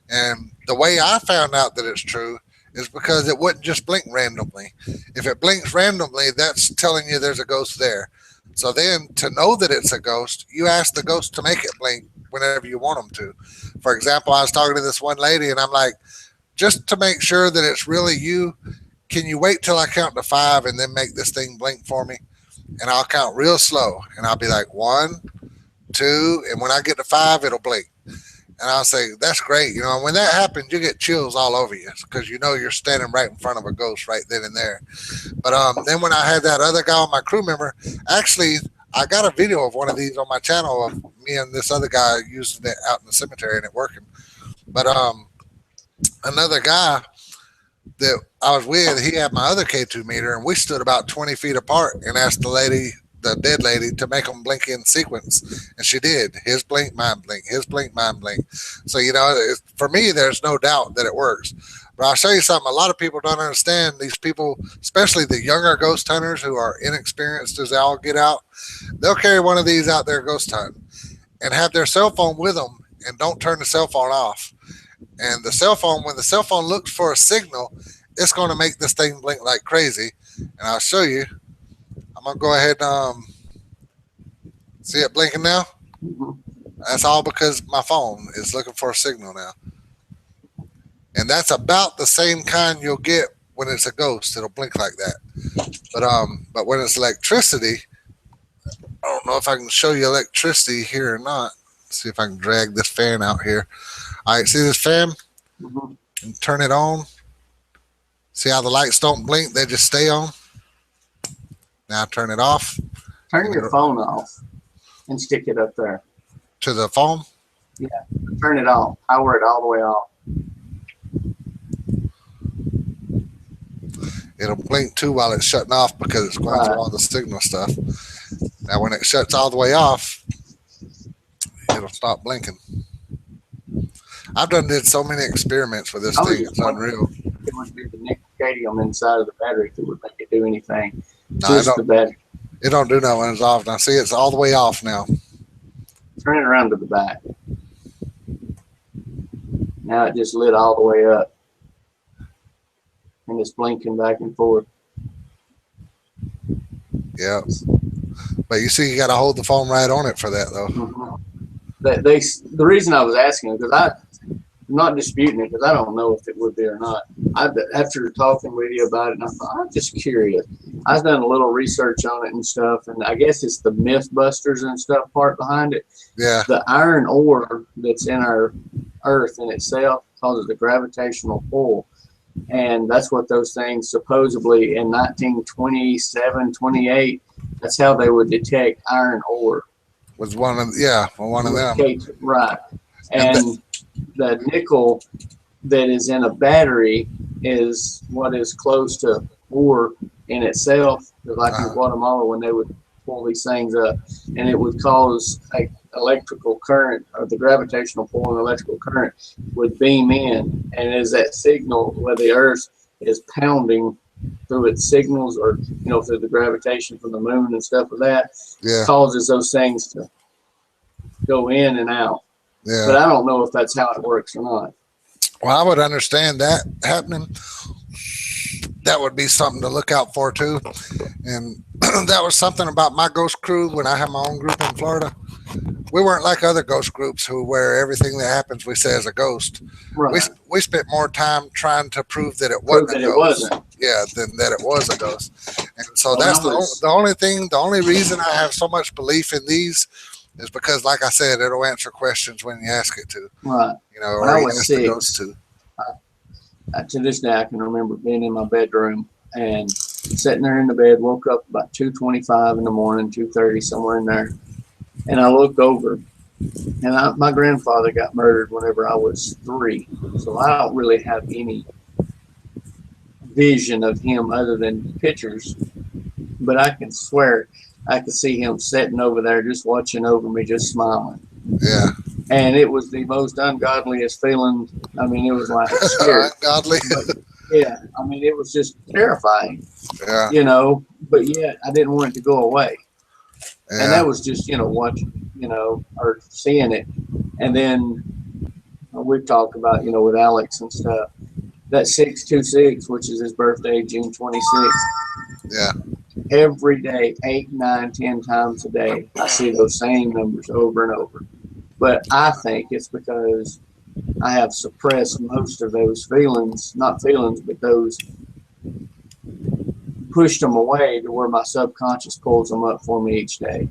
C: And the way I found out that it's true is because it wouldn't just blink randomly. If it blinks randomly, that's telling you there's a ghost there. So then to know that it's a ghost, you ask the ghost to make it blink whenever you want them to. For example, I was talking to this one lady and I'm like, just to make sure that it's really you, can you wait till I count to 5 and then make this thing blink for me? And I'll count real slow and I'll be like 1, 2, and when I get to 5, it'll blink. And I'll say, that's great. And when that happens, you get chills all over you because you're standing right in front of a ghost right then and there. But then when I had that other guy on my crew member, actually, I got a video of one of these on my channel of me and this other guy using it out in the cemetery and it working. But another guy that I was with, he had my other K2 meter and we stood about 20 feet apart and asked the dead lady, to make them blink in sequence. And she did. His blink, mine blink. His blink, mine blink. So, for me, there's no doubt that it works. But I'll show you something a lot of people don't understand. These people, especially the younger ghost hunters who are inexperienced as they all get out, they'll carry one of these out there ghost hunting and have their cell phone with them and don't turn the cell phone off. And the cell phone, when the cell phone looks for a signal, it's going to make this thing blink like crazy. And I'll show you. I'm going to go ahead and see it blinking now. That's all because my phone is looking for a signal now. And that's about the same kind you'll get when it's a ghost. It'll blink like that. But when it's electricity, I don't know if I can show you electricity here or not. Let's see if I can drag this fan out here. All right, see this fan?
B: Mhm.
C: And turn it on. See how the lights don't blink; they just stay on. Now turn it off.
B: Turn your phone off and stick it up there.
C: To the phone.
B: Yeah, turn it off. Power it all the way off.
C: It'll blink too while it's shutting off because it's going through all the signal stuff. Now when it shuts all the way off, it'll stop blinking. I've did so many experiments with this thing. It's unreal.
B: It would be the nickel cadmium inside of the battery that would make it do anything.
C: No,
B: Just the battery.
C: It don't do that when it's off. Now see, it's all the way off now.
B: Turn it around to the back. Now it just lit all the way up. And it's blinking back and forth.
C: Yeah. But you see, you got to hold the phone right on it for that, though.
B: Mm-hmm. The reason I was asking, because I'm not disputing it, because I don't know if it would be or not. After talking with you about it, and I thought, I'm just curious. I've done a little research on it and stuff, and I guess it's the Mythbusters and stuff part behind it.
C: Yeah.
B: The iron ore that's in our Earth in itself causes a gravitational pull. And that's what those things supposedly in 1927, 28, that's how they would detect iron ore.
C: Was one of them.
B: Right. And the nickel that is in a battery is what is close to ore in itself, like in Guatemala when they would pull these things up, and it would cause a electrical current, or the gravitational pull and electrical current would beam in, and as that signal where the Earth is pounding through its signals, or through the gravitation from the moon and stuff like that, causes those things to go in and out. Yeah. But I don't know if that's how it works or not.
C: Well, I would understand that happening. That would be something to look out for too. And that was something about my ghost crew when I had my own group in Florida. We weren't like other ghost groups where everything that happens we say is a ghost. Right. We spent more time trying to prove that it wasn't a ghost. Yeah, than that it was a ghost. And so that's the only reason I have so much belief in these is because, like I said, it'll answer questions when you ask it to.
B: Right.
C: Or you ask the ghost to.
B: To this day, I can remember being in my bedroom and sitting there in the bed, woke up about 2:25 in the morning, 2:30, somewhere in there. And I looked over, and my grandfather got murdered whenever I was 3. So I don't really have any vision of him other than pictures. But I can swear I could see him sitting over there just watching over me, just smiling.
C: Yeah.
B: And it was the most ungodliest feeling. I mean, it was like scary.
C: Ungodly.
B: Yeah. I mean, it was just terrifying.
C: Yeah.
B: But yet I didn't want it to go away.
C: Yeah.
B: And that was just, watching, or seeing it. And then we've talked about, with Alex and stuff, that 626, which is his birthday, June 26th.
C: Yeah.
B: Every day, 8, 9, 10 times a day, I see those same numbers over and over. But I think it's because I have suppressed most of those feelings, not feelings, but those pushed them away to where my subconscious pulls them up for me each day.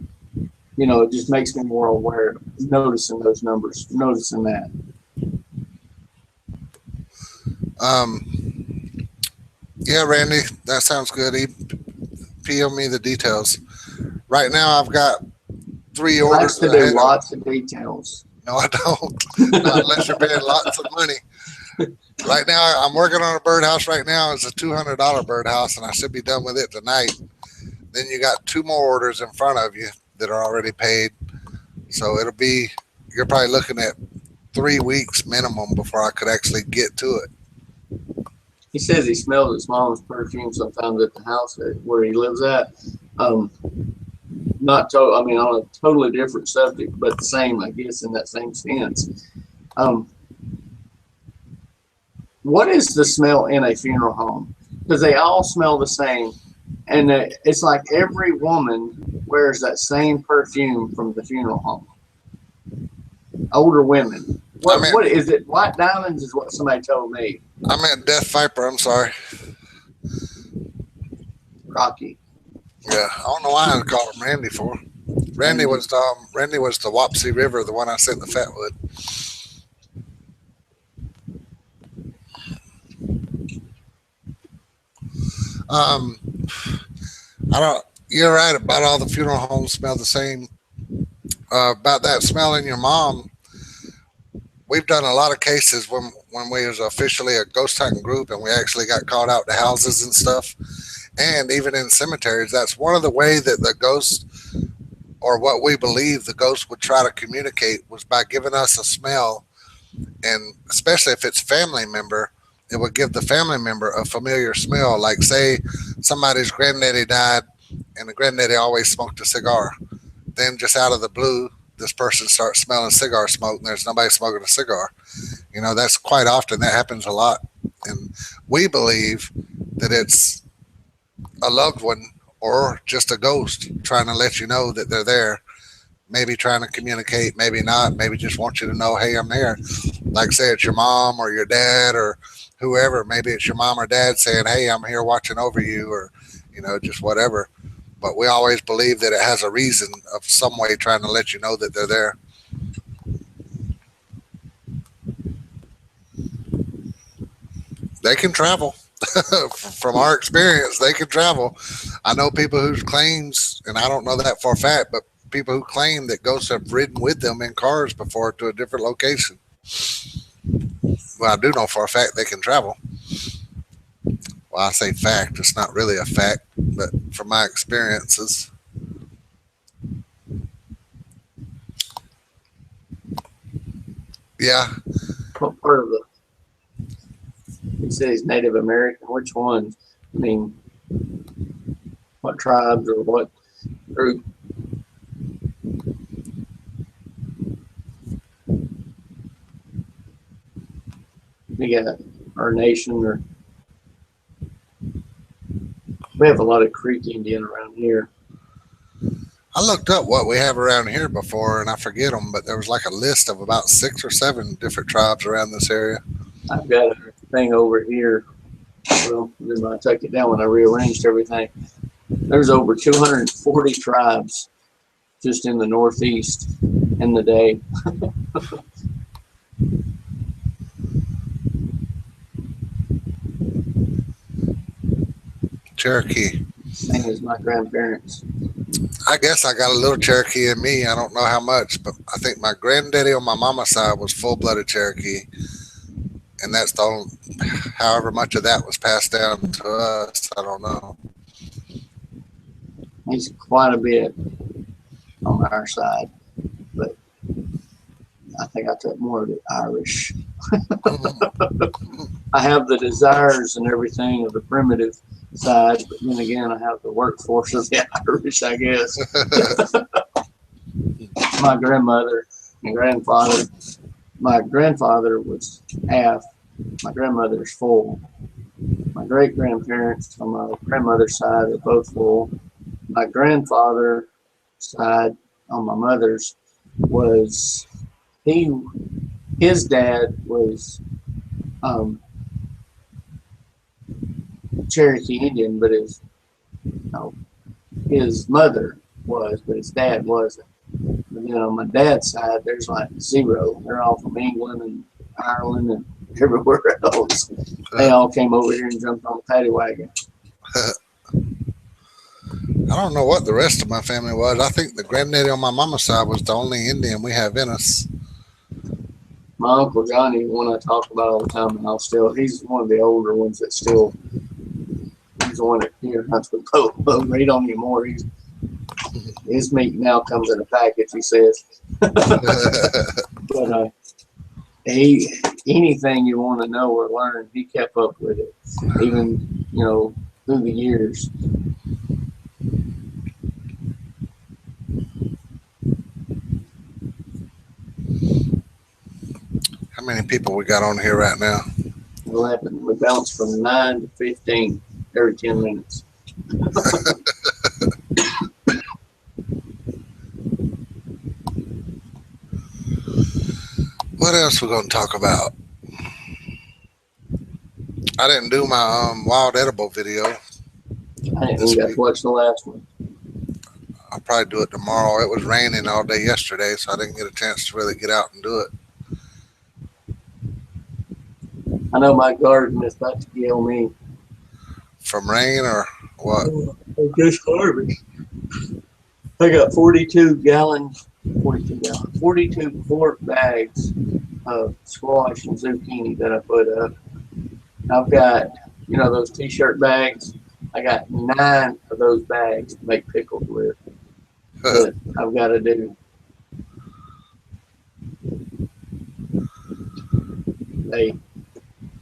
B: It just makes me more aware of noticing those numbers, noticing that.
C: Yeah, Randy, that sounds good. PM me the details. Right now, I've got 3 orders.
B: Likes to do lots of details.
C: No, I don't. Not unless you're paying lots of money. Right now, I'm working on a birdhouse right now. It's a $200 birdhouse, and I should be done with it tonight. Then you got 2 more orders in front of you that are already paid. So you're probably looking at 3 weeks minimum before I could actually get to it.
B: He says he smells his mom's perfume sometimes at the house where he lives at. On a totally different subject, but the same, I guess, in that same sense. What is the smell in a funeral home? Because they all smell the same, and it's like every woman wears that same perfume from the funeral home. Older women. What is it? White Diamonds is what somebody told me.
C: I meant Death Viper. I'm sorry.
B: Rocky.
C: Yeah, I don't know why I called him Randy for. Randy was the Wapsie River, the one I sent the Fatwood. Um, I don't. You're right about all the funeral homes smell the same. About that smelling your mom, we've done a lot of cases when we was officially a ghost hunting group and we actually got called out to houses and stuff, and even in cemeteries. That's one of the way that the ghost, or what we believe the ghost would try to communicate, was by giving us a smell, and especially if it's family member, it would give the family member a familiar smell. Like say somebody's granddaddy died, and the granddaddy always smoked a cigar. Then just out of the blue, this person starts smelling cigar smoke, and there's nobody smoking a cigar. That's quite often, that happens a lot, and we believe that it's a loved one or just a ghost trying to let you know that they're there. Maybe trying to communicate, maybe not. Maybe just want you to know, hey, I'm here. Like say it's your mom or your dad or whoever. Maybe it's your mom or dad saying, hey, I'm here watching over you, or just whatever. But we always believe that it has a reason of some way trying to let you know that they're there. They can travel. From our experience, they can travel. I know people whose claims, and I don't know that for a fact, but people who claim that ghosts have ridden with them in cars before to a different location. Well, I do know for a fact they can travel. Well, I say fact, it's not really a fact, but from my experiences. Yeah.
B: What part of the? He says he's Native American. Which ones? I mean, what tribes or what group? You got our nation, or we have a lot of Creek Indian around here.
C: I looked up what we have around here before, and I forget them, but there was like a list of about 6 or 7 different tribes around this area.
B: I've got a thing over here. Well, then I took it down when I rearranged everything. There's over 240 tribes just in the Northeast in the day.
C: Cherokee.
B: Same as my grandparents.
C: I guess I got a little Cherokee in me. I don't know how much, but I think my granddaddy on my mama's side was full-blooded Cherokee, and that's the only, however much of that was passed down to us, I don't know.
B: He's quite a bit on our side, but I think I took more of the Irish. I have the desires and everything of the primitive side, but then again, I have the workforce of the Irish, I guess. My grandmother and grandfather, my grandfather was half, my grandmother's full. My great grandparents on my grandmother's side are both full. My grandfather's side on my mother's was his dad was Cherokee Indian, but his mother was, but his dad wasn't. But then on my dad's side, there's like 0. They're all from England and Ireland and everywhere else. They all came over here and jumped on the paddy wagon.
C: I don't know what the rest of my family was. I think the granddaddy on my mama's side was the only Indian we have in us.
B: My Uncle Johnny, one I talk about all the time, and he's one of the older ones that still, he's the one that hunts with Bo. He don't anymore. His meat now comes in a package, he says. But anything you want to know or learn, he kept up with it, even through the years.
C: How many people we got on here right now?
B: 11. We bounce from 9 to 15 every 10 minutes.
C: What else we going to talk about? I didn't do my wild edible video.
B: I didn't
C: this
B: even get
C: week.
B: to watch the last one.
C: I'll probably do it tomorrow. It was raining all day yesterday, so I didn't get a chance to really get out and do it.
B: I know my garden is about to kill me.
C: From rain or what?
B: Just harvest. I got 42 quart bags of squash and zucchini that I put up. I've got, those t-shirt bags. I got 9 of those bags to make pickles with that I've got to do. Hey,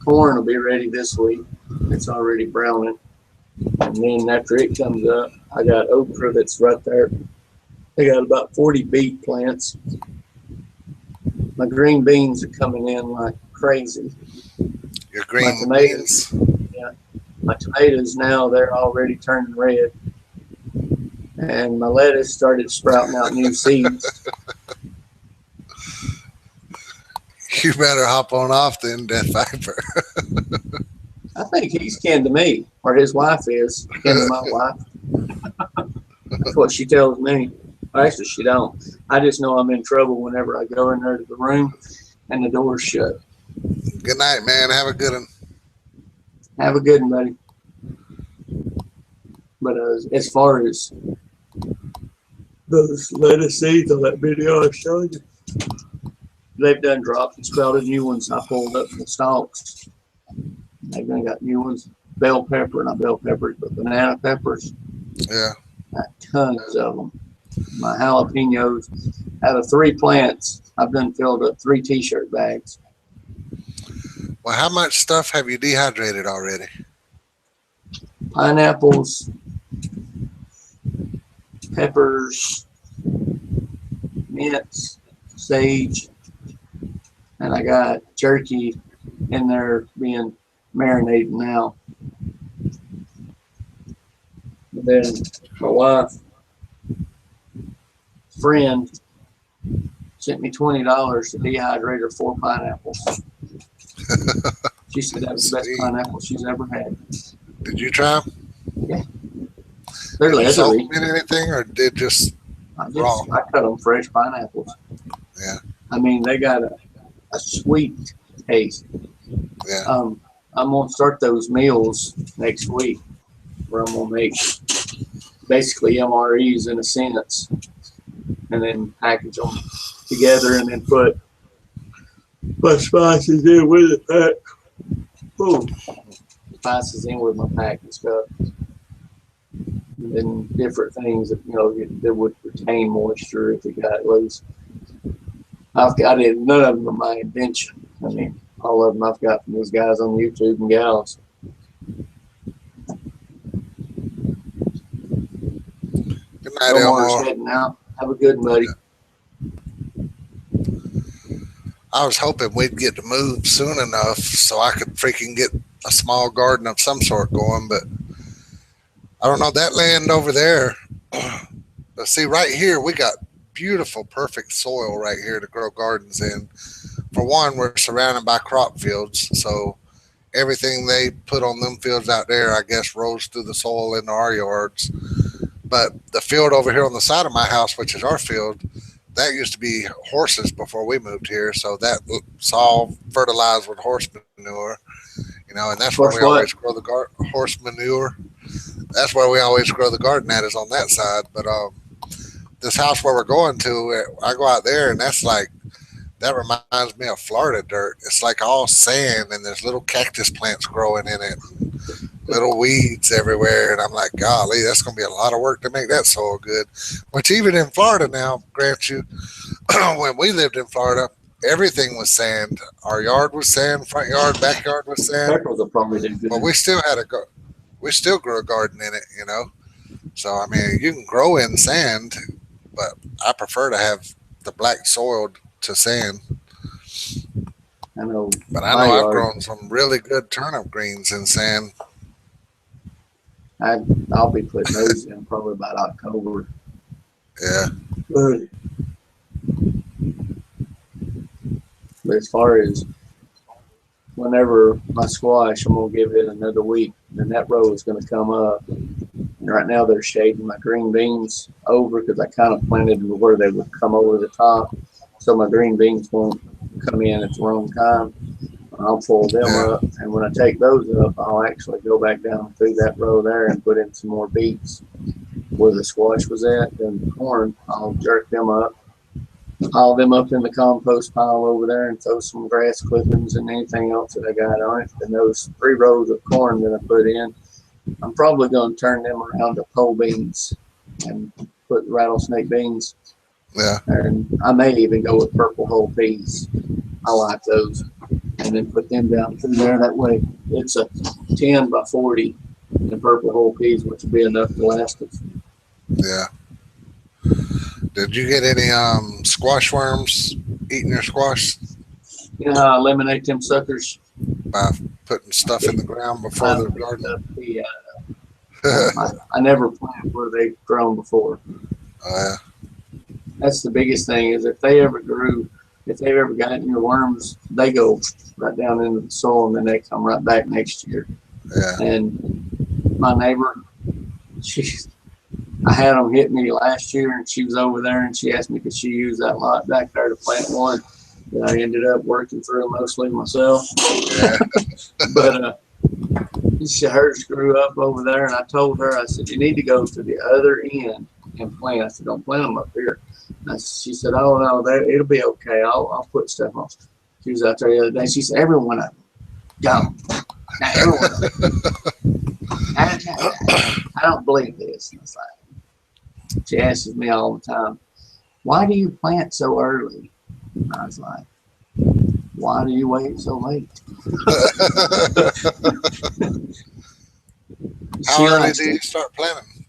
B: corn will be ready this week. It's already browning. And then after it comes up, I got okra that's right there. I got about 40 beet plants. My green beans are coming in like crazy.
C: Your green
B: tomatoes,
C: beans?
B: Yeah. My tomatoes now, they're already turning red. And my lettuce started sprouting out new seeds.
C: You better hop on off then, Death Viper.
B: I think he's kin to me, or his wife is kin to my wife. That's what she tells me. Or actually, she don't. I just know I'm in trouble whenever I go in there to the room and the door's shut.
C: Good night, man. Have a good one.
B: Have a good one, buddy. But as far as those lettuce seeds on that video I showed you, they've done dropped and sprouted new ones. I pulled up the stalks. They've done got new ones. Bell pepper, not bell peppers, but banana peppers.
C: Yeah.
B: Got tons of them. My jalapenos, out of 3 plants, I've done filled up 3 t-shirt bags.
C: Well, how much stuff have you dehydrated already?
B: Pineapples, peppers, mints, sage, and I got jerky in there being marinated now. And then my wife, friend, sent me $20 to dehydrate her 4 pineapples. She said that was the best pineapple she's ever had.
C: Did you try them?
B: Yeah. They're
C: Did you soak
B: leathery.
C: them in anything, or did just raw?
B: I cut them fresh pineapples.
C: Yeah.
B: I mean, they got a sweet taste.
C: Yeah.
B: I'm going to start those meals next week where I'm going to make basically MREs in a sense and then package them together and then put my spices in with the pack. Boom. Spices in with my pack and stuff. And then different things that, that would retain moisture if it got loose. I've got it. None of them are my invention. I mean, all of them I've got from these guys on YouTube and gals.
C: Good night,
B: Elmar's heading out. Have a good one, buddy.
C: I was hoping we'd get to move soon enough so I could freaking get a small garden of some sort going, but I don't know, that land over there. But see, right here, we got beautiful, perfect soil right here to grow gardens in. For one, we're surrounded by crop fields, so everything they put on them fields out there, I guess, rolls through the soil into our yards. But the field over here on the side of my house, which is our field, that used to be horses before we moved here, so that's all fertilized with horse manure, and that's where we always grow the horse manure. That's where we always grow the garden at, is on that side. But this house where we're going to, I go out there, and that reminds me of Florida dirt. It's like all sand, and there's little cactus plants growing in it, little weeds everywhere. And I'm like, golly, that's going to be a lot of work to make that soil good. Which even in Florida now, grant you, when we lived in Florida, everything was sand. Our yard was sand, front yard, backyard was sand.
B: Peppers will probably do good.
C: But we still grew a garden in it, So, I mean, you can grow in sand, but I prefer to have the black soil to sand.
B: I know.
C: But I know I've grown some really good turnip greens in sand.
B: I'll be putting those in probably about October.
C: Yeah.
B: But as far as whenever my squash, I'm going to give it another week, and that row is going to come up. And right now they're shading my green beans over because I kind of planted them where they would come over the top, so my green beans won't come in at the wrong time. I'll pull them up, and when I take those up, I'll actually go back down through that row there and put in some more beets where the squash was at. Then the corn, I'll jerk them up, pile them up in the compost pile over there, and throw some grass clippings and anything else that I got on it. And those 3 rows of corn that I put in, I'm probably going to turn them around to pole beans and put rattlesnake beans.
C: Yeah.
B: And I may even go with purple whole peas. I like those. And then put them down through there. That way it's a 10 by 40 in purple whole peas, which will be enough to last us.
C: Yeah. Did you get any squash worms eating your squash?
B: You know how I eliminate them suckers?
C: By putting stuff in the ground before the garden?
B: I never planted where they've grown before.
C: Yeah.
B: That's the biggest thing is if they ever got in your worms, they go right down into the soil and then they come right back next year.
C: Yeah.
B: And my neighbor, I had them hit me last year, and she was over there and she asked me could she use that lot back there to plant one. And I ended up working through mostly myself.
C: Yeah.
B: But hers grew up over there, and I told her, I said, you need to go to the other end and plant. I said, don't plant them up here. She said, oh, no, it'll be okay. I'll put stuff on. She was out there the other day. She said, every one of them. Go. Now, every one of them. I don't believe this. And it's like, she asks me all the time, why do you plant so early? And I was like, why do you wait so late?
C: How early do you start planting?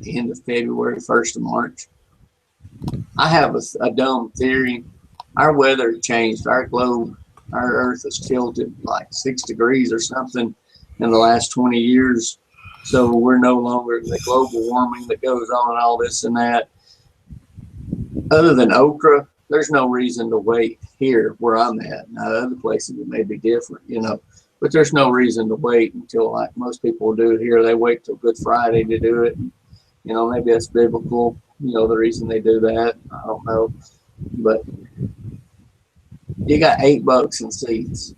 B: The end of February, 1st of March. I have a dumb theory. Our weather changed. Our globe, our Earth has tilted like 6 degrees or something in the last 20 years. So we're no longer the global warming that goes on, all this and that. Other than okra, there's no reason to wait here where I'm at. Now, other places it may be different, but there's no reason to wait until, like most people do here, they wait till Good Friday to do it. Maybe that's biblical, the reason they do that. I don't know. But you got $8 in seeds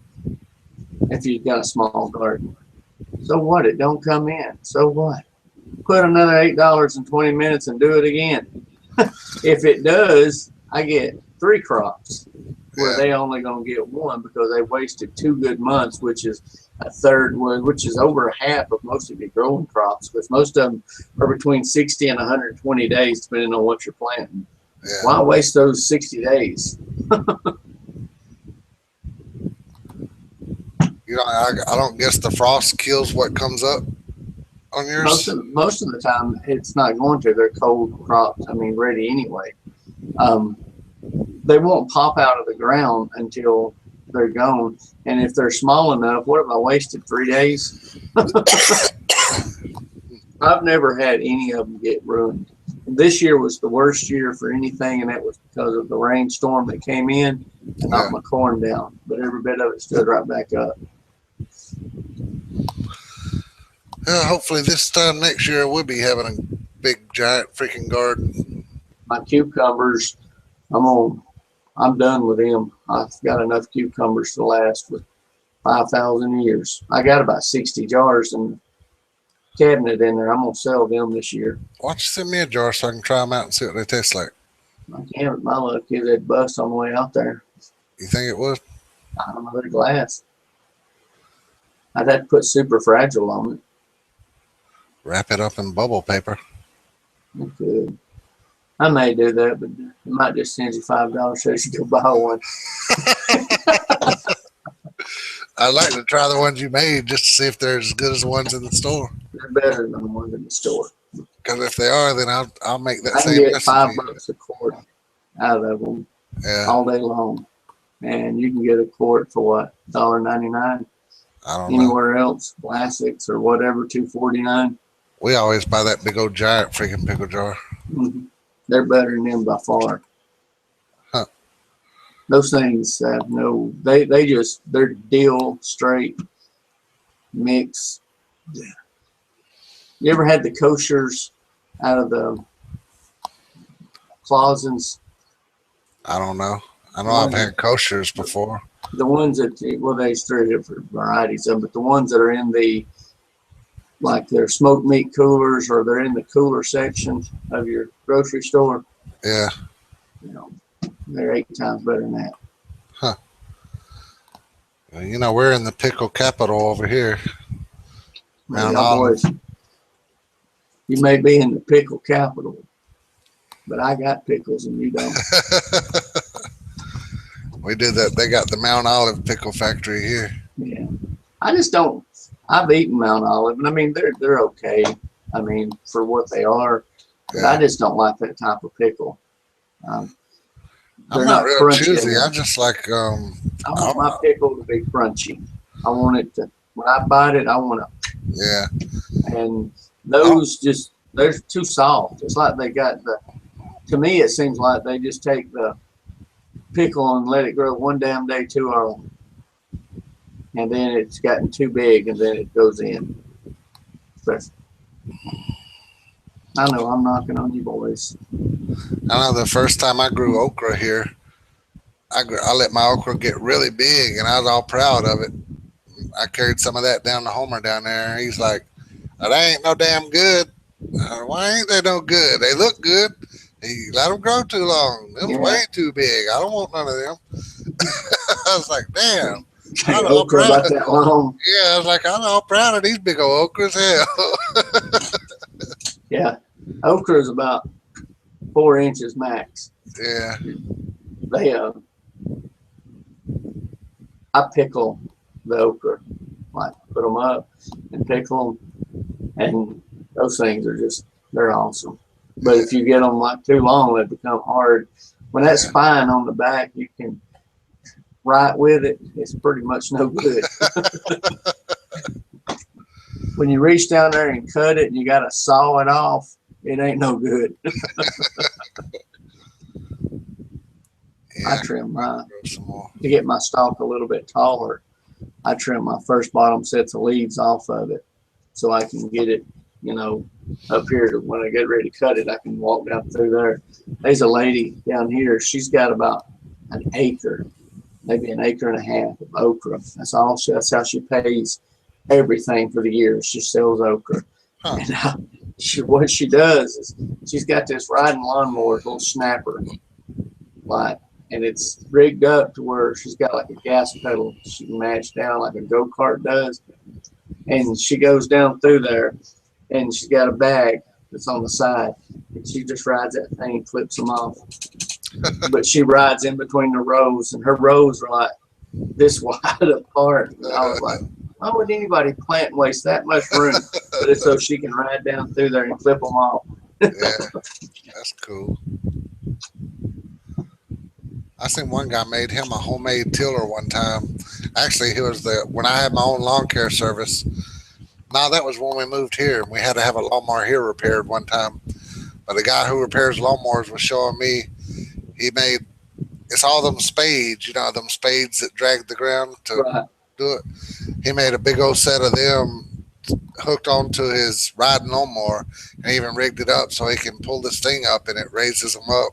B: if you've got a small garden. So what? It don't come in. So what? Put another $8 in 20 minutes and do it again. If it does, I get 3 crops where they only going to get 1 because they wasted 2 good months, which is a third, which is over half of most of your growing crops, because most of them are between 60 and 120 days, depending on what you're planting. Yeah. Why waste those 60 days?
C: I don't guess the frost kills what comes up on yours?
B: Most of the time, it's not going to. They're cold crops, ready anyway. They won't pop out of the ground until they're gone. And if they're small enough, what have I wasted, 3 days? I've never had any of them get ruined. This year was the worst year for anything, and that was because of the rainstorm that came in and knocked my corn down. But every bit of it stood right back up.
C: Hopefully this time next year we'll be having a big, giant freaking garden.
B: My cucumbers, I'm done with them. I've got enough cucumbers to last for 5,000 years. I got about 60 jars in the cabinet in there. I'm going to sell them this year.
C: Why don't you send me a jar so I can try them out and see what they taste like?
B: I can't, my luck is they'd bust on the way out there.
C: You think it would?
B: I don't know, they're glass. I'd have to put super fragile on it.
C: Wrap it up in bubble paper.
B: I could. I may do that, but it might just send you $5 so you should go buy one.
C: I'd like to try the ones you made just to see if they're as good as the ones in the store.
B: They're better than the ones in the store.
C: Because if they are, then I'll make that
B: same recipe. I can get $5 a quart out of them all day long. And you can get a quart for what, $1.99?
C: I don't know.
B: Anywhere else, plastics or whatever, $2.49.
C: We always buy that big old giant freaking pickle jar.
B: Mm-hmm. They're better than them by far.
C: Huh.
B: Those things have they're dill straight mix. You ever had the koshers out of the closets?
C: I don't know. I know I've had koshers before.
B: The ones that, well, there's 3 different varieties of them, but the ones that are in the, like they're smoked meat coolers, or they're in the cooler section of your grocery store.
C: Yeah.
B: You know, they're 8 times better than that.
C: Huh. Well, you know, we're in the pickle capital over here. Mount Olive.
B: Boys, you may be in the pickle capital, but I got pickles and you don't.
C: We did that. They got the Mount Olive pickle factory here.
B: Yeah. I just don't. I've eaten Mount Olive, and I mean they're okay. I mean for what they are, but
C: Yeah.
B: I just don't like that type of pickle.
C: I'm not real choosy. I just like
B: I want my pickle to be crunchy. I want it to, when I bite it, I want to.
C: Yeah.
B: And those just, they're too soft. It's like they got the. To me, it seems like they just take the pickle and let it grow one damn day too early, and then it's gotten too big, and then it goes in. But I know I'm knocking on you boys.
C: I know the first time I grew okra here, I let my okra get really big, and I was all proud of it. I carried some of that down to Homer down there. He's like, "That ain't no damn good." Why ain't they no good? They look good. He let them grow too long. Them way too big. I don't want none of them. I was like, damn. I'm all proud about that long. Yeah, I was like, I'm all proud of these big old okras. Hell.
B: Yeah, okra is about 4 inches max.
C: Yeah.
B: They I pickle the okra, like put them up and pickle them, and those things are just, they're awesome. But if you get them like too long, they become hard. When that spine on the back, you can write with it, it's pretty much no good. When you reach down there and cut it and you got to saw it off, it ain't no good.
C: Yeah,
B: I trim mine to get my stalk a little bit taller. I trim my first bottom sets of leaves off of it so I can get it, you know, up here to when I get ready to cut it, I can walk down through there. There's a lady down here. She's got about an acre, maybe an acre and a half of okra. That's all. That's how she pays everything for the year. She sells okra.
C: Huh.
B: And what she does is she's got this riding lawnmower, little snapper, like, and it's rigged up to where she's got like a gas pedal she can match down like a go-kart does. And she goes down through there, and she's got a bag that's on the side, and she just rides that thing and flips them off. But she rides in between the rows, and her rows are like this wide apart. And I was like, why would anybody plant and waste that much room? But it's so she can ride down through there and flip them off.
C: Yeah, that's cool. I seen one guy made him a homemade tiller one time. Actually, he was when I had my own lawn care service. No, that was when we moved here, and we had to have a lawnmower here repaired one time. But the guy who repairs lawnmowers was showing me he made, it's all them spades, you know, them spades that drag the ground to do it. He made a big old set of them hooked onto his riding lawnmower, and even rigged it up so he can pull this thing up and it raises them up,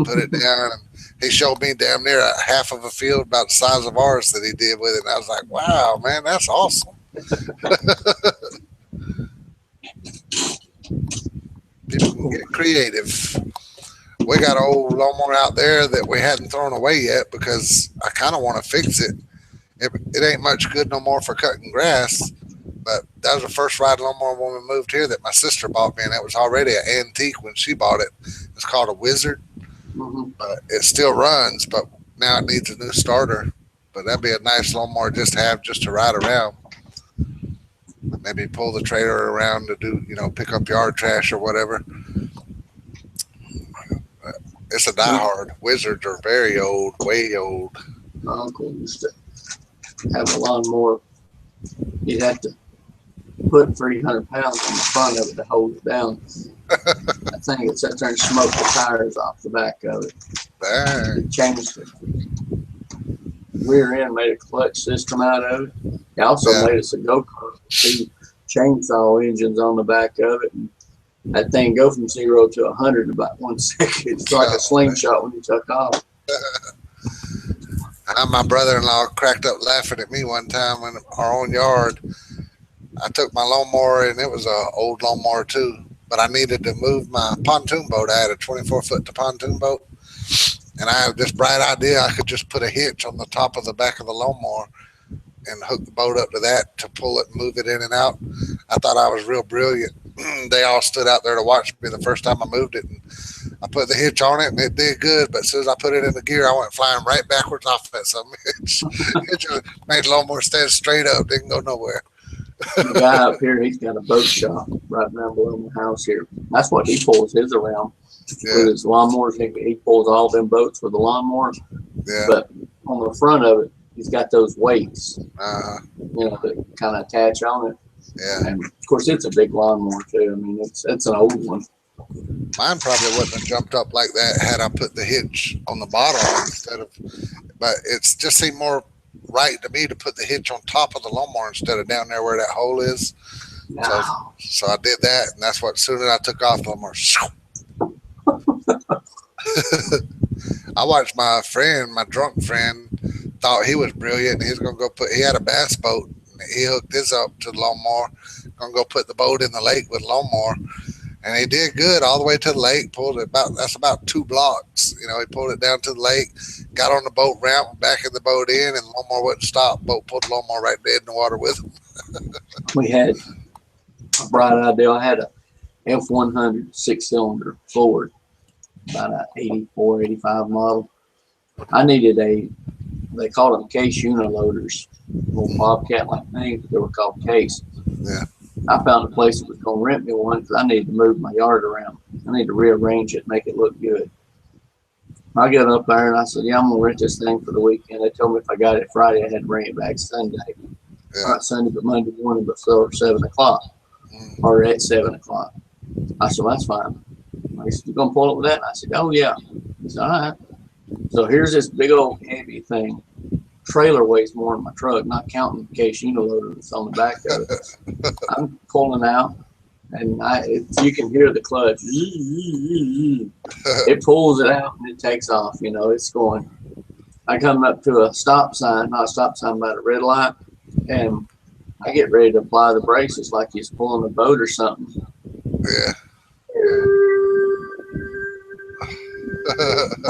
C: put it down. And he showed me damn near a half of a field about the size of ours that he did with it. And I was like, wow, man, that's awesome. People can get creative. We got an old lawnmower out there that we hadn't thrown away yet because I kind of want to fix it. It ain't much good no more for cutting grass, but that was the first riding lawnmower when we moved here that my sister bought me, and it was already an antique when she bought it. It's called a Wizard. But it still runs, but now it needs a new starter. But that'd be a nice lawnmower just to have, just to ride around. Maybe pull the trailer around to do, you know, pick up yard trash or whatever. It's a diehard. Wizards are very old, way old.
B: My uncle used to have a lawnmower. You'd have to put 300 pounds on the front of it to hold it down. I think it sat there and smoked the tires off the back of it. It changed it. Rear end, made a clutch system out of it. He also made us a go-kart. chainsaw engines on the back of it. And that thing go from 0 to 100 in about 1 second. It's like a slingshot when you took off.
C: My brother-in-law cracked up laughing at me one time in our own yard. I took my lawnmower, and it was an old lawnmower too, but I needed to move my pontoon boat. I had a 24-foot pontoon boat, and I had this bright idea. I could just put a hitch on the top of the back of the lawnmower and hook the boat up to that to pull it and move it in and out. I thought I was real brilliant. They all stood out there to watch me the first time I moved it, and I put the hitch on it, and it did good. But as soon as I put it in the gear, I went flying right backwards off that some hitch. It just made the lawnmower stand straight up, didn't go nowhere.
B: The guy up here, he's got a boat shop right down below my house here. That's what he pulls his around with his lawnmowers. He pulls all them boats with the lawnmowers.
C: Yeah.
B: But on the front of it, he's got those weights, that kind of attach on it.
C: Yeah.
B: And of course, it's a big lawnmower too. I mean, it's an old one.
C: Mine probably wouldn't have jumped up like that had I put the hitch on the bottom instead of. But it's just seemed more right to me to put the hitch on top of the lawnmower instead of down there where that hole is.
B: No.
C: So I did that, and that's what. As soon as I took off the lawnmower, I watched my friend, my drunk friend, thought he was brilliant. And he was gonna go put. He had a bass boat. And he hooked this up to the lawnmower. Gonna go put the boat in the lake with lawnmower. And he did good all the way to the lake. Pulled it that's about 2 blocks. He pulled it down to the lake, got on the boat ramp, backing the boat in, and the lawnmower wouldn't stop. Boat pulled the lawnmower right dead in the water with him.
B: We had a bright idea. I had a F100 6-cylinder Ford, about an 84, 85 model. I needed they called them case uniloaders, little bobcat-like things, but they were called case.
C: Yeah.
B: I found a place that was going to rent me one because I needed to move my yard around. I need to rearrange it, make it look good. I got up there and I said, yeah, I'm going to rent this thing for the weekend. They told me if I got it Friday, I had to bring it back Sunday.
C: Yeah.
B: Not Sunday, but Monday morning before 7 o'clock or at 7 o'clock. I said, well, that's fine. He said, you going to pull it with that? And I said, oh, yeah. He said, all right. So here's this big old heavy thing. Trailer weighs more than my truck, not counting the case uniloader that's on the back of it. I'm pulling out, and you can hear the clutch. It pulls it out, and it takes off. It's going. I come up to a stop sign, not a stop sign, but a red light, and I get ready to apply the brakes. It's like he's pulling a boat or something.
C: Yeah.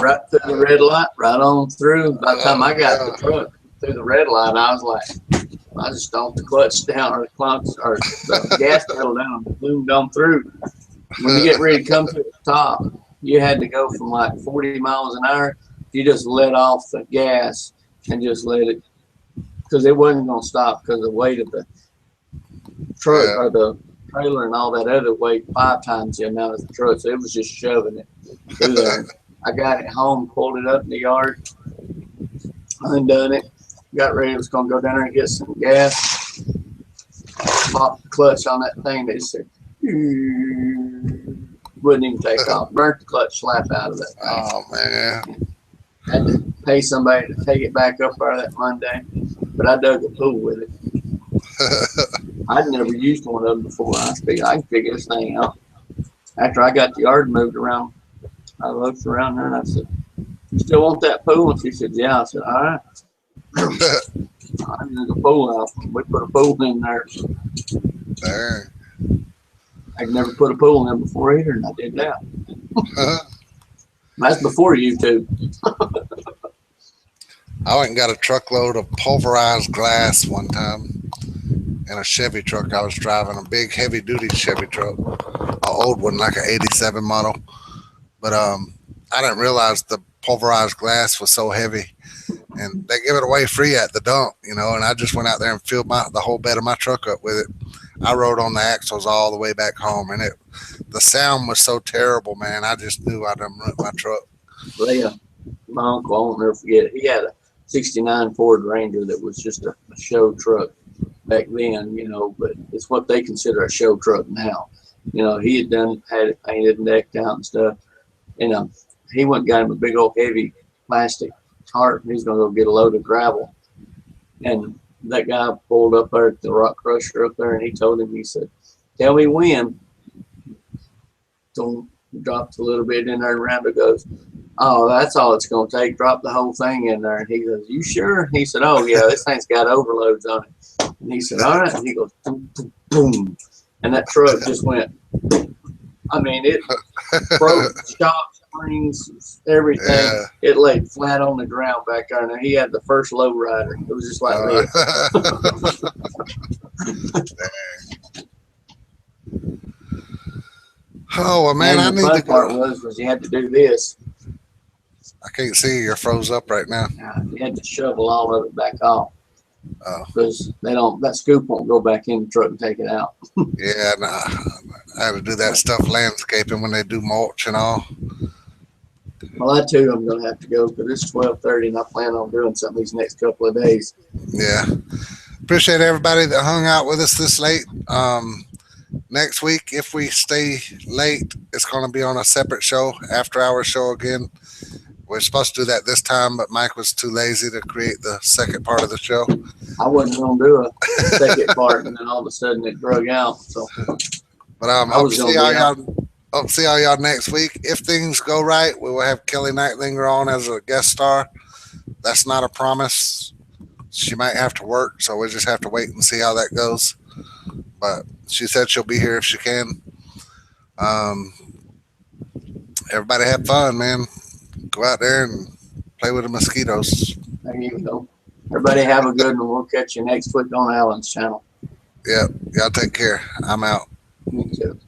B: Right through the red light, right on through. By the time I got the truck through the red light, I was like, I just stomped the clutch down or the gas pedal down and zoomed on through. When you get ready to come to the top, you had to go from like 40 miles an hour. You just let off the gas and just let it, because it wasn't going to stop because of the weight of the truck or the trailer and all that other weight 5 times the amount of the truck. So it was just shoving it through there. I got it home, pulled it up in the yard, undone it, got ready. I was going to go down there and get some gas. Popped the clutch on that thing. They said, wouldn't even take off. Burnt the clutch slap out of that thing.
C: Oh, man.
B: Had to pay somebody to take it back up there that Monday, but I dug a pool with it. I'd never used one of them before. I can figure this thing out. After I got the yard moved around, I looked around there and I said, you still want that pool? And she said, yeah. I said, all right. I dug a pool out. We put a pool in there.
C: Dang.
B: I'd never put a pool in before either, and I did that. That's before YouTube.
C: I went and got a truckload of pulverized glass one time in a Chevy truck. I was driving a big heavy duty Chevy truck, an old one, like an 87 model. But I didn't realize the pulverized glass was so heavy, and they give it away free at the dump, and I just went out there and filled the whole bed of my truck up with it. I rode on the axles all the way back home, and the sound was so terrible, man. I just knew I done ruined my truck.
B: Well, yeah, my uncle, I won't never forget it. He had a 69 Ford Ranger that was just a show truck back then, but it's what they consider a show truck now. He had it painted and decked out and stuff. He went and got him a big old heavy plastic cart, and he's going to go get a load of gravel. And that guy pulled up there at the rock crusher up there, and he told him, he said, "Tell me when." Don't dropped a little bit in there, and Randall goes, "Oh, that's all it's gonna take. Drop the whole thing in there." And he goes, "You sure?" He said, "Oh yeah, this thing's got overloads on it." And he said, "All right." And he goes, "Boom, boom, boom," and that truck just went. I mean, it broke shop springs, everything.
C: Yeah.
B: It laid flat on the ground back there, and he had the first low rider. It was just like this.
C: Oh well, man, I
B: And the
C: need
B: fun
C: to
B: part
C: go.
B: was you had to do this.
C: I can't see you. You're froze up right now.
B: You had to shovel all of it back off
C: Oh,
B: because they don't. That scoop won't go back in the truck and take it out.
C: yeah. Nah, I had to do that stuff landscaping when they do mulch and all.
B: Well, I too am gonna have to go because it's 12:30, and I plan on doing something these next couple of days.
C: Yeah. Appreciate everybody that hung out with us this late. Next week, if we stay late, it's going to be on a separate show, after hour show again. We're supposed to do that this time, but Mike was too lazy to create the second part of the show.
B: I wasn't gonna do a second part, and then all of a sudden it drug out. So,
C: But
B: I
C: I'll
B: was gonna
C: see all
B: be out.
C: y'all. I'll see all y'all next week. If things go right, we will have Kelly Nightlinger on as a guest star. That's not a promise. She might have to work, so we'll just have to wait and see how that goes. But she said she'll be here if she can. Um, Everybody have fun, man. Go out there and play with the mosquitoes.
B: There you go. Everybody have a good one. We'll catch you next week on Alan's channel.
C: Yeah, y'all take care. I'm out.
B: Me too.